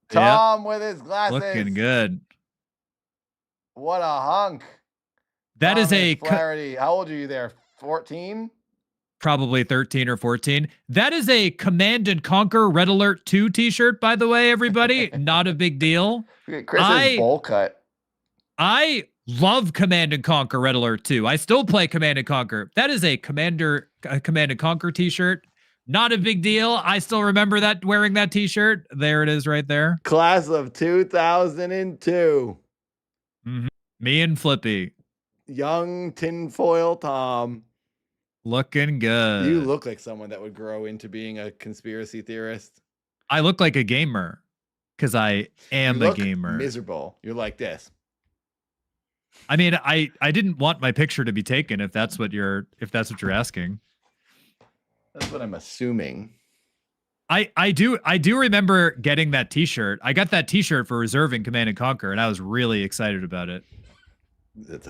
Tom with his glasses. Looking good. What a hunk. That is a clarity. How old are you there? 14? Probably 13 or 14. That is a Command and Conquer Red Alert 2 t-shirt, by the way, everybody. Not a big deal. Chris's bowl cut. I love Command and Conquer Red Alert 2. I still play Command and Conquer. That is a Command and Conquer t-shirt. Not a big deal. I still remember that wearing that t-shirt. There it is right there. Class of 2002. Mm-hmm. Me and Flippy. Young tinfoil Tom. Looking good. You look like someone that would grow into being a conspiracy theorist. I look like a gamer because I am a gamer. Miserable. You're like this. I mean, I didn't want my picture to be taken if that's what you're asking. That's what I'm assuming. I do remember getting that t-shirt. I got that t-shirt for reserving Command and Conquer, and I was really excited about it.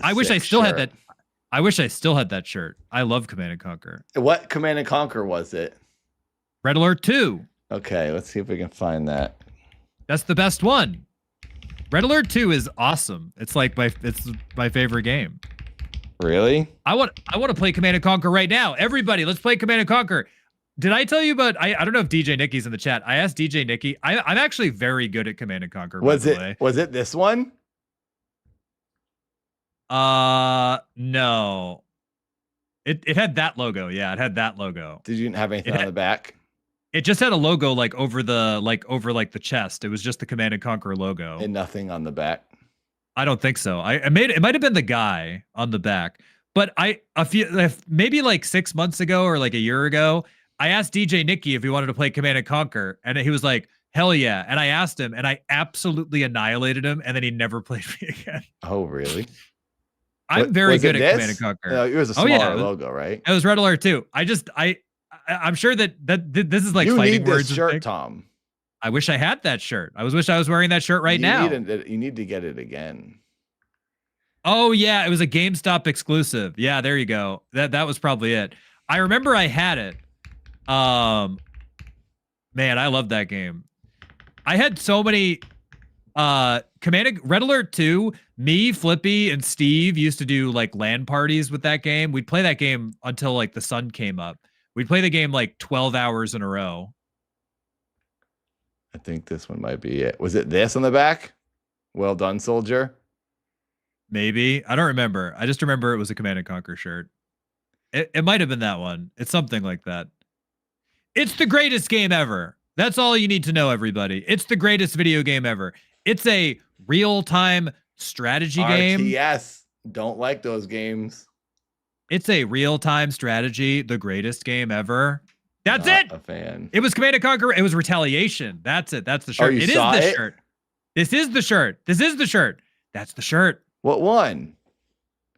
I wish I still had that. I wish I still had that shirt. I love Command and Conquer. What Command and Conquer was it? Red Alert 2. Okay, let's see if we can find that. That's the best one. Red Alert 2 is awesome. It's like it's my favorite game. Really? I want to play Command and Conquer right now. Everybody, let's play Command and Conquer. Did I tell you about? I don't know if DJ Nicky's in the chat. I asked DJ Nicky. I'm actually very good at Command and Conquer. Was it this one? No. It had that logo. Yeah, it had that logo. Did you have anything on the back? It just had a logo over the chest. It was just the Command and Conquer logo. And nothing on the back. I don't think so. It might have been the guy on the back, but maybe like 6 months ago or like a year ago, I asked DJ Nicky if he wanted to play Command and Conquer, and he was like, "Hell yeah!" And I asked him, and I absolutely annihilated him, and then he never played me again. Oh, really? I'm very good at Command and Conquer. No, it was a smaller logo, right? It was Red Alert 2. I'm sure that this is like you fighting need this words. Shirt, Tom. I wish I had that shirt. I wish I was wearing that shirt now. You need to get it again. Oh yeah, it was a GameStop exclusive. Yeah, there you go. That was probably it. I remember I had it. Man, I love that game. I had so many Red Alert 2, me, Flippy, and Steve used to do like LAN parties with that game. We'd play that game until like the sun came up. We'd play the game like 12 hours in a row. I think this one might be it. Was it this on the back? Well done, soldier. Maybe. I don't remember. I just remember it was a Command & Conquer shirt. It might have been that one. It's something like that. It's the greatest game ever. That's all you need to know, everybody. It's the greatest video game ever. It's a real-time strategy game. RTS. Don't like those games. It's a real-time strategy. The greatest game ever. That's Not it. A fan. It was Command & Conquer. It was Retaliation. That's it. That's the shirt. It is the shirt. This is the shirt. This is the shirt. That's the shirt. What one?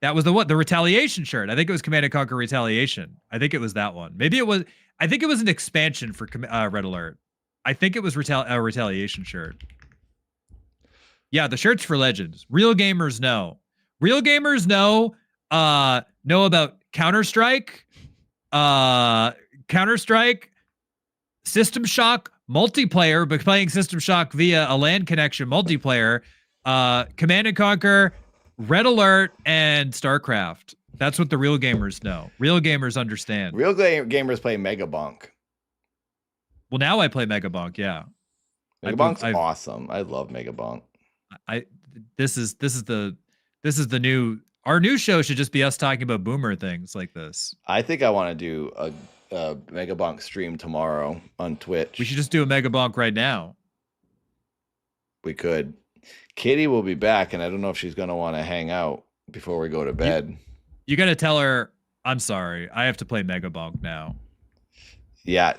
That was the Retaliation shirt. I think it was Command & Conquer Retaliation. I think it was that one. Maybe it was. I think it was an expansion for Red Alert. I think it was Retaliation shirt. Yeah, the shirt's for legends. Real gamers know. Real gamers know about Counter-Strike, System Shock multiplayer, but playing System Shock via a LAN connection multiplayer, Command & Conquer, Red Alert, and StarCraft. That's what the real gamers know. Real gamers understand. Real gamers play Megabunk. Well, now I play Megabunk, yeah. Megabunk's awesome. I love Megabunk. This is the new. Our new show should just be us talking about boomer things like this. I think I want to do a Megabunk stream tomorrow on Twitch. We should just do a Megabunk right now. We could. Katie will be back, and I don't know if she's going to want to hang out before we go to bed. You got to tell her, I'm sorry, I have to play Megabunk now. Yeah,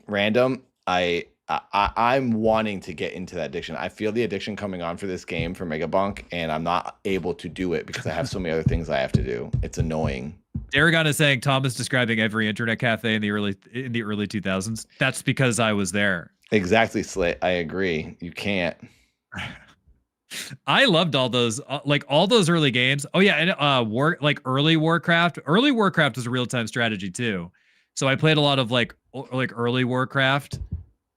random. I'm wanting to get into that addiction. I feel the addiction coming on for this game for Megabunk, and I'm not able to do it because I have so many other things I have to do. It's annoying. Aragon is saying Tom is describing every internet cafe in the early 2000s. That's because I was there. Exactly, Slit. I agree. You can't. I loved all those early games. Oh yeah, and early Warcraft. Early Warcraft was a real-time strategy too. So I played a lot of like early Warcraft.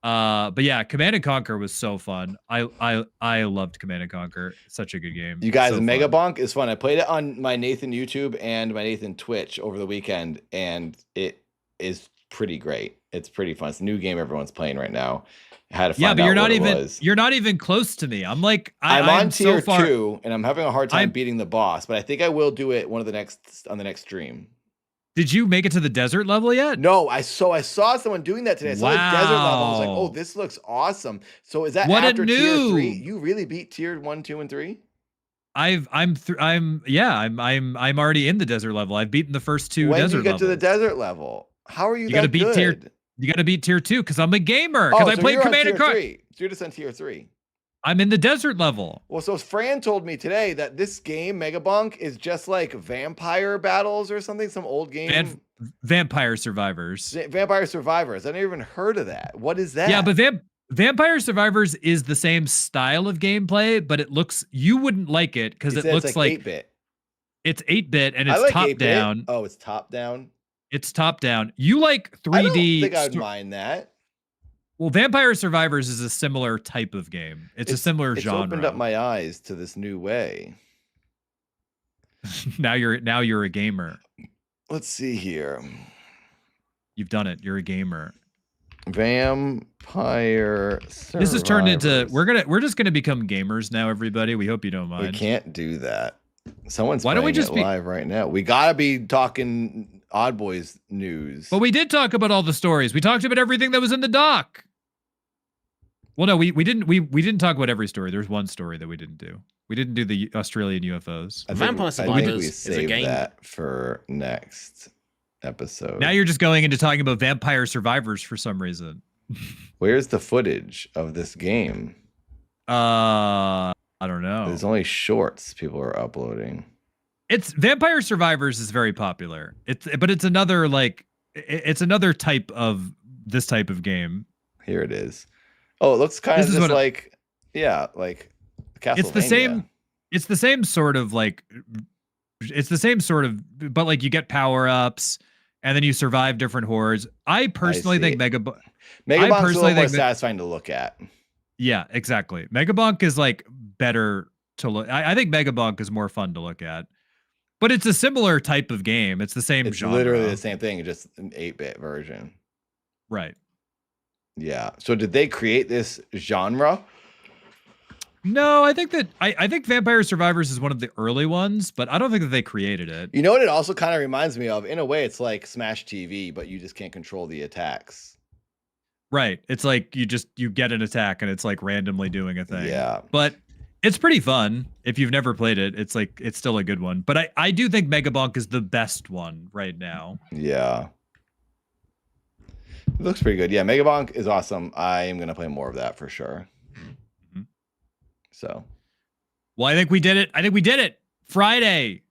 But yeah, Command & Conquer was so fun. I loved Command & Conquer. Such a good game. You guys, Megabunk is fun. I played it on my Nathan YouTube and my Nathan Twitch over the weekend, and it is pretty great. It's pretty fun. It's a new game everyone's playing right now. I had to find out you're not even close to me. I'm on tier 2, and I'm having a hard time beating the boss, but I think I will do it on the next stream. Did you make it to the desert level yet? No, I saw someone doing that today. I saw the desert level. I was like, oh, this looks awesome. So is that after tier 3? You really beat tier 1, 2, and 3? I'm already in the desert level. I've beaten the first 2 desert levels. When you get to the desert level, how are you that good? You got to beat tier 2 because I'm a gamer. Because I played Command & Conquer. So you're just on tier 3. I'm in the desert level. Well, so Fran told me today that this game, Megabunk, is just like Vampire Battles or something, some old game. Vampire Survivors. Vampire Survivors. I never even heard of that. What is that? Yeah, but Vampire Survivors is the same style of gameplay, but you wouldn't like it because it looks like 8-bit. It's 8-bit and it's top down. Oh, it's top down. It's top down. You like 3D. I don't think I'd mind that. Well, Vampire Survivors is a similar type of game. It's a similar genre. It's opened up my eyes to this new way. Now you're a gamer. Let's see here. You've done it. You're a gamer. Vampire Survivors. This has turned into we're just gonna become gamers now, everybody. We hope you don't mind. We can't do that. Someone's playing it live right now. We gotta be talking Odd Boys news. But we did talk about all the stories. We talked about everything that was in the doc. Well, no, we didn't talk about every story. There's one story that we didn't do. We didn't do the Australian UFOs. Vampire I Survivors think we is a saved game. that for next episode. Now you're just going into talking about Vampire Survivors for some reason. Where's the footage of this game? I don't know. There's only shorts people are uploading. It's Vampire Survivors is very popular. But it's another it's another type of this type of game. Here it is. Oh, it looks kind of just like like Castlevania. It's the same sort of but like you get power-ups and then you survive different hordes. I personally think Megabunk's a little more satisfying to look at. Yeah, exactly. Megabunk is like better to look. I think Megabunk is more fun to look at. But it's a similar type of game. It's the same genre. It's literally the same thing, just an 8-bit version. Right. Yeah. So did they create this genre? No, I think I think Vampire Survivors is one of the early ones, but I don't think that they created it. You know what it also kind of reminds me of? In a way, it's like Smash TV, but you just can't control the attacks. Right. It's like you get an attack and it's like randomly doing a thing. Yeah. But it's pretty fun. If you've never played it, it's still a good one. But I do think Megabunk is the best one right now. Yeah. It looks pretty good. Yeah, Megabunk is awesome. I am going to play more of that for sure. Mm-hmm. So. Well, I think we did it. Friday.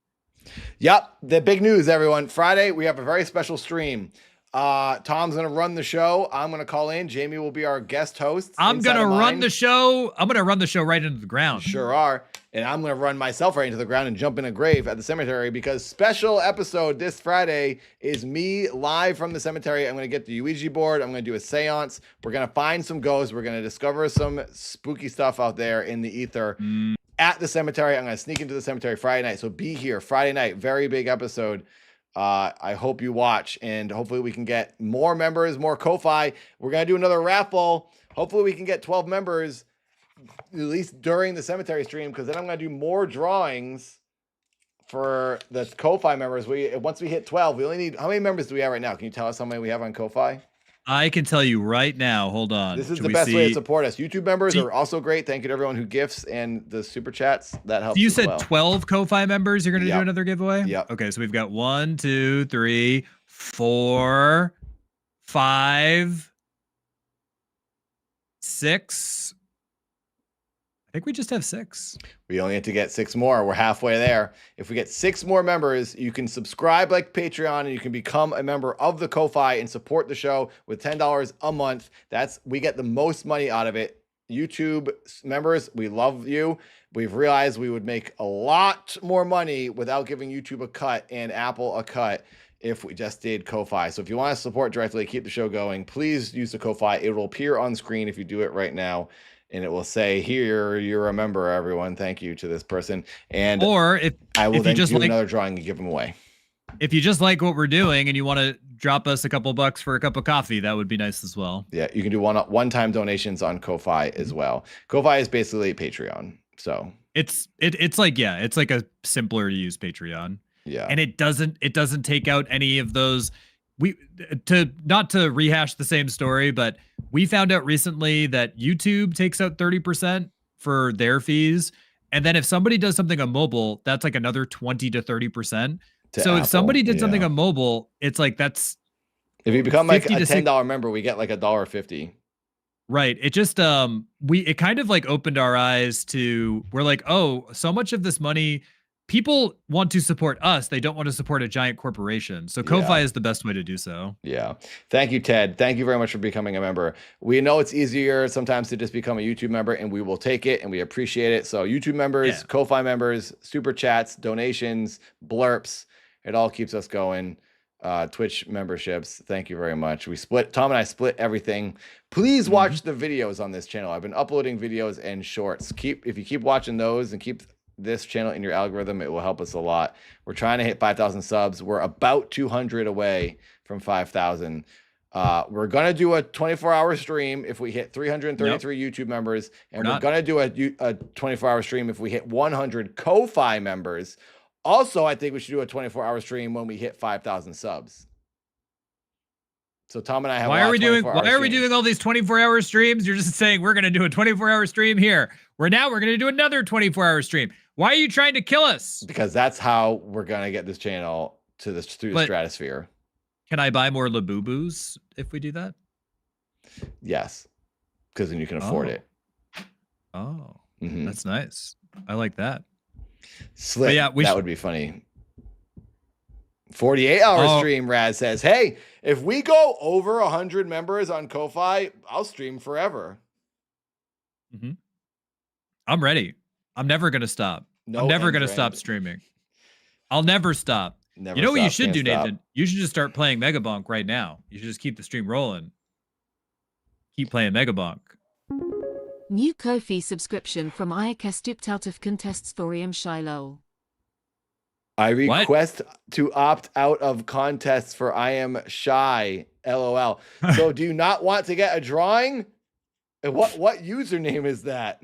Yep. The big news, everyone. Friday, we have a very special stream. Tom's going to run the show. I'm going to call in. Jamie will be our guest host. I'm going to run the show. I'm going to run the show right into the ground. Sure are. And I'm going to run myself right into the ground and jump in a grave at the cemetery because special episode this Friday is me live from the cemetery. I'm going to get the Ouija board. I'm going to do a seance. We're going to find some ghosts. We're going to discover some spooky stuff out there in the ether at the cemetery. I'm going to sneak into the cemetery Friday night. So be here Friday night. Very big episode. I hope you watch, and hopefully we can get more members, more Ko-Fi. We're going to do another raffle. Hopefully we can get 12 members at least during the cemetery stream, because then I'm going to do more drawings for the Ko-Fi members. Once we hit 12, we only need, how many members do we have right now? Can you tell us how many we have on Ko-Fi? I can tell you right now. Hold on. This is the best way to support us. YouTube members are also great. Thank you to everyone who gifts and the super chats. That helps. You said 12 Ko-Fi members. You're going to do another giveaway? Yep. Okay, so we've got 1, 2, 3, 4, 5, 6. I think we just have 6. We only have to get 6 more. We're halfway there. If we get 6 more members, you can subscribe like Patreon and you can become a member of the Ko-Fi and support the show with $10 a month. We get the most money out of it. YouTube members, we love you. We've realized we would make a lot more money without giving YouTube a cut and Apple a cut if we just did Ko-Fi. So if you want to support directly, keep the show going, please use the Ko-Fi. It will appear on screen if you do it right now. And it will say, here, you're a member, everyone. Thank you to this person. And I will then do another drawing and give them away. If you just like what we're doing and you want to drop us a couple bucks for a cup of coffee, that would be nice as well. Yeah, you can do one-time donations on Ko-Fi as well. Ko-Fi is basically Patreon. So it's like a simpler to use Patreon. Yeah. And it doesn't take out any of those. Not to rehash the same story, but we found out recently that YouTube takes out 30% for their fees. And then if somebody does something on mobile, that's like another 20 to 30%. So if somebody did something on mobile, it's like that's, if you become like a $10 member, we get like $1.50. Right. It just it kind of like opened our eyes to, we're like, oh, so much of this money, people want to support us. They don't want to support a giant corporation. So Ko-Fi is the best way to do so. Yeah. Thank you, Ted. Thank you very much for becoming a member. We know it's easier sometimes to just become a YouTube member, and we will take it and we appreciate it. So YouTube members, Ko-Fi members, super chats, donations, blurps, it all keeps us going. Twitch memberships, thank you very much. Tom and I split everything. Please watch the videos on this channel. I've been uploading videos and shorts. If you keep watching those and keep this channel in your algorithm, it will help us a lot. We're trying to hit 5,000 subs. We're about 200 away from 5,000. We're gonna do a 24-hour stream if we hit 333 YouTube members, and we're gonna do a 24-hour stream if we hit 100 Ko-Fi members. Also, I think we should do a 24-hour stream when we hit 5,000 subs. So Tom and I have. Why are we doing all these 24-hour streams? You're just saying we're going to do a 24-hour stream here. We're going to do another 24-hour stream. Why are you trying to kill us? Because that's how we're going to get this channel through the stratosphere. Can I buy more Labubus if we do that? Yes, because then you can afford it. Oh, that's nice. I like that. Slick. Yeah, that would be funny. 48-hour stream, Raz says. Hey, if we go over 100 members on Ko-Fi, I'll stream forever. I'm ready. I'm never going to stop. I'm never going to stop streaming. I'll never stop. Never you know stop, what you should do, stop. Nathan? You should just start playing Megabonk right now. You should just keep the stream rolling. Keep playing Megabonk. New Ko-fi subscription from Ayaka stepped out of contests for Shiloh. I request to opt out of contests for I am shy. LOL. So do you not want to get a drawing? What username is that?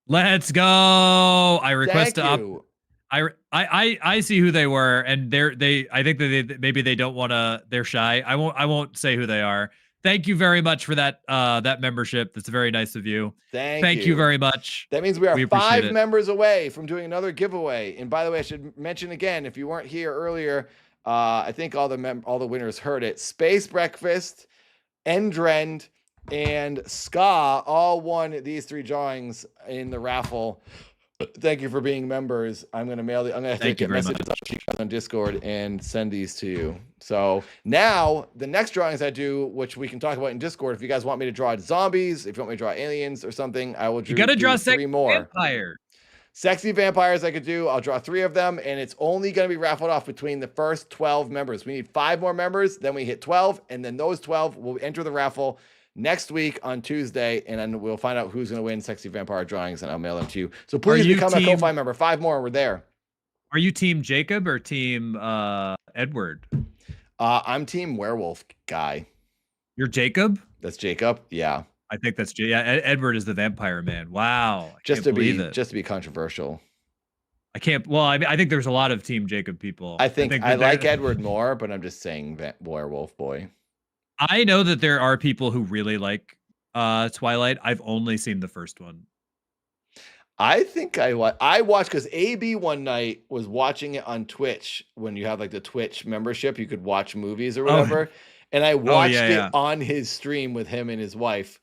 Let's go. I request to opt. I see who they were, and I think that maybe they don't want to. They're shy. I won't say who they are. Thank you very much for that membership. That's very nice of you. Thank you very much. That means we are 5 members away from doing another giveaway. And by the way, I should mention again, if you weren't here earlier, I think all the winners heard it. Space Breakfast, Endrend, and Ska all won these 3 drawings in the raffle. Thank you for being members. I'm going to take messages on Discord and send these to you. So now the next drawings I do, which we can talk about in Discord, if you guys want me to draw zombies, if you want me to draw aliens or something, I will. You got to draw 3 more. Vampire. Sexy vampires I could do. I'll draw 3 of them, and it's only going to be raffled off between the first 12 members. We need 5 more members, then we hit 12, and then those 12 will enter the raffle next week on Tuesday, and then we'll find out who's going to win Sexy Vampire drawings, and I'll mail them to you. So please become a Ko-Fi member. 5 more, we're there. Are you team Jacob or team Edward? I'm team werewolf guy. You're Jacob? That's Jacob. Yeah. I think that's Edward is the vampire man. Wow. Just to be controversial. I can't. Well, I think there's a lot of team Jacob people. I think I like Edward more, but I'm just saying werewolf boy. I know that there are people who really like Twilight. I've only seen the first one. I think I watched because AB one night was watching it on Twitch. When you have like the Twitch membership, you could watch movies or whatever. And I watched it on his stream with him and his wife.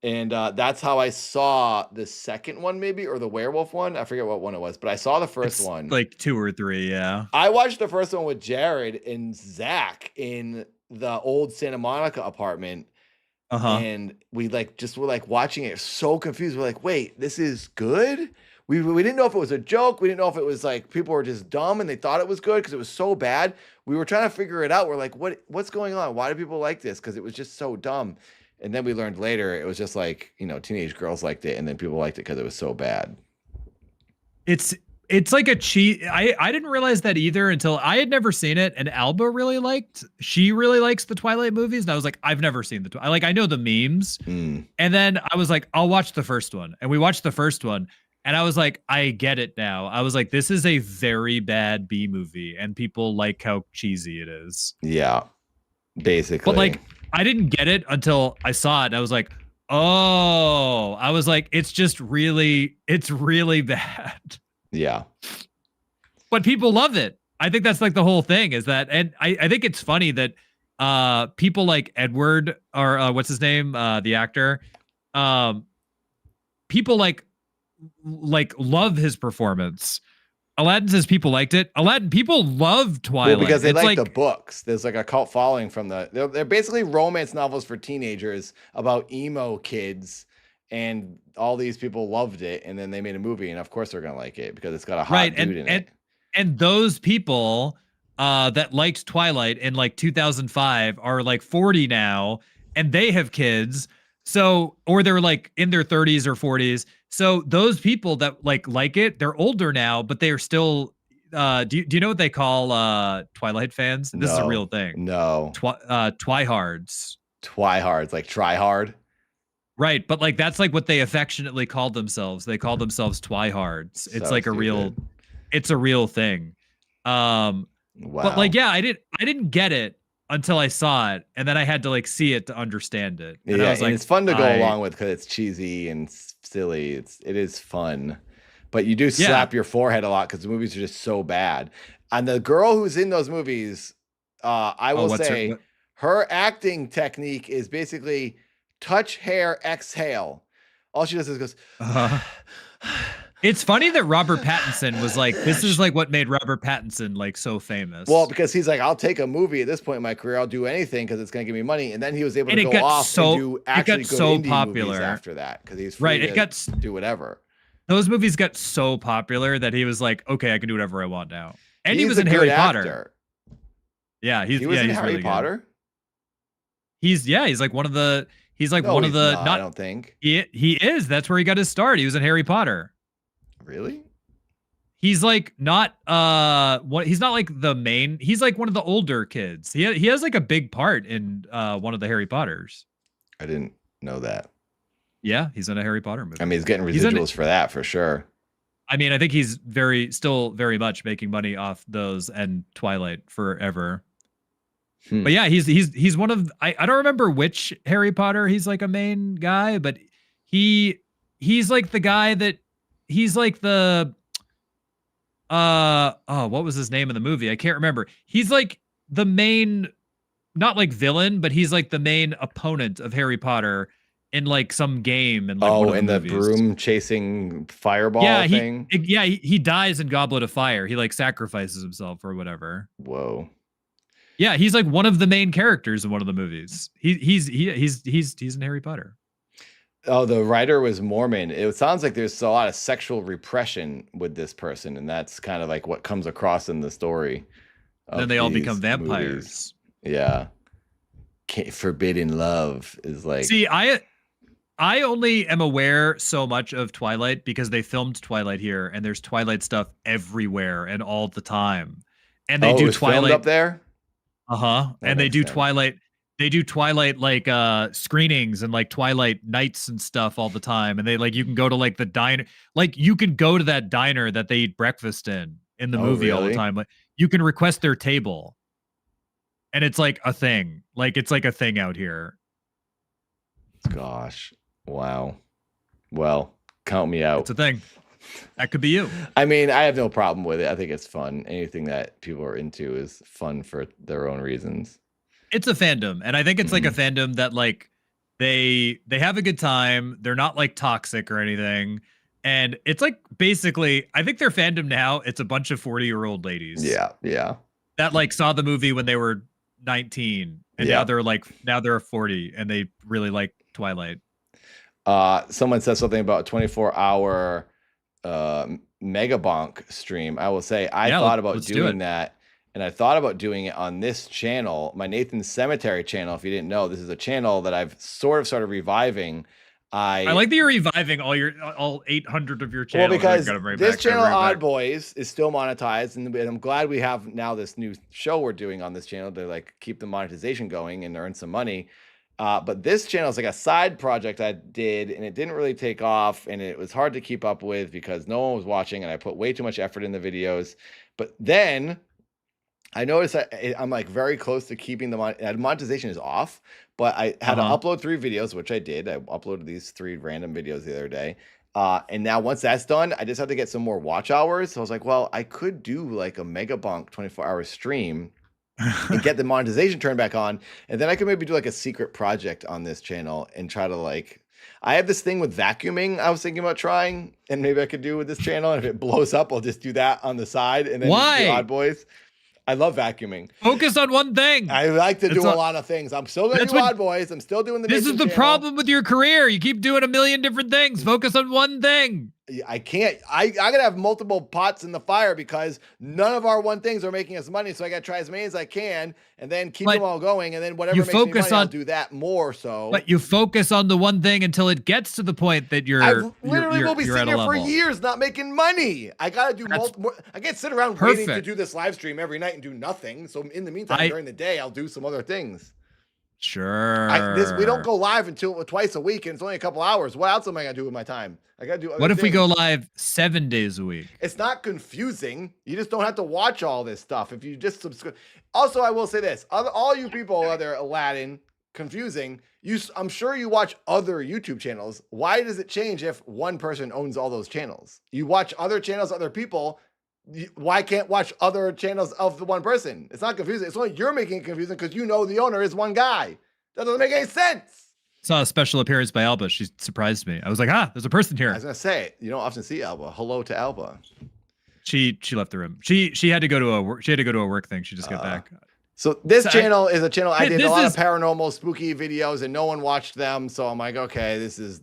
And that's how I saw the second one, maybe, or the werewolf one. I forget what one it was, but I saw the first one. Like 2 or 3, yeah. I watched the first one with Jared and Zach in the old Santa Monica apartment. And we were watching it so confused. We're like, wait, this is good? We didn't know if it was a joke. We didn't know if it was like people were just dumb and they thought it was good because it was so bad. We were trying to figure it out. We're like, what's going on? Why do people like this? Because it was just so dumb. And then we learned later it was just like, teenage girls liked it, and then people liked it because it was so bad. It's like a cheat. I didn't realize that either until I had never seen it, and Alba really liked. She really likes the Twilight movies, and I was like, I've never seen I know the memes, and then I was like, I'll watch the first one, and we watched the first one, and I was like, I get it now. I was like, this is a very bad B movie, and people like how cheesy it is. Yeah, basically. But I didn't get it until I saw it, and I was like, oh, I was like, it's really bad. Yeah. But people love it. I think that's like the whole thing is that, and I think it's funny that people like Edward or what's his name, the actor, people like love his performance. Aladdin says people liked it. Aladdin, people love Twilight. Well, because they like the books. There's like a cult following from they're basically romance novels for teenagers about emo kids. And all these people loved it, and then they made a movie, and of course they're gonna like it because it's got a hot dude in it. And those people that liked Twilight in 2005 are 40 now, and they have kids. So, or they're in their 30s or 40s. So those people that like it, they're older now, but they are still. Do you know what they call Twilight fans? This is a real thing. No. Twihards. Twihards, like try hard. Right, but that's what they affectionately called themselves. They call themselves Twihards. It's it's a real thing. Wow. But I didn't get it until I saw it, and then I had to like see it to understand it. And Yeah, I was and like, it's fun to go along with because it's cheesy and silly. It is fun, but you do slap your forehead a lot because the movies are just so bad. And the girl who's in those movies, I will say, her acting technique is basically touch, hair, exhale. All she does is goes. It's funny that Robert Pattinson was like, this is like what made Robert Pattinson like so famous. Well, because he's like, I'll take a movie at this point in my career. I'll do anything because it's going to give me money. And then he was able to go off and do actually good indie movies after that because he's free to do whatever. Those movies got so popular that he was like, okay, I can do whatever I want now. And he He's was a in good Harry actor. Potter. Yeah, he was in he's Harry really Potter. Good. He's like one of the. He's like one of the. Not, I don't think he is. That's where he got his start. He was in Harry Potter. Really? He's like not he's not like the main. He's like one of the older kids. He has like a big part in one of the Harry Potters. I didn't know that. Yeah, he's in a Harry Potter movie. I mean, he's getting residuals for that for sure. I mean, I think he's still very much making money off those and Twilight forever. But yeah, he's one of I don't remember which Harry Potter he's like a main guy, but he's like the guy that he's like the what was his name in the movie? I can't remember. He's like the main, not like villain, but he's like the main opponent of Harry Potter in like some game and like one of in the movies. broom chasing fireball thing. He dies in Goblet of Fire. He like sacrifices himself or whatever. Whoa. Yeah, he's like one of the main characters in one of the movies. He's in Harry Potter. Oh, the writer was Mormon. It sounds like there's a lot of sexual repression with this person, and that's kind of like what comes across in the story. And then they all become these vampires. Movies. Yeah. Forbidden love is like. See, I only am aware so much of Twilight because they filmed Twilight here, and there's Twilight stuff everywhere and all the time. And they do Twilight up there. And they do Twilight. They do Twilight like screenings and like Twilight nights and stuff all the time. And they like you can go to like the diner, like you can go to that diner that they eat breakfast in the movie all the time. Like you can request their table, and it's like a thing. Like it's like a thing out here. Gosh, wow. Well, count me out. It's a thing. That could be you. I mean, I have no problem with it. I think it's fun. Anything that people are into is fun for their own reasons. It's a fandom, and I think it's like a fandom that like they have a good time. They're not like toxic or anything, and it's like basically I think their fandom now it's a bunch of 40-year-old ladies. Yeah. That like saw the movie when they were 19, and now they're 40, and they really like Twilight. Someone said something about 24-hour Megabonk stream. I will say I thought about doing that. And I thought about doing it on this channel, my Nathan's Cemetery channel. If you didn't know, this is a channel that I've sort of started reviving. I like that you're reviving all 800 of your channels. Well, because this channel, Odd Boys, is still monetized, and I'm glad we have now this new show we're doing on this channel to like keep the monetization going and earn some money. But this channel is like a side project I did, and it didn't really take off, and it was hard to keep up with because no one was watching, and I put way too much effort in the videos. But then I noticed that I'm like very close to keeping the monetization is off, but I had to upload 3 videos, which I did. I uploaded these 3 random videos the other day. And now once that's done, I just have to get some more watch hours. So I was like, well, I could do like a Megabonk 24-hour stream and get the monetization turned back on. And then I could maybe do like a secret project on this channel and try to like, I have this thing with vacuuming I was thinking about trying, and maybe I could do with this channel. And if it blows up, I'll just do that on the side and then do Odd Boys. I love vacuuming. Focus on one thing. I like to do a lot of things. I'm still going to do Odd Boys. I'm still doing the This is the problem with your career. You keep doing a million different things. Focus on one thing. I can't. I got to have multiple pots in the fire because none of our one things are making us money. So I got to try as many as I can and then keep them all going. And then whatever makes me money, I'll do that more so. But you focus on the one thing until it gets to the point that you're will be sitting here for years not making money. I got to do multiple. I can't sit around waiting to do this live stream every night and do nothing. So in the meantime, during the day, I'll do some other things. Sure. We don't go live until twice a week, and it's only a couple hours. What else am I gonna do with my time? I gotta do other What if we go things. live 7 days a week? It's not confusing. You just don't have to watch all this stuff if you just subscribe. Also, I will say this: all you people out there, Aladdin, confusing. I'm sure you watch other YouTube channels. Why does it change if one person owns all those channels? You watch other channels, other people. Why can't watch other channels of the one person? It's not confusing. It's only you're making it confusing because you know the owner is one guy. That doesn't make any sense. Saw a special appearance by Alba. She surprised me. I was like, there's a person here. I was gonna say, you don't often see Alba. Hello to Alba. She left the room. She had to go to a work thing. She just got back. So this channel is a channel I did a lot of is- paranormal, spooky videos, and no one watched them. So I'm like, okay,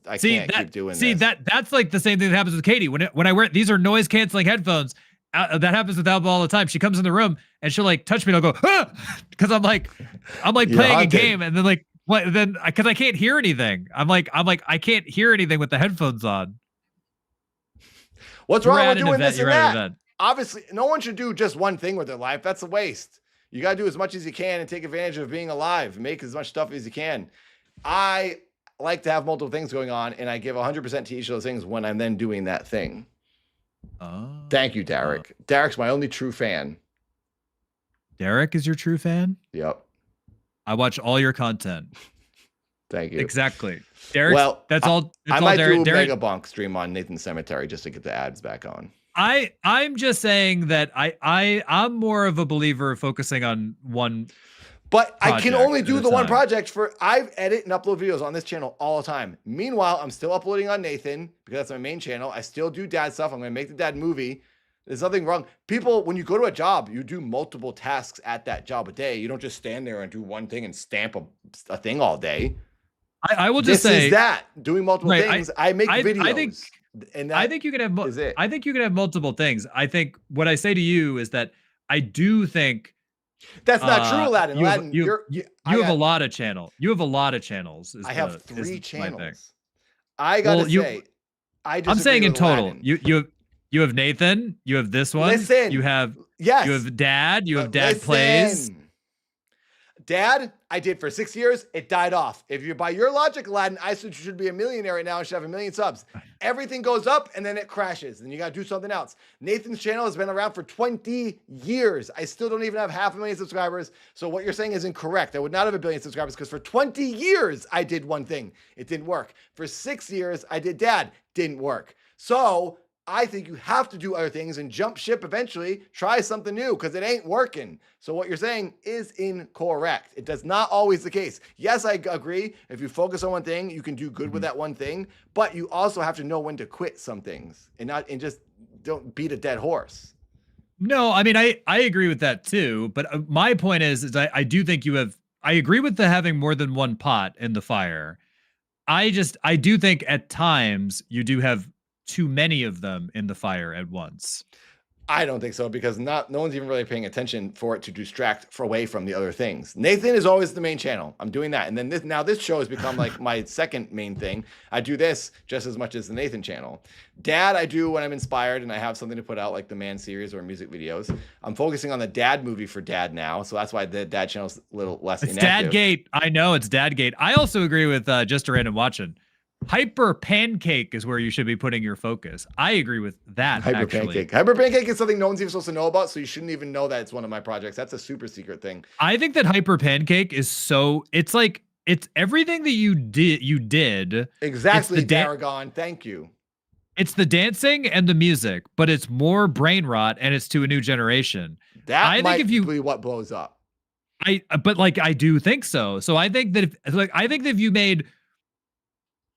I can't keep doing this. That's like the same thing that happens with Katie. When I wear these are noise canceling headphones. That happens with Alba all the time. She comes in the room and she'll like touch me and I'll go, because I'm like playing a game, and then like what? Then because I can't hear anything. I'm like I can't hear anything with the headphones on. What's wrong with doing this and that? Event. Obviously, no one should do just one thing with their life. That's a waste. You got to do as much as you can and take advantage of being alive. Make as much stuff as you can. I like to have multiple things going on, and I give 100% to each of those things when I'm then doing that thing. Thank you, Derek. Derek's my only true fan. Derek is your true fan? Yep. I watch all your content. Thank you. Derek. Well, that's all. I might Derek, do a Mega Bunk stream on Nathan's Cemetery just to get the ads back on. I'm just saying that I'm more of a believer of focusing on one. But I can only do the one project I edit and upload videos on this channel all the time. Meanwhile, I'm still uploading on Nathan because that's my main channel. I still do dad stuff. I'm going to make the dad movie. There's nothing wrong. People, when you go to a job, you do multiple tasks at that job a day. You don't just stand there and do one thing and stamp a thing all day. I will just say this is that doing multiple things. I make videos. I think you can have. I think you can have multiple things. I think what I say to you is that I do think. That's not true, Aladdin. You have a lot of channels. You have a lot of channels. I have 3 channels. I gotta say, I'm saying in total, you have Nathan. You have this one. Listen, you have Dad. You have Dad Plays. Dad, I did for 6 years. It died off. If you're by your logic, Aladdin, I should be a millionaire right now and should have 1 million subs. Everything goes up and then it crashes. And you got to do something else. Nathan's channel has been around for 20 years. I still don't even have 500,000 subscribers. So what you're saying is incorrect. I would not have 1 billion subscribers because for 20 years, I did one thing. It didn't work. For 6 years, I did Dad. Didn't work. So I think you have to do other things and jump ship eventually. Try something new because it ain't working. So what you're saying is incorrect. It does not always the case. Yes, I agree. If you focus on one thing, you can do good with that one thing. But you also have to know when to quit some things and just don't beat a dead horse. No, I mean I agree with that too. But my point is I do think you have. I agree with the having more than one pot in the fire. I do think at times you do have too many of them in the fire at once. I don't think so because no one's even really paying attention for it to distract away from the other things. Nathan is always the main channel. I'm doing that. And then this show has become like my second main thing. I do this just as much as the Nathan channel. Dad, I do when I'm inspired and I have something to put out like the Man series or music videos. I'm focusing on the Dad movie for Dad now. So that's why the Dad channel is a little less inactive. Dadgate. I know it's Dadgate. I also agree with Just a Random Watching. Hyper Pancake is where you should be putting your focus. I agree with that. Hyper Pancake is something no one's even supposed to know about, so you shouldn't even know that it's one of my projects. That's a super secret thing. I think that Hyper Pancake is it's everything that you did. Exactly, Daragon. Thank you. It's the dancing and the music, but it's more brain rot and it's to a new generation. That might be what blows up. I do think so. So I think that if you made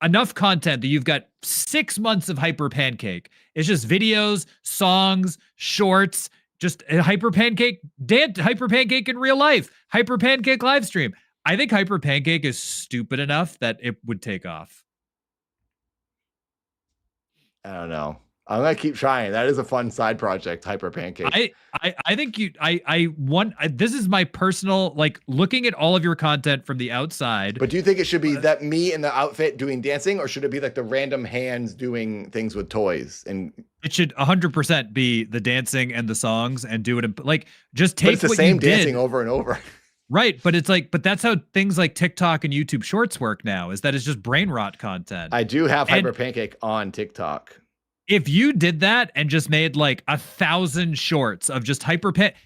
enough content that you've got 6 months of Hyper Pancake. It's just videos, songs, shorts, just a Hyper Pancake in real life, Hyper Pancake live stream. I think Hyper Pancake is stupid enough that it would take off. I don't know. I'm gonna keep trying. That is a fun side project, Hyper Pancake. I think this is my personal, like, looking at all of your content from the outside. But do you think it should be that me in the outfit doing dancing, or should it be like the random hands doing things with toys? And it should 100% be the dancing and the songs and do it like just take but it's the what same you did. dancing over and over. Right, but it's like, but that's how things like TikTok and YouTube Shorts work now. Is that it's just brain rot content. I do have And Hyper Pancake on TikTok. if you did that and just made like 1,000 shorts of just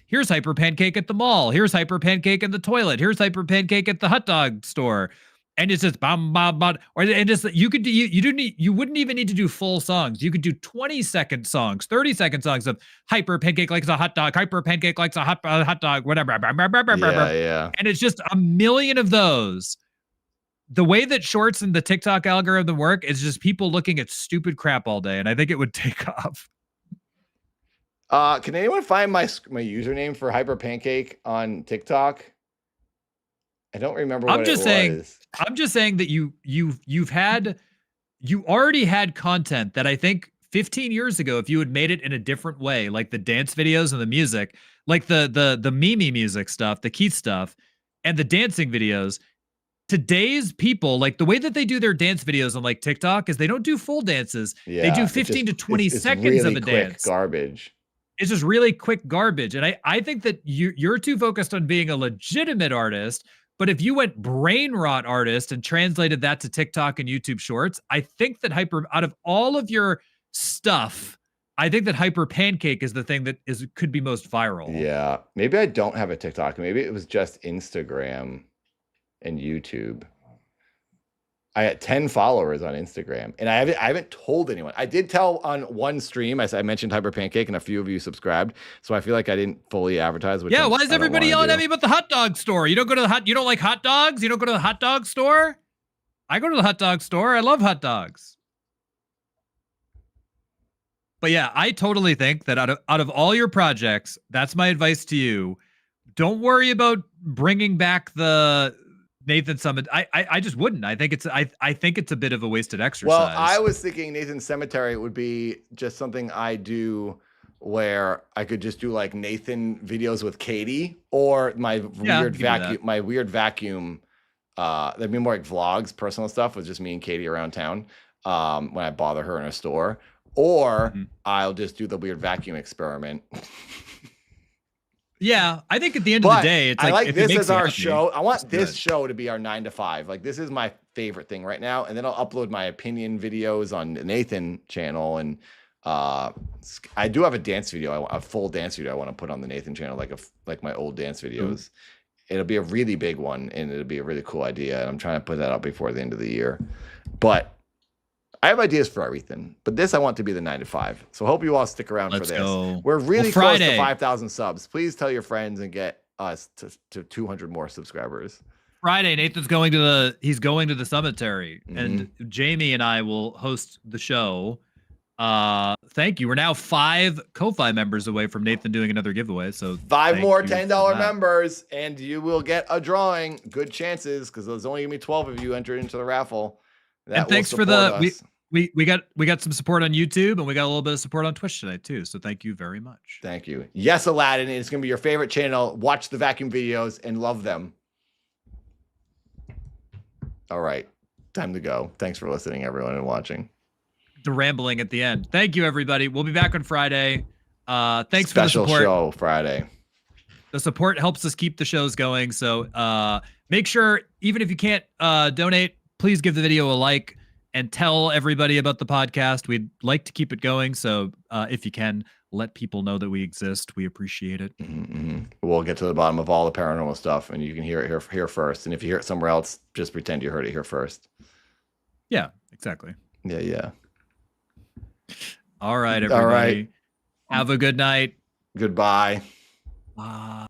here's Hyper Pancake at the mall, here's Hyper Pancake in the toilet, here's Hyper Pancake at the hot dog store, and it's just bam bam bam, or and just you wouldn't even need to do full songs. You could do 20-second songs, 30-second songs of Hyper Pancake likes a hot dog, Hyper Pancake likes a hot dog, whatever. Yeah. And it's just a million of those. The way that shorts and the TikTok algorithm work is just people looking at stupid crap all day, and I think it would take off. Can anyone find my username for Hyper Pancake on TikTok? I don't remember what I'm just saying that you already had content that I think 15 years ago, if you had made it in a different way, like the dance videos and the music, like the Mimi music stuff, the Keith stuff, and the dancing videos. Today's people, like the way that they do their dance videos on like TikTok is they don't do full dances. Yeah, they do 15 to 20 seconds really of a quick dance. Garbage. It's just really quick garbage. And I think that you're too focused on being a legitimate artist. But if you went brain rot artist and translated that to TikTok and YouTube Shorts, I think that out of all of your stuff, I think that Hyper Pancake is the thing that could be most viral. Yeah, maybe I don't have a TikTok. Maybe it was just Instagram and YouTube. I had 10 followers on Instagram, and I haven't told anyone. I did tell on one stream. I mentioned Hyper Pancake, and a few of you subscribed. So I feel like I didn't fully advertise. Yeah, why is everybody yelling at me about the hot dog store? You don't go to you don't like hot dogs? You don't go to the hot dog store? I go to the hot dog store. I love hot dogs. But yeah, I totally think that out of all your projects, that's my advice to you. Don't worry about bringing back the Nathan Summit. I just wouldn't. I think it's a bit of a wasted exercise. Well, I was thinking Nathan Cemetery would be just something I do where I could just do like Nathan videos with Katie, or my weird vacuum. That'd be more like vlogs, personal stuff with just me and Katie around town when I bother her in a store. Or I'll just do the weird vacuum experiment. Yeah, I think at the end of the day, it's I like this as our happy, show. I want this show to be our 9 to 5. Like, this is my favorite thing right now. And then I'll upload my opinion videos on the Nathan channel. And I do have a dance video, a full dance video I want to put on the Nathan channel, like my old dance videos. It'll be a really big one, and it'll be a really cool idea. And I'm trying to put that out before the end of the year. But I have ideas for everything, but this I want to be the 9 to 5. So hope you all stick around for this. Go. We're really close to 5,000 subs. Please tell your friends and get us to 200 more subscribers. Friday, Nathan's going to the cemetery, and Jamie and I will host the show. Thank you. We're now 5 Ko-Fi members away from Nathan doing another giveaway. So 5 more $10 members, and you will get a drawing. Good chances, because there's only gonna be 12 of you entered into the raffle. And thanks for we got some support on YouTube, and we got a little bit of support on Twitch tonight too. So thank you very much. Thank you. Yes, Aladdin, it's gonna be your favorite channel. Watch the vacuum videos and love them. All right, time to go. Thanks for listening, everyone, and watching. The rambling at the end. Thank you, everybody. We'll be back on Friday. Thanks for the support. Special show Friday. The support helps us keep the shows going. So make sure, even if you can't donate, please give the video a like and tell everybody about the podcast. We'd like to keep it going. So if you can, let people know that we exist. We appreciate it. We'll get to the bottom of all the paranormal stuff, and you can hear it here first. And if you hear it somewhere else, just pretend you heard it here first. Yeah, exactly. Yeah. All right, everybody. All right. Have a good night. Goodbye. Bye.